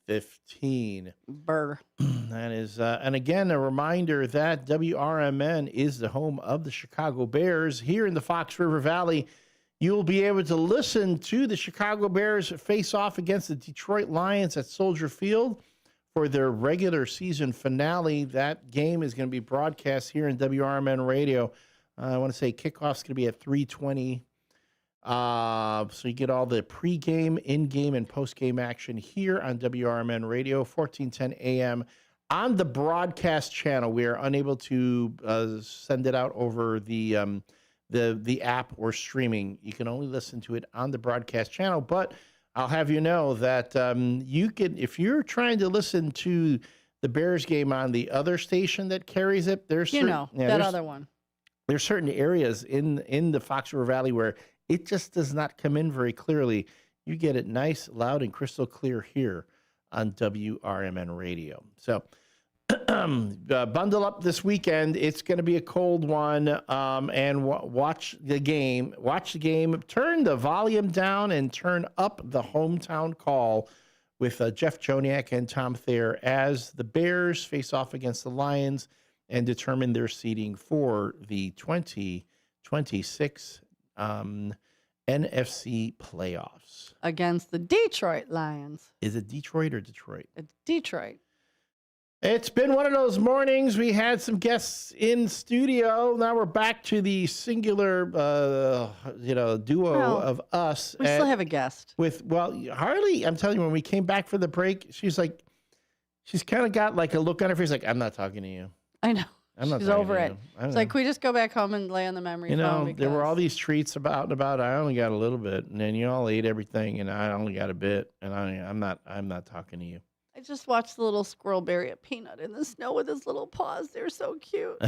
15. Burr. That is, and again, a reminder that WRMN is the home of the Chicago Bears. Here in the Fox River Valley, you'll be able to listen to the Chicago Bears face off against the Detroit Lions at Soldier Field for their regular season finale. That game is going to be broadcast here in WRMN Radio. I want to say kickoff's going to be at 3:20. So you get all the pregame, in-game, and post-game action here on WRMN Radio, 1410 AM. On the broadcast channel, we are unable to send it out over the app or streaming. You can only listen to it on the broadcast channel. But I'll have you know that you can, if you're trying to listen to the Bears game on the other station that carries it, there's that other one. There's certain areas in the Fox River Valley where it just does not come in very clearly. You get it nice, loud, and crystal clear here on WRMN Radio. So bundle up this weekend. It's going to be a cold one, and watch the game. Watch the game. Turn the volume down and turn up the hometown call with Jeff Joniak and Tom Thayer as the Bears face off against the Lions. and determine their seeding for the 2026 NFC playoffs against the Detroit Lions. Is it Detroit or Detroit? It's Detroit. It's been one of those mornings. We had some guests in studio. Now we're back to the singular, duo of us. We still have a guest. Harley, I'm telling you, when we came back for the break, she's kind of got like a look on her face like, I'm not talking to you. I know. She's over it. It's like, know. can we just go back home and lay on the memory phone? There were all these treats about and about. I only got a little bit, and then you all ate everything, and I only got a bit, and I'm not talking to you. I just watched the little squirrel bury a peanut in the snow with his little paws. They're so cute.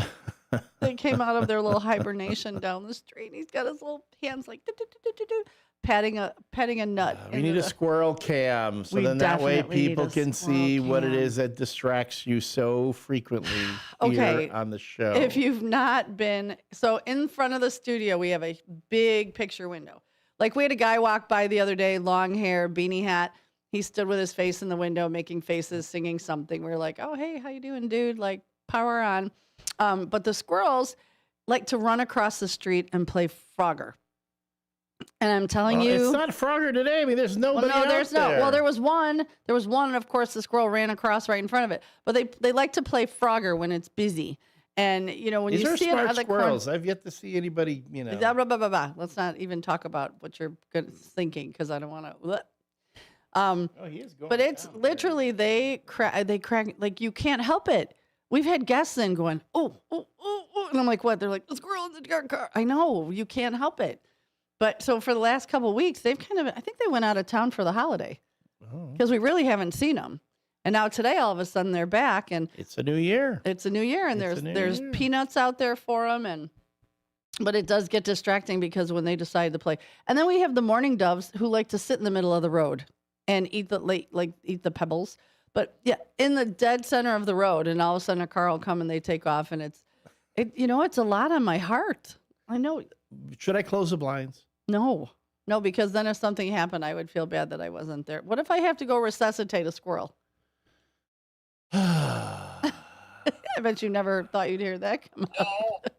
They came out of their little hibernation down the street. And he's got his little hands like patting a nut. We need a squirrel cam, so then that way people can see what it is that distracts you so frequently here on the show. If you've not been, so in front of the studio, we have a big picture window. Like we had a guy walk by the other day, long hair, beanie hat. He stood with his face in the window, making faces, singing something. We were like, oh, hey, how you doing, dude? Like, power on. But the squirrels like to run across the street and play Frogger. And I'm telling you, it's not Frogger today. I mean, there's nobody out there. Well, there was one. And of course, the squirrel ran across right in front of it. But they like to play Frogger when it's busy. And when These you are see smart it at the squirrels. I've yet to see anybody. Blah, blah, blah, blah. Let's not even talk about what you're thinking because I don't want to. He is going. But it's literally they crack like you can't help it. We've had guests in going, oh, and I'm like, what? They're like, the squirrel in the car. I know you can't help it. But so for the last couple of weeks, they've I think they went out of town for the holiday because we really haven't seen them. And now today, all of a sudden, they're back, and it's a new year. And there's peanuts out there for them, but it does get distracting because when they decide to play, and then we have the mourning doves who like to sit in the middle of the road and eat the pebbles. But yeah, in the dead center of the road, and all of a sudden a car will come and they take off, and it's a lot on my heart. I know. Should I close the blinds? No, because then if something happened, I would feel bad that I wasn't there. What if I have to go resuscitate a squirrel? I bet you never thought you'd hear that come out.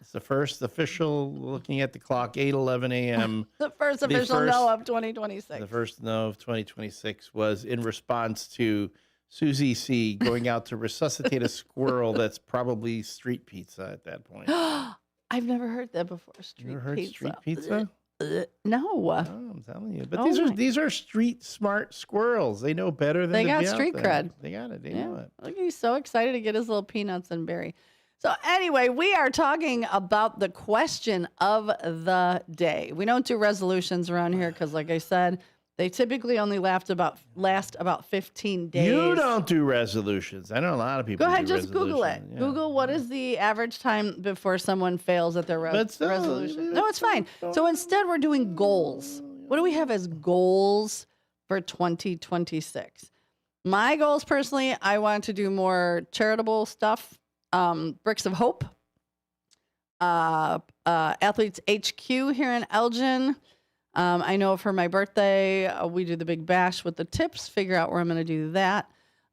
It's the first official, looking at the clock, 8:11 a.m. The first official no of 2026. The first no of 2026 was in response to Susie C. going out to resuscitate a squirrel that's probably street pizza at that point. I've never heard that before. Street pizza? No. I'm telling you. But these are street smart squirrels. They know better than they to got be out street there. cred. They got it. They know it. Look, he's so excited to get his little peanuts and berry. So anyway, we are talking about the question of the day. We don't do resolutions around here because, like I said, they typically only last about 15 days. You don't do resolutions. I know a lot of people Go ahead, do just Google it. Yeah. Google what is the average time before someone fails at their resolution. No, it's fine. So instead, we're doing goals. What do we have as goals for 2026? My goals, personally, I want to do more charitable stuff. Bricks of Hope, Athletes HQ here in Elgin. I know for my birthday, we do the big bash with the tips, figure out where I'm going to do that.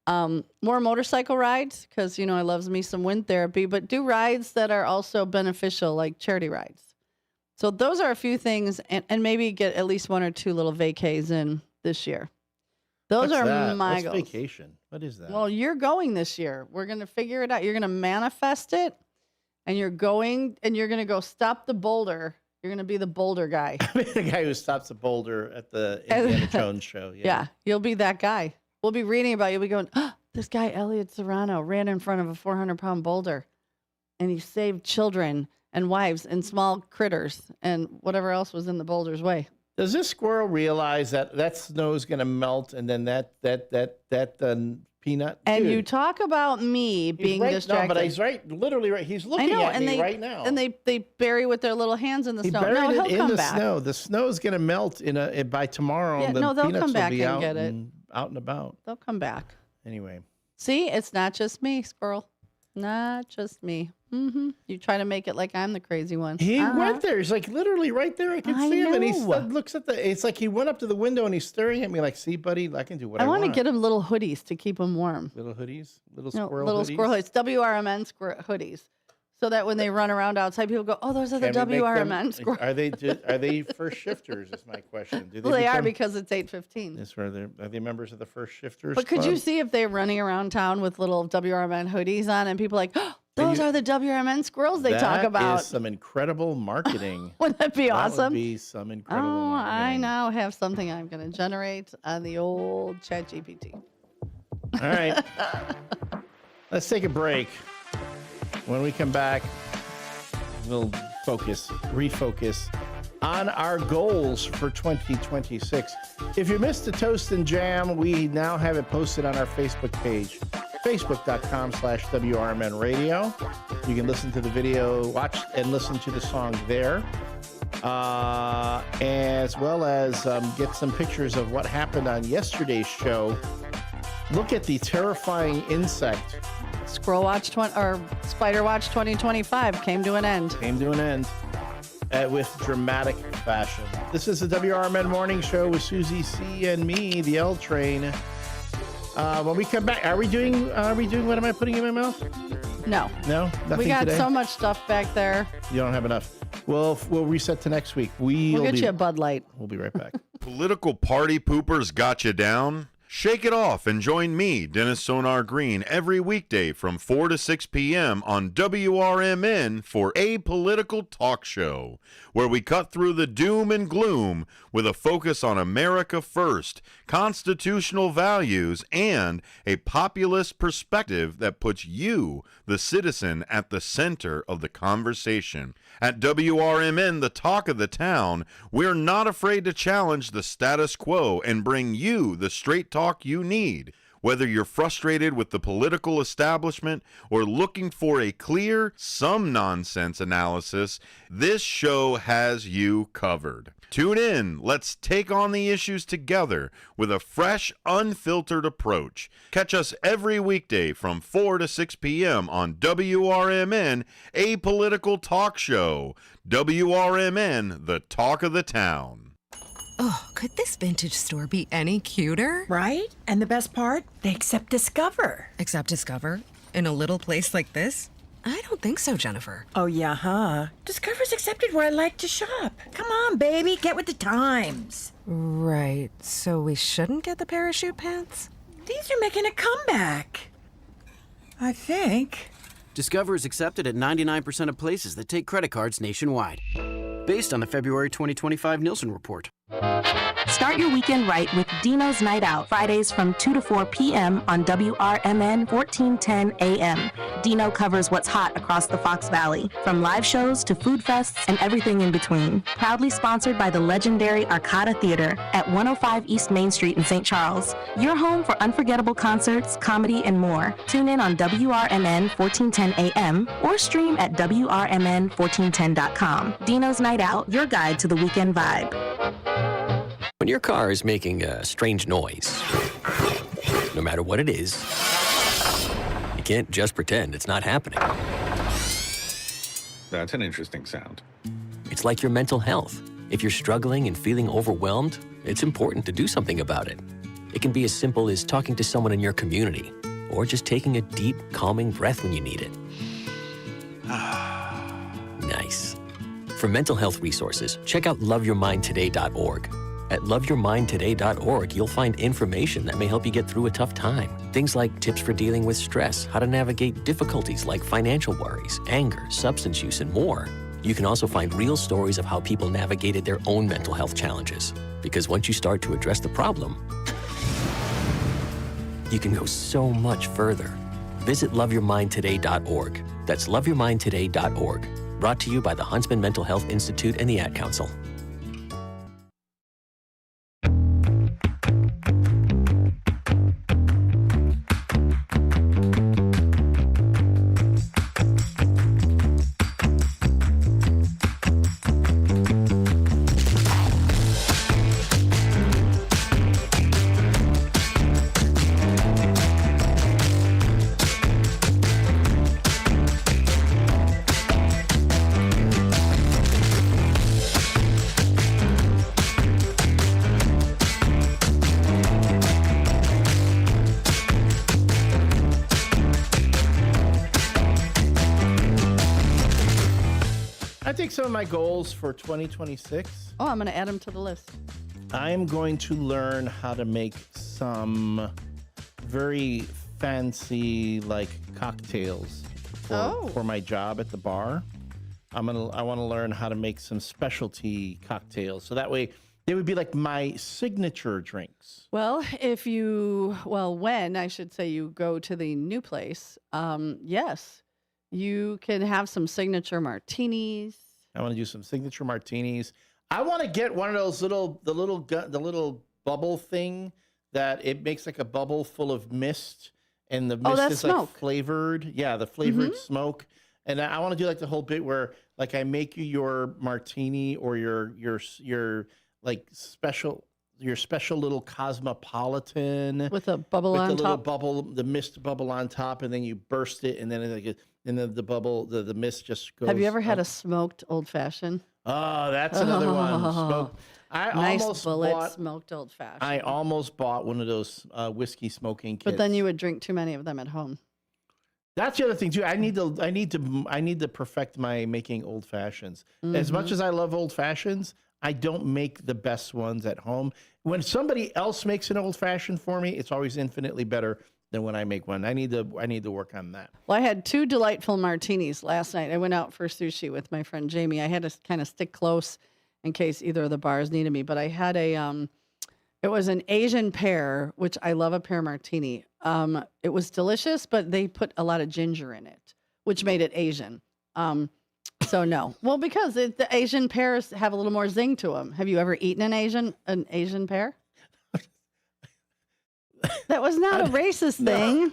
More motorcycle rides, because, I love me some wind therapy, but do rides that are also beneficial, like charity rides. So those are a few things, and maybe get at least one or two little vacays in this year. Those What's are that? my What's goals. vacation? What is that? Well, you're going this year. We're going to figure it out. You're going to manifest it, and you're going, and you're going to go stop the boulder. You're going to be the boulder guy. The guy who stops a boulder at the Indiana Jones show. Yeah, you'll be that guy. We'll be reading about you. We'll be going, this guy, Elliot Serrano, ran in front of a 400-pound boulder, and he saved children and wives and small critters and whatever else was in the boulder's way. Does this squirrel realize that snow is going to melt, and then that peanut? And Dude, you talk about me being right, distracted. No, but he's right, literally right. He's looking at me right now. And they bury with their little hands in the He snow. buried No, it he'll in come the back. snow. The snow is going to melt by tomorrow. Yeah, and the no, they'll peanuts come back will be and out get it. out and about. They'll come back. Anyway. See, it's not just me, squirrel. Not just me. You try to make it like I'm the crazy one. He went there. He's like literally right there. I can see him. And he know. looks at it's like he went up to the window and he's staring at me like, see, buddy, I can do what I I want. want to get him little hoodies to keep him warm. Little hoodies? Little No, squirrel little hoodies? squirrel hoodies. WRMN hoodies. So that when they run around outside, people go, oh, those are the Can we make them- WRMN squirrel. Are they first shifters is my question. Do Well, they are become- because it's 8:15. That's where are they members of the first shifters But could you club? see if they're running around town with little WRMN hoodies on and people are like, oh, those are the WRMN squirrels they talk That about. is some incredible marketing. Wouldn't that be awesome? That would be some incredible Oh, I marketing. now have something I'm going to generate on the old ChatGPT. All right. Let's take a break. When we come back, we'll refocus on our goals for 2026. If you missed the Toast and Jam, we now have it posted on our Facebook page, facebook.com/WRMN Radio. You can listen to the video, watch and listen to the song there, as well as get some pictures of what happened on yesterday's show. Look at the terrifying insect. Squirrel Watch Spider Watch 2025 came to an end. With dramatic fashion. This is the WRMN Morning Show with Susie C. and me, the L Train. When we come back, are we doing what am I putting in my mouth? No. No? Nothing We got today? so much stuff back there. You don't have enough. Well, we'll reset to next week. We'll get you a Bud Light. We'll be right back. Political party poopers got you down? Shake it off and join me, Dennis Sonar Green, every weekday from 4 to 6 p.m. on WRMN for A Political Talk Show, where we cut through the doom and gloom with a focus on America first, constitutional values, and a populist perspective that puts you, the citizen, at the center of the conversation. At WRMN, the talk of the town, we're not afraid to challenge the status quo and bring you the straight talk you need. Whether you're frustrated with the political establishment or looking for a clear, some nonsense analysis, this show has you covered. Tune in. Let's take on the issues together with a fresh, unfiltered approach. Catch us every weekday from 4 to 6 p.m. on WRMN, A Political Talk Show. WRMN, the talk of the town. Oh, could this vintage store be any cuter? Right? And the best part? They accept Discover. Accept Discover? In a little place like this? I don't think so, Jennifer. Oh, yeah, huh? Discover's accepted where I like to shop. Come on, baby, get with the times. Right, so we shouldn't get the parachute pants? These are making a comeback. I think. Discover is accepted at 99% of places that take credit cards nationwide. Based on the February 2025 Nielsen report. Start your weekend right with Dino's Night Out, Fridays from 2 to 4 p.m. on WRMN 1410 AM. Dino covers what's hot across the Fox Valley, from live shows to food fests and everything in between. Proudly sponsored by the legendary Arcada Theater at 105 East Main Street in St. Charles. Your home for unforgettable concerts, comedy, and more. Tune in on WRMN 1410 AM or stream at WRMN1410.com. Dino's Night Out, your guide to the weekend vibe. When your car is making a strange noise, no matter what it is, you can't just pretend it's not happening. That's an interesting sound. It's like your mental health. If you're struggling and feeling overwhelmed, it's important to do something about it. It can be as simple as talking to someone in your community, or just taking a deep, calming breath when you need it. Nice. For mental health resources, check out loveyourmindtoday.org. At loveyourmindtoday.org, you'll find information that may help you get through a tough time. Things like tips for dealing with stress, how to navigate difficulties like financial worries, anger, substance use, and more. You can also find real stories of how people navigated their own mental health challenges. Because once you start to address the problem, you can go so much further. Visit loveyourmindtoday.org. That's loveyourmindtoday.org. Brought to you by the Huntsman Mental Health Institute and the Ad Council. take some of my goals for 2026? Oh, I'm going to add them to the list. I am going to learn how to make some very fancy like cocktails for my job at the bar. I want to learn how to make some specialty cocktails. So that way they would be like my signature drinks. Well, when I should say you go to the new place, yes, you can have some signature martinis. I want to do some signature martinis. I want to get one of those the little bubble thing that it makes like a bubble full of mist, and the mist is smoke. like flavored. Yeah, the flavored smoke. And I want to do like the whole bit where like I make you your martini or your like special little cosmopolitan with a bubble on the little top. bubble, the mist bubble on top, and then you burst it, and then the bubble, the mist just goes. Have you ever had up. a smoked old fashioned? Oh, that's another one. Smoked. Nice bullet smoked old fashioned. I almost bought one of those whiskey smoking kits. But then you would drink too many of them at home. That's the other thing too. I need to perfect my making old fashions. As much as I love old fashions, I don't make the best ones at home. When somebody else makes an old fashioned for me, it's always infinitely better than when I make one. I need to work on that. Well, I had 2 delightful martinis last night. I went out for sushi with my friend Jamie. I had to kind of stick close in case either of the bars needed me, but I had it was an Asian pear, which I love a pear martini. It was delicious, but they put a lot of ginger in it, which made it Asian. So no. Well, because the Asian pears have a little more zing to them. Have you ever eaten an Asian pear? That was not a racist thing.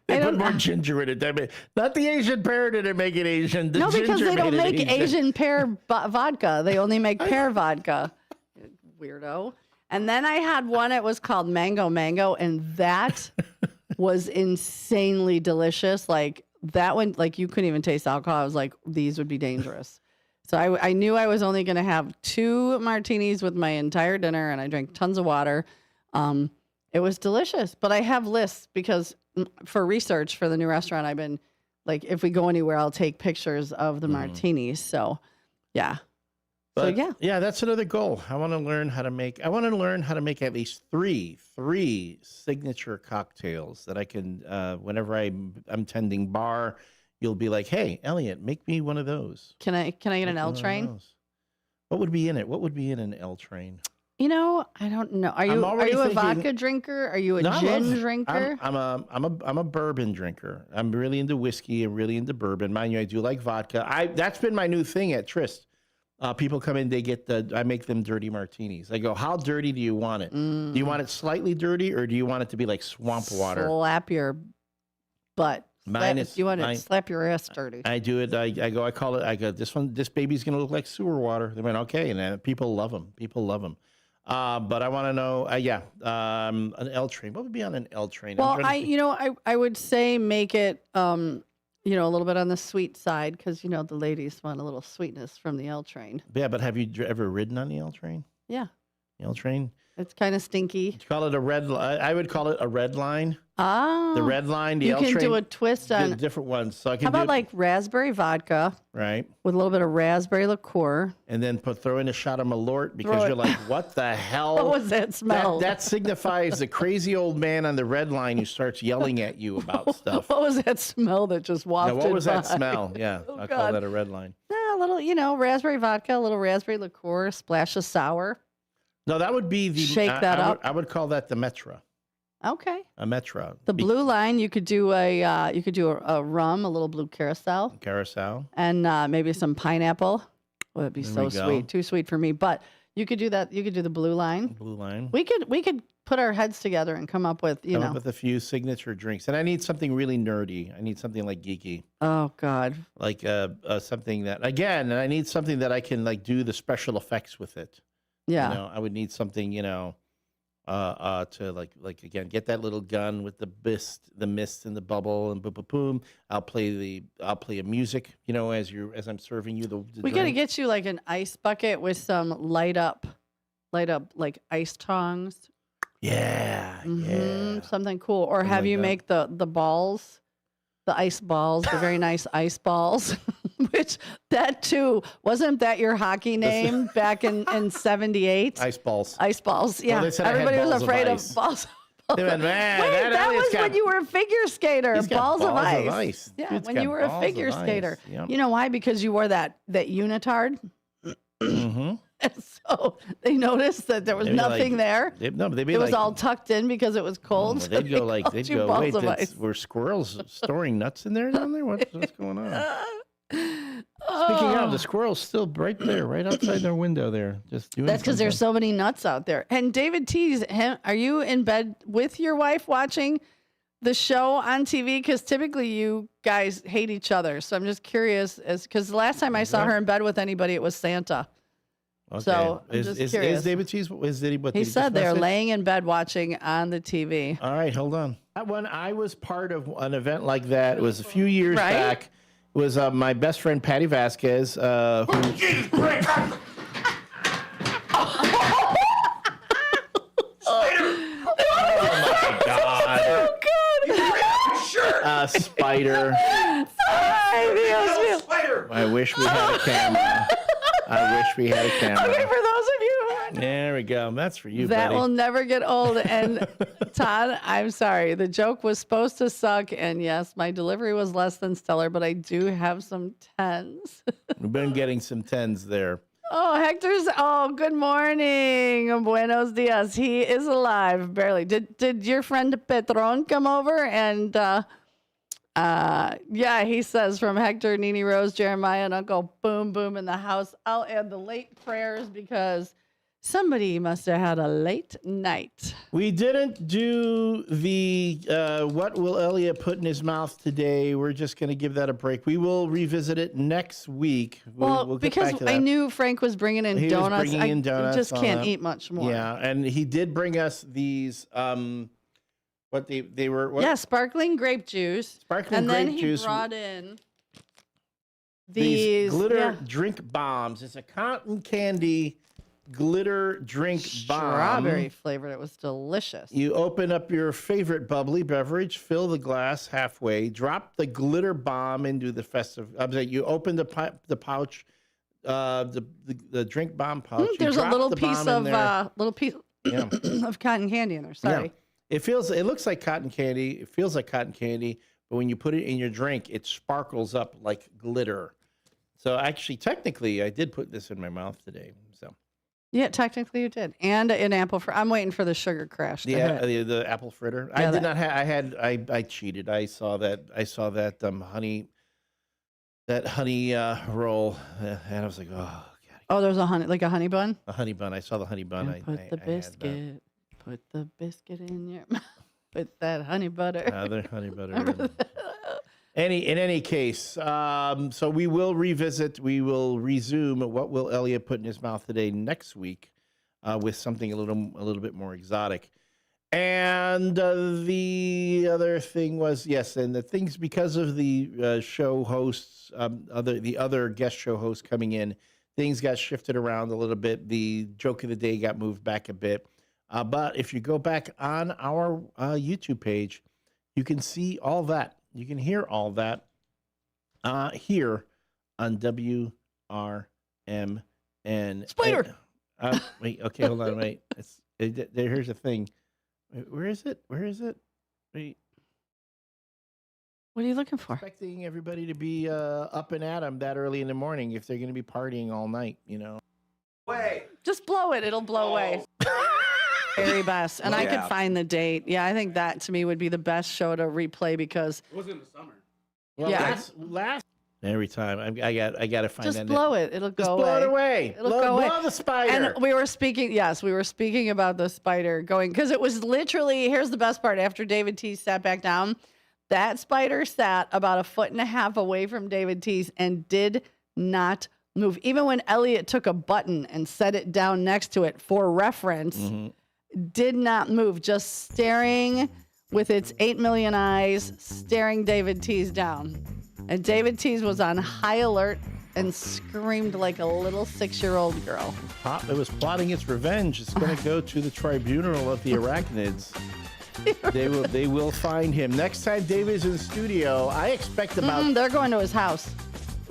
They put more ginger in it. Not the Asian pear didn't make it Asian. The no, because ginger they don't made make it Asian pear vodka. They only make pear vodka. Weirdo. And then I had one, it was called Mango, and that was insanely delicious. Like that one, like you couldn't even taste alcohol. I was like, these would be dangerous. So I knew I was only going to have 2 martinis with my entire dinner, and I drank tons of water. It was delicious, but I have lists because for research for the new restaurant, I've been like, if we go anywhere, I'll take pictures of the martinis. So, yeah. But, yeah, that's another goal. I want to learn how to make at least three signature cocktails that I can, whenever I'm tending bar, you'll be like, hey, Elliot, make me one of those. Can I get an L train? What would be in it? What would be in an L train? You know, I don't know. Are you a vodka drinker? Are you a gin drinker? I'm a bourbon drinker. I'm really into whiskey. I'm really into bourbon. Mind you, I do like vodka. That's been my new thing at Tryst. People come in, I make them dirty martinis. I go, how dirty do you want it? Do you want it slightly dirty, or do you want it to be like swamp water? Slap your butt. Slap your ass dirty. I do it. I go, this baby's going to look like sewer water. They went, okay. And people love them. But I want to know, an L train. What would be on an L train? Well, I would say make it, a little bit on the sweet side, because, the ladies want a little sweetness from the L train. Yeah, but have you ever ridden on the L train? Yeah. The L train? It's kind of stinky. You call it a red line. I would call it a red line. Oh. The red line, the L train. You can do a twist on different ones. So I can how about like raspberry vodka? Right. With a little bit of raspberry liqueur. And then throw in a shot of Malort, because you're like, what the hell? What was that smell? That signifies the crazy old man on the red line who starts yelling at you about stuff. What was that smell that just wafted what was by? that smell? Yeah, I'll call that a red line. A little, raspberry vodka, a little raspberry liqueur, a splash of sour. No, that would be the... Shake that up. I would call that the Metra. Okay. A Metra. The blue line, you could do a rum, a little blue carousel. And maybe some pineapple. Oh, that'd be so sweet. Too sweet for me. But you could do that. You could do the blue line. Blue line. We could put our heads together and come up with, Come up with a few signature drinks. And I need something really nerdy. I need something like geeky. Oh, God. Like something that, again, and I need something that I can like do the special effects with it. Yeah. I would need something, to like again, get that little gun with the mist and the bubble and boom, boom, boom. I'll play a music, as I'm serving you the We drink. got to get you like an ice bucket with some light up like ice tongs. Yeah. Something cool. Or have you make the balls the ice balls, the very nice ice balls, which that too, wasn't that your hockey name back in 78? Ice balls. Ice balls, yeah. Well, they said I had Everybody was balls of afraid ice. of balls. They went, man, Wait, that was Elliot's when got- you were a figure skater. He's got Balls of ice. ice. Yeah, Dude's when got you were a balls figure of ice. skater. Yep. You know why? Because you wore that unitard. Mm-hmm. And so they noticed that there was nothing there. They'd be It was like, all tucked in because it was cold. well, they'd go like, called you balls wait, of ice. were squirrels storing nuts in there down there? What's going on? Speaking Oh. of, the squirrel's still right there, right outside their window there, just doing That's because there's so many nuts out there. And David T's, are you in bed with your wife watching the show on TV? Because typically you guys hate each other. So I'm just curious, because the last time I saw her in bed with anybody, it was Santa. Okay. So I'm just curious. Is David Cheese? What He did he said just they're message? laying in bed watching on the TV. All right, hold on. That one, I was part of an event like that. It was a few years Right? back. It was my best friend Patty Vasquez, who Spider. I wish we had a camera. I wish we had a camera. Okay, for those of you who aren't, There we go. That's for you, that buddy. will never get old. And Todd, I'm sorry. The joke was supposed to suck. And yes, my delivery was less than stellar, but I do have some 10s. We've been getting some 10s there. Oh, Hector's. Oh, good morning. Buenos dias. He is alive, barely. Did your friend Petron come over? And yeah, he says from Hector, Nini Rose, Jeremiah, and Uncle Boom Boom in the house. I'll add the late prayers because somebody must have had a late night. We didn't do the what will Elliot put in his mouth today. We're just going to give that a break. We will revisit it next week. Well, we'll get because back to I that. knew Frank was bringing in He donuts. was bringing in donuts. I just on can't that. eat much more. Yeah, and he did bring us these. What they were? What? Yeah, sparkling grape juice. Sparkling and then grape he juice. brought in These glitter yeah. drink bombs. It's a cotton candy glitter drink bomb. Strawberry flavored. It was delicious. You open up your favorite bubbly beverage, fill the glass halfway, drop the glitter bomb into the festive. You open the pouch, the drink bomb pouch. you There's a drop little the piece bomb in of there. of cotton candy in there. Sorry. Yeah. It looks like cotton candy. It feels like cotton candy, but when you put it in your drink, it sparkles up like glitter. So actually, technically, I did put this in my mouth today. So Yeah, technically you did. And an apple I'm waiting for the sugar crash. to hit. the apple fritter. Yeah, I did not have. I cheated. I saw that honey roll, and I was like, oh. Oh, there's a honey bun. A honey bun. I saw the honey bun. And put the biscuit. Put the biscuit in your mouth. Put that honey butter. Other honey butter. In any case, so we will revisit. We will resume. What will Elliot put in his mouth today? Next week, with something a little bit more exotic. And the other thing was and the things because of the show hosts, the other guest show hosts coming in. Things got shifted around a little bit. The joke of the day got moved back a bit. But if you go back on our YouTube page, you can see all that. You can hear all that here on WRMN. Spider! Wait, okay, hold on, wait. Here's the thing. Where is it? Wait. What are you looking for? Expecting everybody to be up and at 'em that early in the morning if they're going to be partying all night, Wait. Just blow it. It'll blow away. Very best. And I could find the date. Yeah, I think that to me would be the best show to replay because It was in the summer. Well, yeah. that's last every time. I got to find Just that. blow it. It'll go Just away. blow it away. It'll go away. Blow the spider. And we were speaking about the spider going because it was literally, here's the best part. After David T sat back down, that spider sat about 1.5 feet away from David T's and did not move. Even when Elliot took a button and set it down next to it for reference, did not move, just staring with its 8 million eyes, staring David T's down. And David T's was on high alert and screamed like a little 6-year-old girl. It was plotting its revenge. It's going to go to the tribunal of the arachnids. They will find him. Next time David's in studio, I expect about... They're going to his house.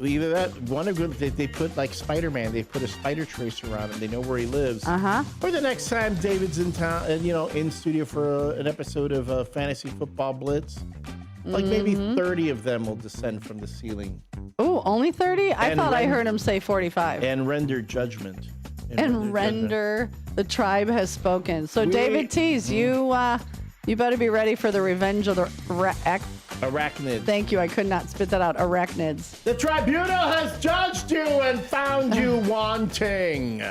Either that, one of them, they put like Spider-Man, they put a spider tracer on him. They know where he lives. Or the next time David's in town, in studio for an episode of Fantasy Football Blitz, like maybe 30 of them will descend from the ceiling. Oh, only 30? I thought I heard him say 45. And render judgment. The tribe has spoken. So David Tease, you better be ready for the revenge of the arachnids. Thank you. I could not spit that out. Arachnids. The tribunal has judged you and found you wanting.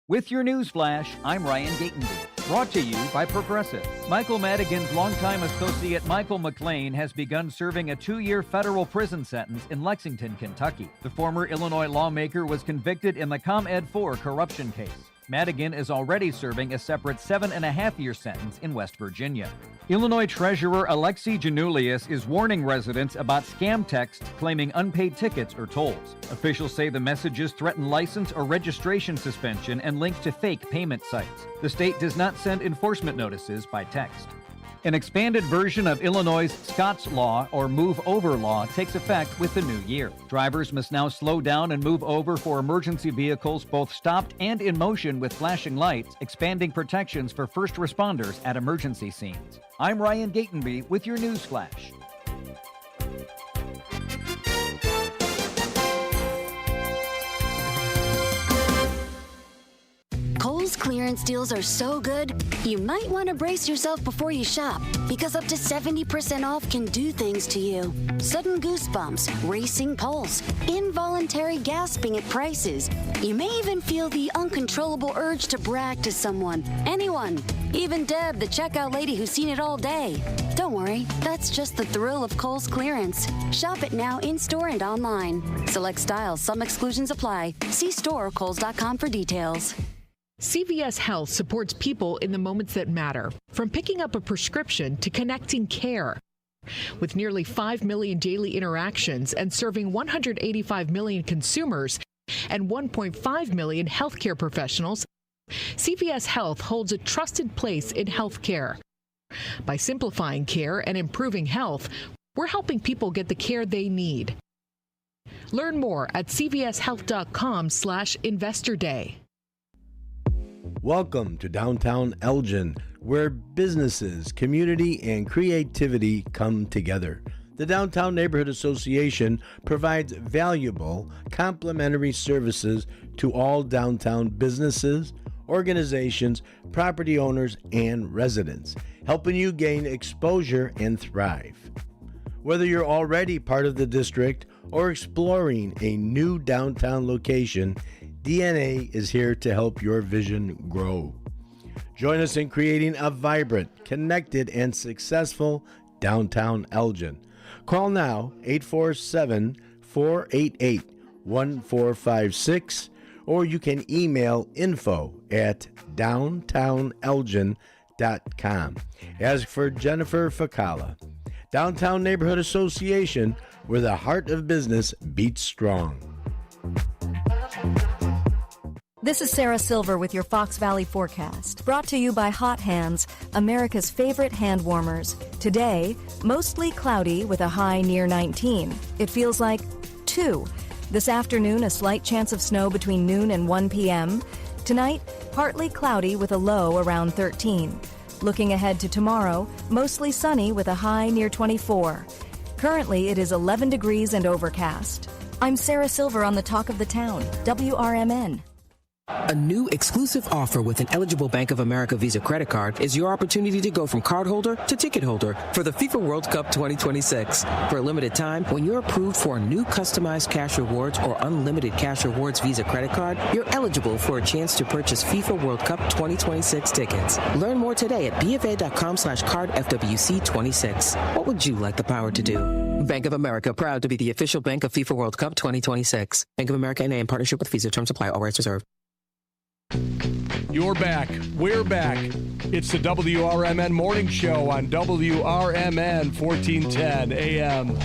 With your news flash, I'm Ryan Gatenby. Brought to you by Progressive. Michael Madigan's longtime associate Michael McLean has begun serving a 2-year federal prison sentence in Lexington, Kentucky. The former Illinois lawmaker was convicted in the ComEd 4 corruption case. Madigan is already serving a separate 7.5-year sentence in West Virginia. Illinois Treasurer Alexei Janulius is warning residents about scam texts claiming unpaid tickets or tolls. Officials say the messages threaten license or registration suspension and link to fake payment sites. The state does not send enforcement notices by text. An expanded version of Illinois' Scott's Law, or Move Over Law, takes effect with the new year. Drivers must now slow down and move over for emergency vehicles both stopped and in motion with flashing lights, expanding protections for first responders at emergency scenes. I'm Ryan Gatenby with your news flash. Kohl's clearance deals are so good, you might want to brace yourself before you shop, because up to 70% off can do things to you. Sudden goosebumps, racing pulse, involuntary gasping at prices. You may even feel the uncontrollable urge to brag to someone, anyone, even Deb, the checkout lady who's seen it all day. Don't worry, that's just the thrill of Kohl's clearance. Shop it now in-store and online. Select styles, some exclusions apply. See store or kohls.com for details. CVS Health supports people in the moments that matter, from picking up a prescription to connecting care. With nearly 5 million daily interactions and serving 185 million consumers and 1.5 million healthcare professionals, CVS Health holds a trusted place in healthcare. By simplifying care and improving health, we're helping people get the care they need. Learn more at cvshealth.com/Investor Day. Welcome to downtown Elgin, where businesses, community, and creativity come together. The Downtown Neighborhood Association provides valuable, complimentary services to all downtown businesses, organizations, property owners, and residents, helping you gain exposure and thrive. Whether you're already part of the district or exploring a new downtown location, DNA is here to help your vision grow. Join us in creating a vibrant, connected, and successful downtown Elgin. Call now 847-488-1456, or you can email info@downtownelgin.com. As for Jennifer Facala, Downtown Neighborhood Association, where the heart of business beats strong. This is Sarah Silver with your Fox Valley forecast, brought to you by Hot Hands, America's favorite hand warmers. Today, mostly cloudy with a high near 19. It feels like 2. This afternoon, a slight chance of snow between noon and 1 p.m. Tonight, partly cloudy with a low around 13. Looking ahead to tomorrow, mostly sunny with a high near 24. Currently, it is 11 degrees and overcast. I'm Sarah Silver on the Talk of the Town, WRMN. A new exclusive offer with an eligible Bank of America Visa credit card is your opportunity to go from cardholder to ticket holder for the FIFA World Cup 2026. For a limited time, when you're approved for a new customized cash rewards or unlimited cash rewards Visa credit card, you're eligible for a chance to purchase FIFA World Cup 2026 tickets. Learn more today at bfa.com/cardfwc26. What would you like the power to do? Bank of America, proud to be the official bank of FIFA World Cup 2026. Bank of America NA in partnership with Visa. Terms apply. All rights reserved. You're back. We're back. It's the WRMN Morning Show on WRMN 1410 AM.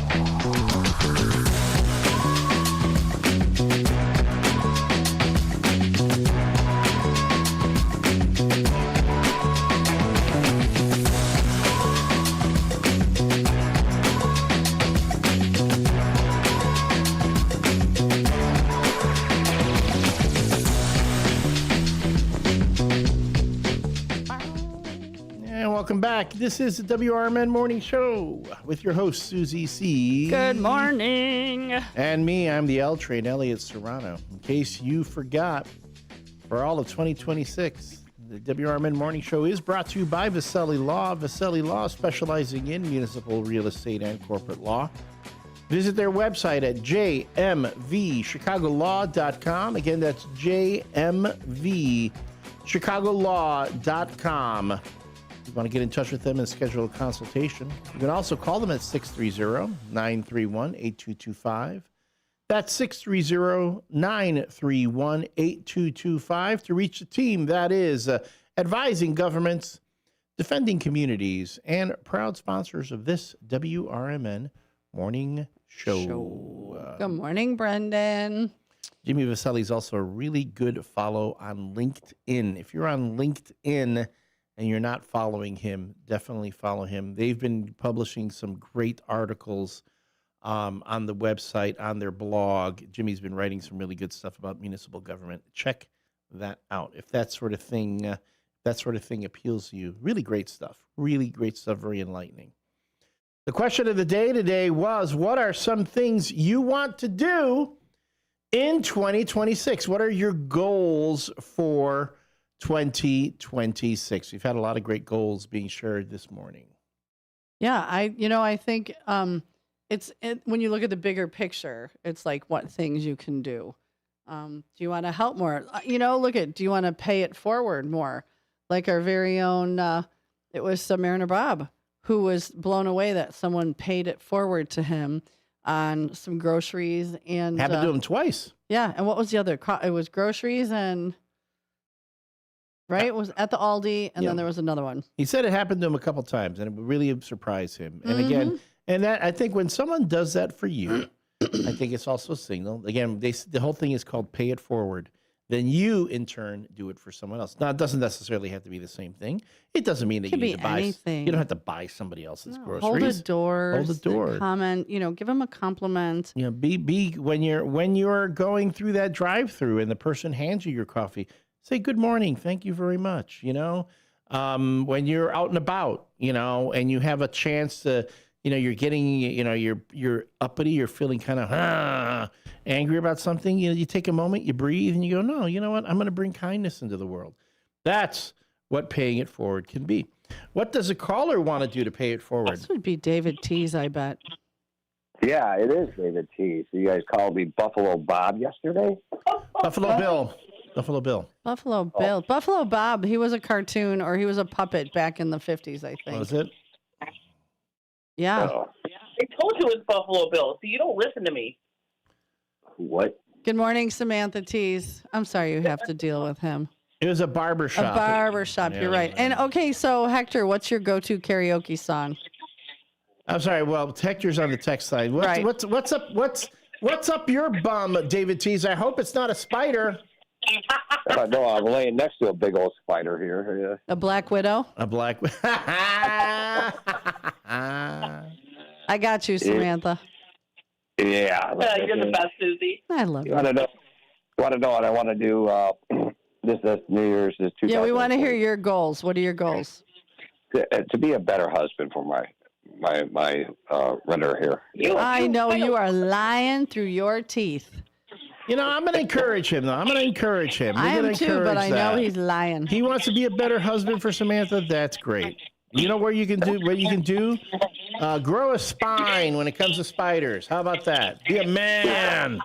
welcome back. This is the WRMN Morning Show with your host, Susie C. Good morning. And me, I'm the L Train, Elliot Serrano. In case you forgot, for all of 2026, the WRMN Morning Show is brought to you by Vasselli Law. Vasselli Law, specializing in municipal real estate and corporate law. Visit their website at jmvchicagolaw.com. Again, that's jmvchicagolaw.com. If you want to get in touch with them and schedule a consultation, you can also call them at 630-931-8225. That's 630-931-8225 to reach the team that is advising governments, defending communities, and proud sponsors of this WRMN Morning Show. Good morning, Brendan. Jimmy Vasselli is also a really good follow on LinkedIn. If you're on LinkedIn and you're not following him, definitely follow him. They've been publishing some great articles on the website, on their blog. Jimmy's been writing some really good stuff about municipal government. Check that out. If that sort of thing appeals to you, really great stuff. Really great stuff, very enlightening. The question of the day today was, what are some things you want to do in 2026? What are your goals for 2026? We've had a lot of great goals being shared this morning. Yeah, I think when you look at the bigger picture, it's like what things you can do. Do you want to help more? Do you want to pay it forward more? Like our very own, it was Mariner Bob, who was blown away that someone paid it forward to him on some groceries. And happened to him twice. Yeah, and what was the other? It was groceries and, right? It was at the Aldi, and then there was another one. He said it happened to him a couple times, and it really surprised him. And again, I think when someone does that for you, I think it's also a signal. Again, the whole thing is called pay it forward. Then you, in turn, do it for someone else. Now, it doesn't necessarily have to be the same thing. It doesn't mean that you need to buy anything. You don't have to buy somebody else's groceries. Hold the door. Hold the door. Comment. Give them a compliment. Be when you're going through that drive-through and the person hands you your coffee, say good morning, thank you very much. When you're out and about, and you have a chance to. You're getting, you're uppity, you're feeling kind of angry about something. You take a moment, you breathe, and you go, no, you know what? I'm going to bring kindness into the world. That's what paying it forward can be. What does a caller want to do to pay it forward? This would be David Tees, I bet. Yeah, it is David Tees. So you guys called me Buffalo Bob yesterday? Buffalo Bill. Buffalo Bill. Buffalo Bob, he was a cartoon or he was a puppet back in the 50s, I think. Was it? Yeah. I told you it's Buffalo Bill, so you don't listen to me. What? Good morning, Samantha Tees. I'm sorry you have to deal with him. It was a barber shop. A barber shop, you're right. And okay, so Hector, what's your go-to karaoke song? I'm sorry. Well, Hector's on the text side. What's up your bum, David Tees? I hope it's not a spider. No, I'm laying next to a big old spider here. A black widow? A black widow. I got you, Samantha. Yeah. You're the best, Susie. I love you. You want to know what I want to do this New Year's? Yeah, we want to hear your goals. What are your goals? To be a better husband for my renter here. I know you are lying through your teeth. I'm going to encourage him, though. I'm going to encourage him. I am too, but I know he's lying. He wants to be a better husband for Samantha. That's great. You know what you can do? Grow a spine when it comes to spiders. How about that? Be a man.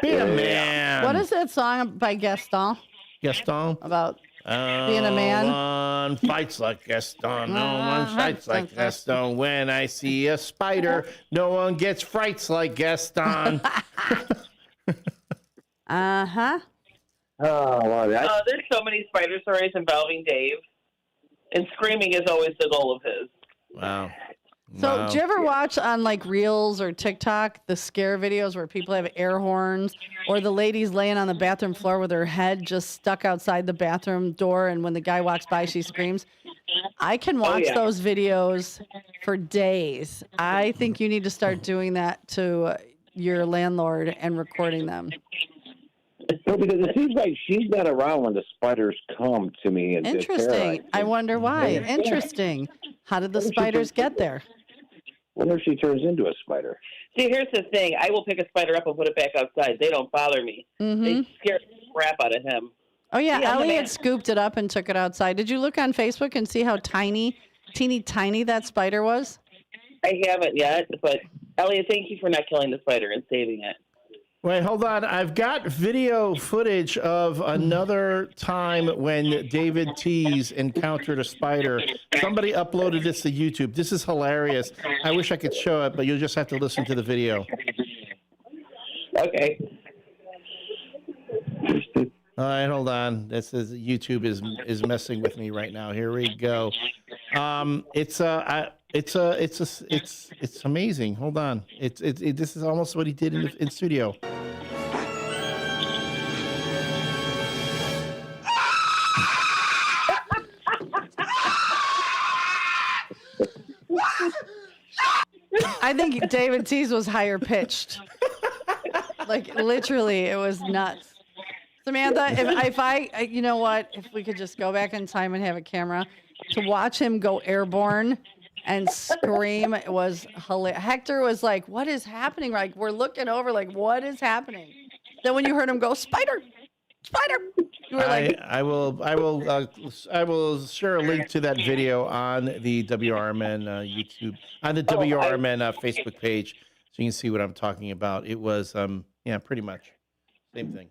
Be a man. What is that song by Gaston? About being a man? No one fights like Gaston. No one fights like Gaston. When I see a spider, no one gets frights like Gaston. Uh-huh. There's so many spider stories involving Dave. And screaming is always the goal of his. Wow. So, do you ever watch on like Reels or TikTok the scare videos where people have air horns, or the ladies laying on the bathroom floor with her head just stuck outside the bathroom door, and when the guy walks by, she screams? I can watch those videos for days. I think you need to start doing that to your landlord and recording them. No, because it seems like she's not around when the spiders come to me. And Interesting. I wonder why. Interesting. How did the spiders get there? Wonder if she turns into a spider. See, here's the thing. I will pick a spider up and put it back outside. They don't bother me. They scare the crap out of him. Oh, yeah. See, I'm the man. Elliot scooped it up and took it outside. Did you look on Facebook and see how teeny tiny that spider was? I haven't yet, but Elliot, thank you for not killing the spider and saving it. Wait, hold on. I've got video footage of another time when David Tees encountered a spider. Somebody uploaded this to YouTube. This is hilarious. I wish I could show it, but you'll just have to listen to the video. Okay. All right, hold on. This is YouTube is messing with me right now. Here we go. It's amazing. Hold on. This is almost what he did in studio. I think David Tees was higher pitched. Like literally, it was nuts. Samantha, if I, you know what, if we could just go back in time and have a camera to watch him go airborne and scream, it was hilarious. Hector was like, "What is happening?" Like we're looking over, like, "What is happening?" Then when you heard him go, "Spider, spider," you were like, I will share a link to that video on the WRMN YouTube, on the WRMN Facebook page, so you can see what I'm talking about. It was, pretty much same thing.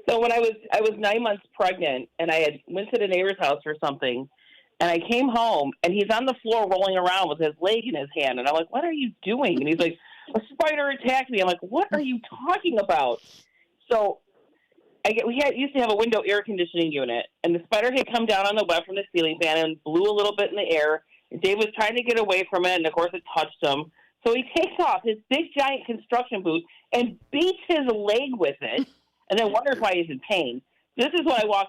So when I was 9 months pregnant, and I had went to the neighbor's house for something, and I came home, and he's on the floor rolling around with his leg in his hand, and I'm like, "What are you doing?" And he's like, "A spider attacked me." I'm like, "What are you talking about?" So we used to have a window air conditioning unit, and the spider had come down on the web from the ceiling fan and blew a little bit in the air. And Dave was trying to get away from it, and of course it touched him. So he takes off his big giant construction boot and beats his leg with it, and then wonders why he's in pain. This is what I walk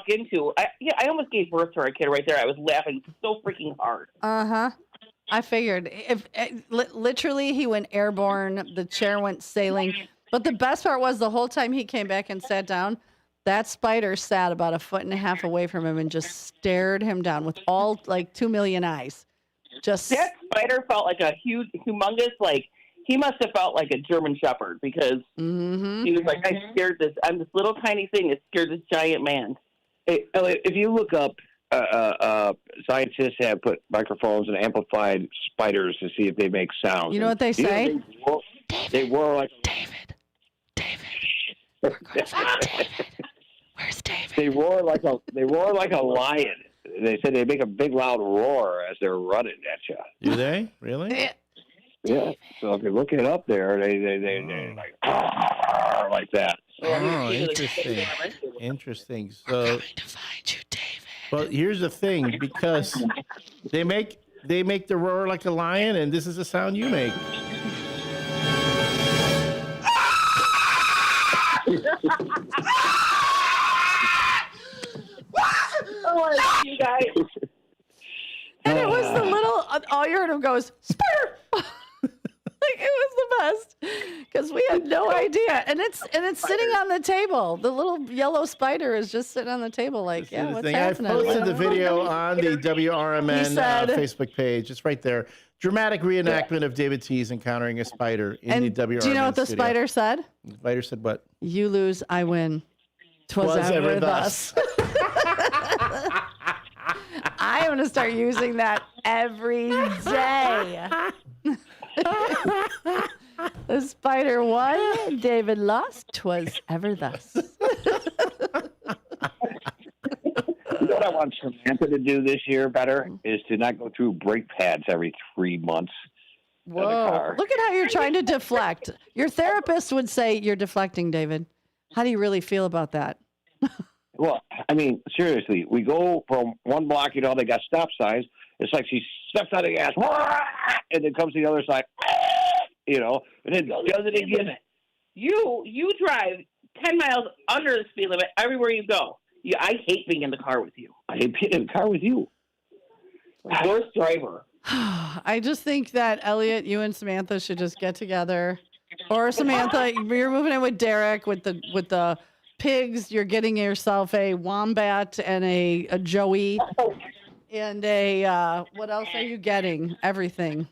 into. I almost gave birth to our kid right there. I was laughing so freaking hard. I figured if literally he went airborne, the chair went sailing. But the best part was the whole time he came back and sat down, that spider sat about 1.5 feet away from him and just stared him down with all like 2 million eyes. Just that spider felt like a humongous, like he must have felt like a German Shepherd because he was like, I'm this little tiny thing that scared this giant man. Hey, Elliot, if you look up, scientists have put microphones and amplified spiders to see if they make sounds. You know what they say? They roar like David. We're gonna find David. Where's David? They roar like a lion. They said they make a big loud roar as they're running at you. Do they really? Yeah. So if you look it up there, they like that. Oh, interesting. Interesting. So, we're going to find you, David. Well, here's the thing, because they make the roar like a lion, and this is the sound you make. Oh, I love you guys. And it was the little, all you heard him goes, spider. Like it was the best because we had no idea. And it's sitting on the table. The little yellow spider is just sitting on the table like, yeah, what's happening? I posted the video on the WRMN Facebook page. It's right there. Dramatic reenactment of David Tees encountering a spider in the WRMN do you know what the studio. spider said? The spider said what? You lose, I win. 'Twas ever thus. I'm going to start using that every day. The spider won, David lost, 'twas ever thus. What I want Samantha to do this year better is to not go through brake pads every 3 months. Whoa. Look at how you're trying to deflect. Your therapist would say you're deflecting, David. How do you really feel about that? Well, I mean, seriously, we go from one block, they got stop signs. It's like she steps on the gas, and then comes to the other side, and then does it again. You drive 10 miles under the speed limit everywhere you go. I hate being in the car with you. I hate being in the car with you. Worst driver. I just think that, Elliot, you and Samantha should just get together Or Samantha, you're moving in with Derek with the pigs. You're getting yourself a wombat and a Joey and a what else are you getting? Everything.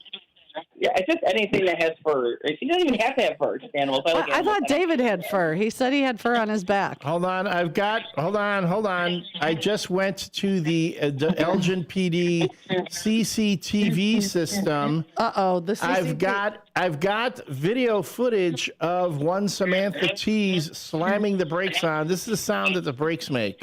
Yeah, it's just anything that has fur. You don't even have to have fur. Just animals. I thought David had fur. He said he had fur on his back. Hold on. Hold on. I just went to the Elgin PD CCTV system. The CCTV. I've got video footage of one Samantha Tees slamming the brakes on. This is the sound that the brakes make.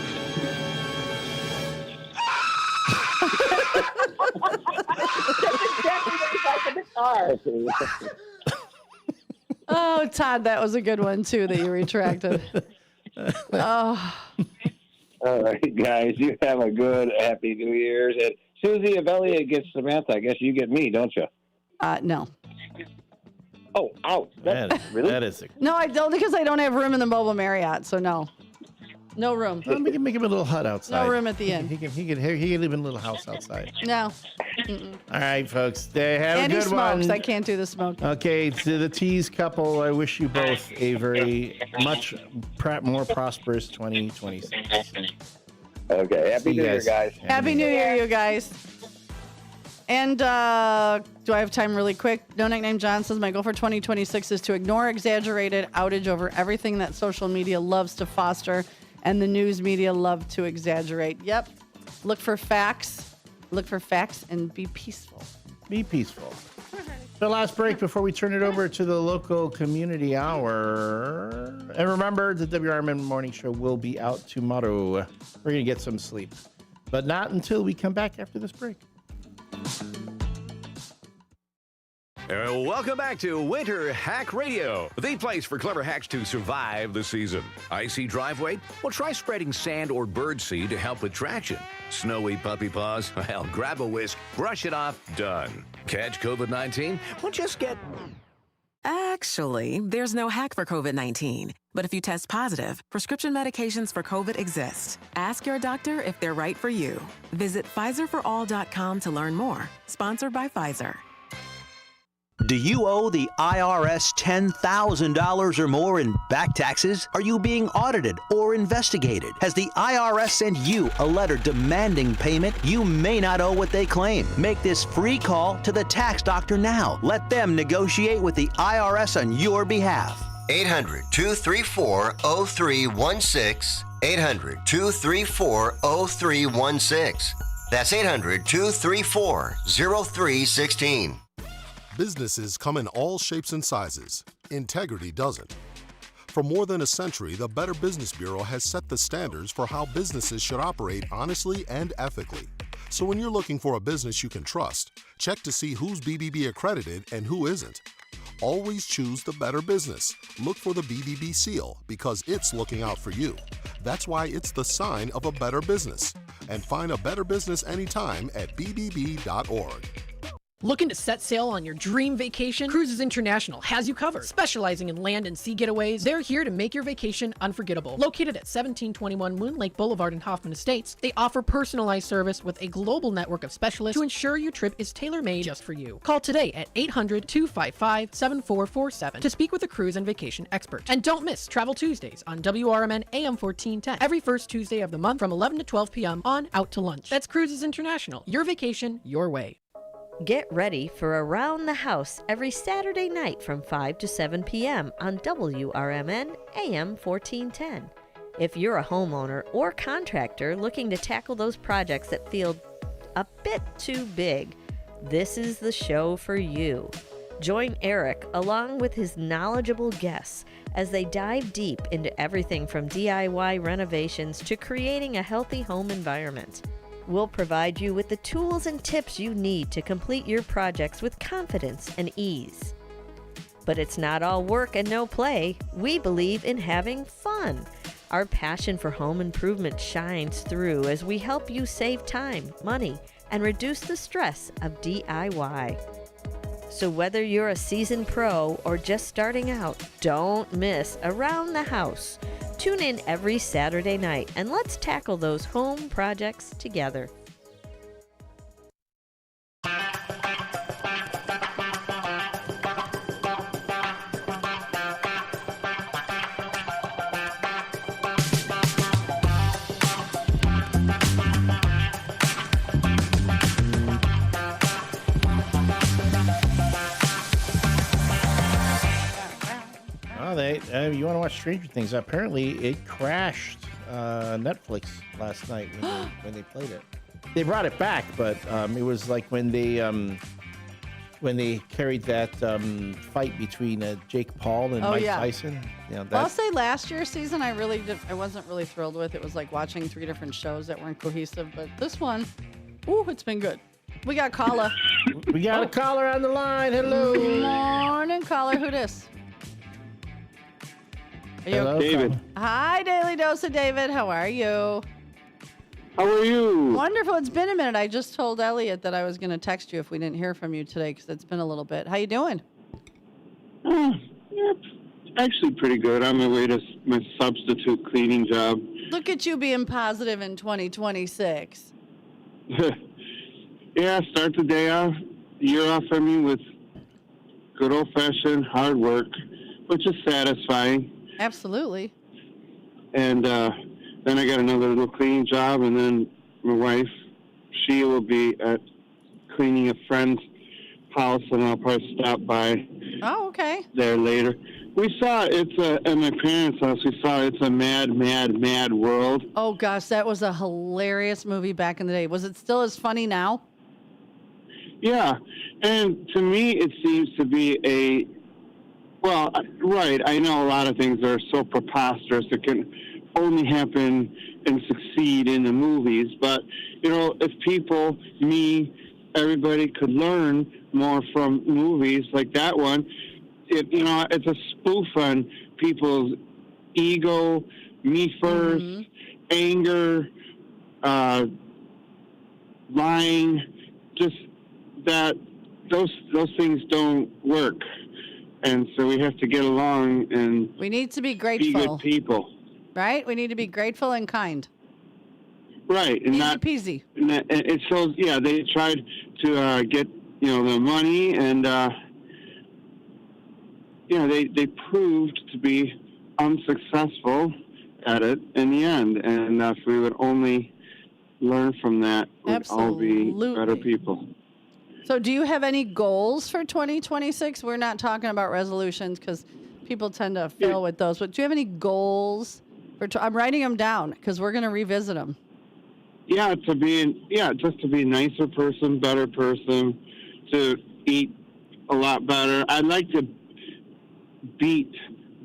Oh, Todd, that was a good one too that you retracted. Oh. All right, guys, you have a good, happy New Year's. And Susie, if Elliot gets Samantha, I guess you get me, don't you? No. Oh, ouch. Really? That is. No, I don't, because I don't have room in the mobile Marriott, so no. No room. Well, we can make him a little hut outside. No room at the inn. He can live in a little house outside. No. All right, folks. They have And a he good smokes. one. I can't do the smoking. Okay, to the Tees couple, I wish you both a very much more prosperous 2026. Okay, happy New Year, guys. Happy New Year, you guys. And do I have time really quick? No Nickname John says, my goal for 2026 is to ignore exaggerated outage over everything that social media loves to foster and the news media love to exaggerate. Yep. Look for facts. Look for facts and be peaceful. Be peaceful. The last break before we turn it over to the local community hour. And remember, the WRMN morning show will be out tomorrow. We're going to get some sleep, but not until we come back after this break. Welcome back to Winter Hack Radio, the place for clever hacks to survive the season. Icy driveway? Well, try spreading sand or birdseed to help with traction. Snowy puppy paws? Well, grab a whisk, brush it off, done. Catch COVID-19? Well, just get... Actually, there's no hack for COVID-19. But if you test positive, prescription medications for COVID exist. Ask your doctor if they're right for you. Visit PfizerForAll.com to learn more. Sponsored by Pfizer. Do you owe the IRS $10,000 or more in back taxes? Are you being audited or investigated? Has the IRS sent you a letter demanding payment? You may not owe what they claim. Make this free call to the tax doctor now. Let them negotiate with the IRS on your behalf. 800-234-0316. 800-234-0316. That's 800-234-0316. Businesses come in all shapes and sizes. Integrity doesn't. For more than a century, the Better Business Bureau has set the standards for how businesses should operate honestly and ethically. So when you're looking for a business you can trust, check to see who's BBB accredited and who isn't. Always choose the Better Business. Look for the BBB seal because it's looking out for you. That's why it's the sign of a better business. And find a better business anytime at bbb.org. Looking to set sail on your dream vacation? Cruises International has you covered. Specializing in land and sea getaways, they're here to make your vacation unforgettable. Located at 1721 Moon Lake Boulevard in Hoffman Estates, they offer personalized service with a global network of specialists to ensure your trip is tailor-made just for you. Call today at 800-255-7447 to speak with a cruise and vacation expert. And don't miss Travel Tuesdays on WRMN AM 1410 every first Tuesday of the month from 11 to 12 p.m. on Out to Lunch. That's Cruises International. Your vacation, your way. Get ready for Around the House every Saturday night from 5 to 7 p.m. on WRMN AM 1410. If you're a homeowner or contractor looking to tackle those projects that feel a bit too big, this is the show for you. Join Eric along with his knowledgeable guests as they dive deep into everything from DIY renovations to creating a healthy home environment. We'll provide you with the tools and tips you need to complete your projects with confidence and ease. But it's not all work and no play. We believe in having fun. Our passion for home improvement shines through as we help you save time, money, and reduce the stress of DIY. So whether you're a seasoned pro or just starting out, don't miss Around the House. Tune in every Saturday night and let's tackle those home projects together. You want to watch Stranger Things? Apparently, it crashed Netflix last night when they played it. They brought it back, but it was like when they carried that fight between Jake Paul and Mike Tyson. You know, I'll say last year's season, I wasn't really thrilled with. It was like watching 3 different shows that weren't cohesive. But this one, it's been good. We got caller. We got a caller on the line. Hello. Good morning, caller. Who dis? Hello, David. Hi, Daily Dose of David. How are you? How are you? Wonderful. It's been a minute. I just told Elliot that I was going to text you if we didn't hear from you today because it's been a little bit. How you doing? Actually pretty good. On my way to my substitute cleaning job. Look at you being positive in 2026. Yeah, start the year off, with good old-fashioned hard work, which is satisfying. Absolutely. And then I got another little cleaning job, and then my wife, she will be at cleaning a friend's house, and I'll probably stop by there later. We saw at my parents' house, we saw It's a Mad, Mad, Mad World. Oh, gosh, that was a hilarious movie back in the day. Was it still as funny now? Yeah, and to me, it seems to be right, I know a lot of things are so preposterous that can only happen and succeed in the movies, but, if people, everybody could learn more from movies like that one, it's a spoof on people's ego, me first, anger, lying, just that those things don't work. And so we have to get along and we need to be grateful. Be good people. Right? We need to be grateful and kind. Right. And easy peasy. And it shows, they tried to get, the money and, they proved to be unsuccessful at it in the end. And if we would only learn from that, we'd all be better people. So do you have any goals for 2026? We're not talking about resolutions because people tend to fail with those. But do you have any goals? I'm writing them down because we're going to revisit them. Yeah, just to be a nicer person, better person, to eat a lot better. I'd like to beat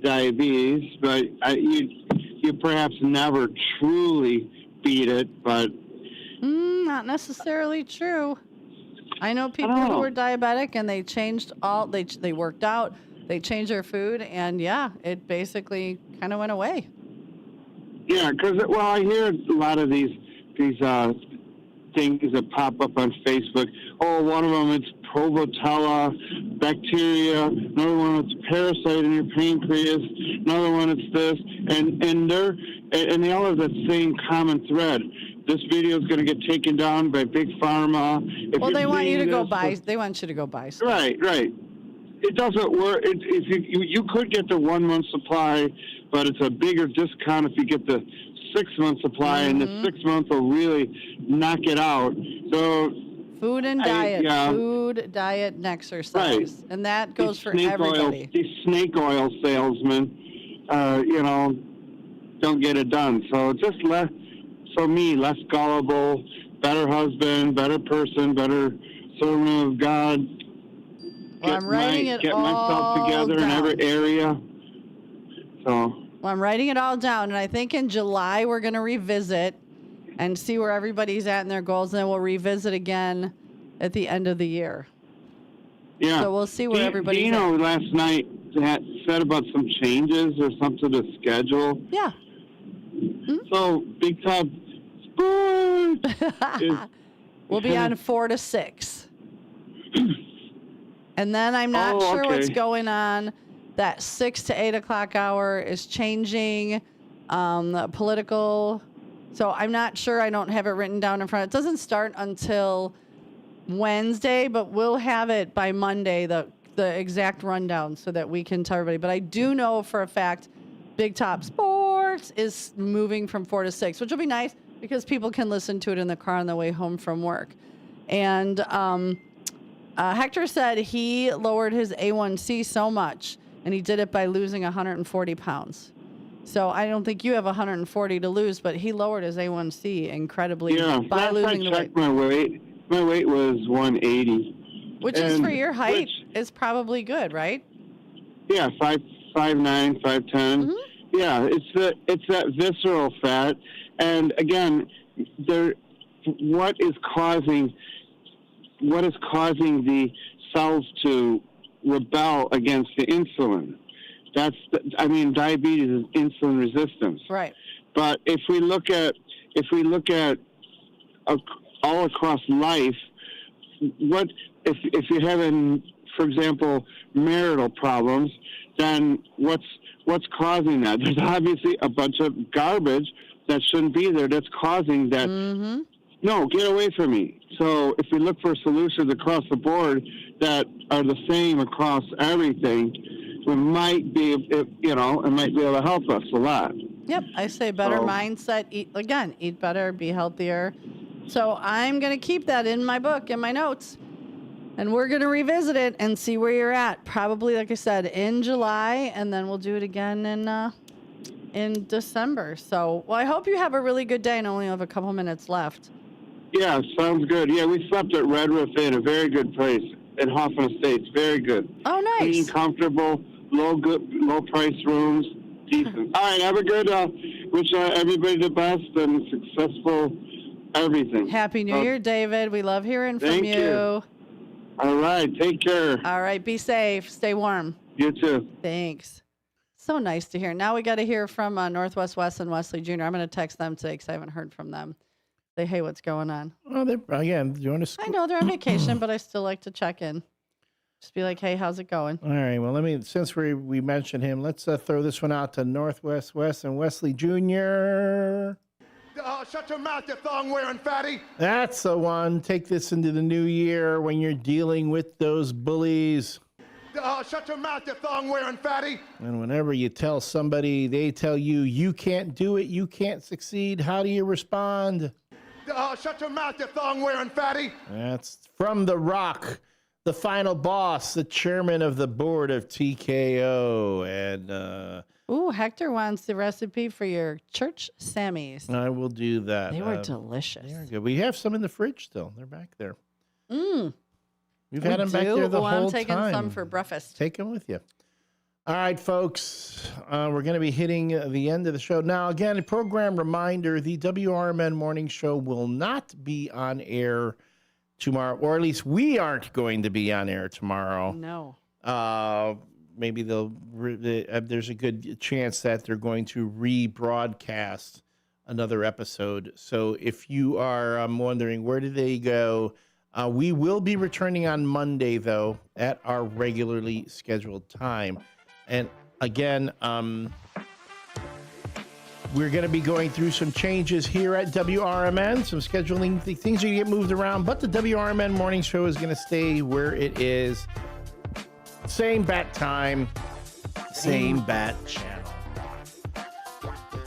diabetes, but you perhaps never truly beat it. But not necessarily true. I know people who were diabetic and they changed they worked out, they changed their food, and it basically kind of went away. Yeah, because I hear a lot of these things that pop up on Facebook. Oh, one of them it's Provotella bacteria, another one it's parasite in your pancreas, another one it's this, and they all have that same common thread. This video is going to get taken down by Big Pharma. They want you to go buy. They want you to go buy stuff. Right. It doesn't work. You could get the 1 month supply, but it's a bigger discount if you get the 6 month supply, and the 6 month will really knock it out. So food and diet, food, diet, and exercise, and that goes for everybody. These snake oil salesmen, don't get it done. So just less gullible, better husband, better person, better servant of God. I'm writing it get all myself together down. in every area. So I'm writing it all down, and I think in July we're going to revisit and see where everybody's at in their goals, and then we'll revisit again at the end of the year. Yeah. So we'll see where everybody's at. Dino last night said about some changes or something to schedule. Yeah. So Big Top Sports we'll be on 4 to 6. And then I'm not sure what's going on. That 6 to 8 o'clock hour is changing. Political. So I'm not sure. I don't have it written down in front. It doesn't start until Wednesday, but we'll have it by Monday, the exact rundown, so that we can tell everybody. But I do know for a fact Big Top Sports is moving from 4 to 6, which will be nice because people can listen to it in the car on the way home from work. And Hector said he lowered his A1C so much and he did it by losing 140 pounds. So I don't think you have 140 to lose, but he lowered his A1C incredibly by losing the weight. My weight was 180. Which is for your height is probably good, right? Yeah, 5'9", 5'10". Mm-hmm. Yeah, it's that visceral fat, and again, what is causing the cells to rebel against the insulin? Diabetes is insulin resistance. Right. But if we look at all across life, what if you're having, for example, marital problems, then what's causing that? There's obviously a bunch of garbage that shouldn't be there that's causing that. Mm-hmm. No, get away from me. So if we look for solutions across the board that are the same across everything, it might be able to help us a lot. Yep, I say better mindset. Eat better, be healthier. So I'm going to keep that in my book, in my notes. And we're going to revisit it and see where you're at. Probably, like I said, in July, and then we'll do it again in December. So, I hope you have a really good day and only have a couple minutes left. Yeah, sounds good. Yeah, we slept at Red Roof Inn, a very good place in Hoffman Estates. Very good. Oh, nice. Clean, comfortable, low price rooms, decent. All right, have a good. Wish everybody the best and successful everything. Happy New Year, David. We love hearing from thank you. All right, take care. All right, be safe. Stay warm. You too. Thanks. So nice to hear. Now we got to hear from Northwest Wes and Wesley Jr. I'm going to text them today because I haven't heard from them. Say, hey, what's going on? Well, again, do you want to? I know they're on vacation, but I still like to check in. Just be like, hey, how's it going? All right. Well, since we mentioned him, let's throw this one out to Northwest Wes and Wesley Jr. Shut your mouth, you thong-wearing fatty. That's the one. Take this into the new year when you're dealing with those bullies. Shut your mouth, you thong-wearing fatty. And whenever you tell somebody, they tell you, you can't do it, you can't succeed, how do you respond? Shut your mouth, you thong-wearing fatty. That's from The Rock, the final boss, the chairman of the board of TKO. And Hector wants the recipe for your church Sammys. I will do that. They were delicious. They're good. We have some in the fridge still. They're back there. We've We had them back there the whole time. I'm taking some for breakfast. Take them with you. All right, folks. We're going to be hitting the end of the show. Now, again, a program reminder, the WRMN Morning Show will not be on air tomorrow, or at least we aren't going to be on air tomorrow. No. Maybe there's a good chance that they're going to rebroadcast another episode. So if you are wondering, where did they go? We will be returning on Monday, though, at our regularly scheduled time. And again, we're going to be going through some changes here at WRMN, some scheduling things are going to get moved around, but the WRMN Morning Show is going to stay where it is. Same bat time, same bat channel.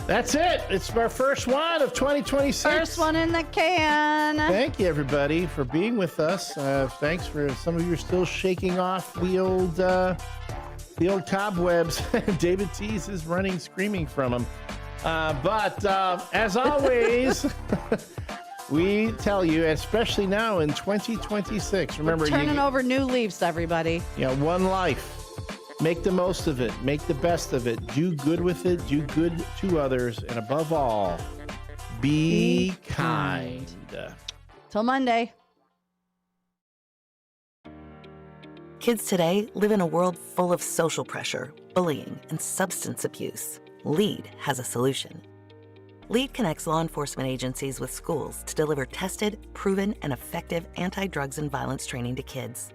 That's it. It's our first one of 2026. First one in the can. Thank you, everybody, for being with us. Thanks for some of you are still shaking off the old cobwebs. David Tease is running, screaming from them. But as always, we tell you, especially now in 2026, remember, we're turning over new leaves, everybody. Yeah, one life. Make the most of it. Make the best of it. Do good with it. Do good to others. And above all, be kind. Till Monday. Kids today live in a world full of social pressure, bullying, and substance abuse. LEAD has a solution. LEAD connects law enforcement agencies with schools to deliver tested, proven, and effective anti-drugs and violence training to kids.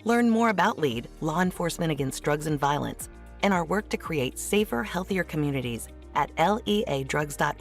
Learn more about LEAD, Law Enforcement Against Drugs and Violence, and our work to create safer, healthier communities at leadrugs.org.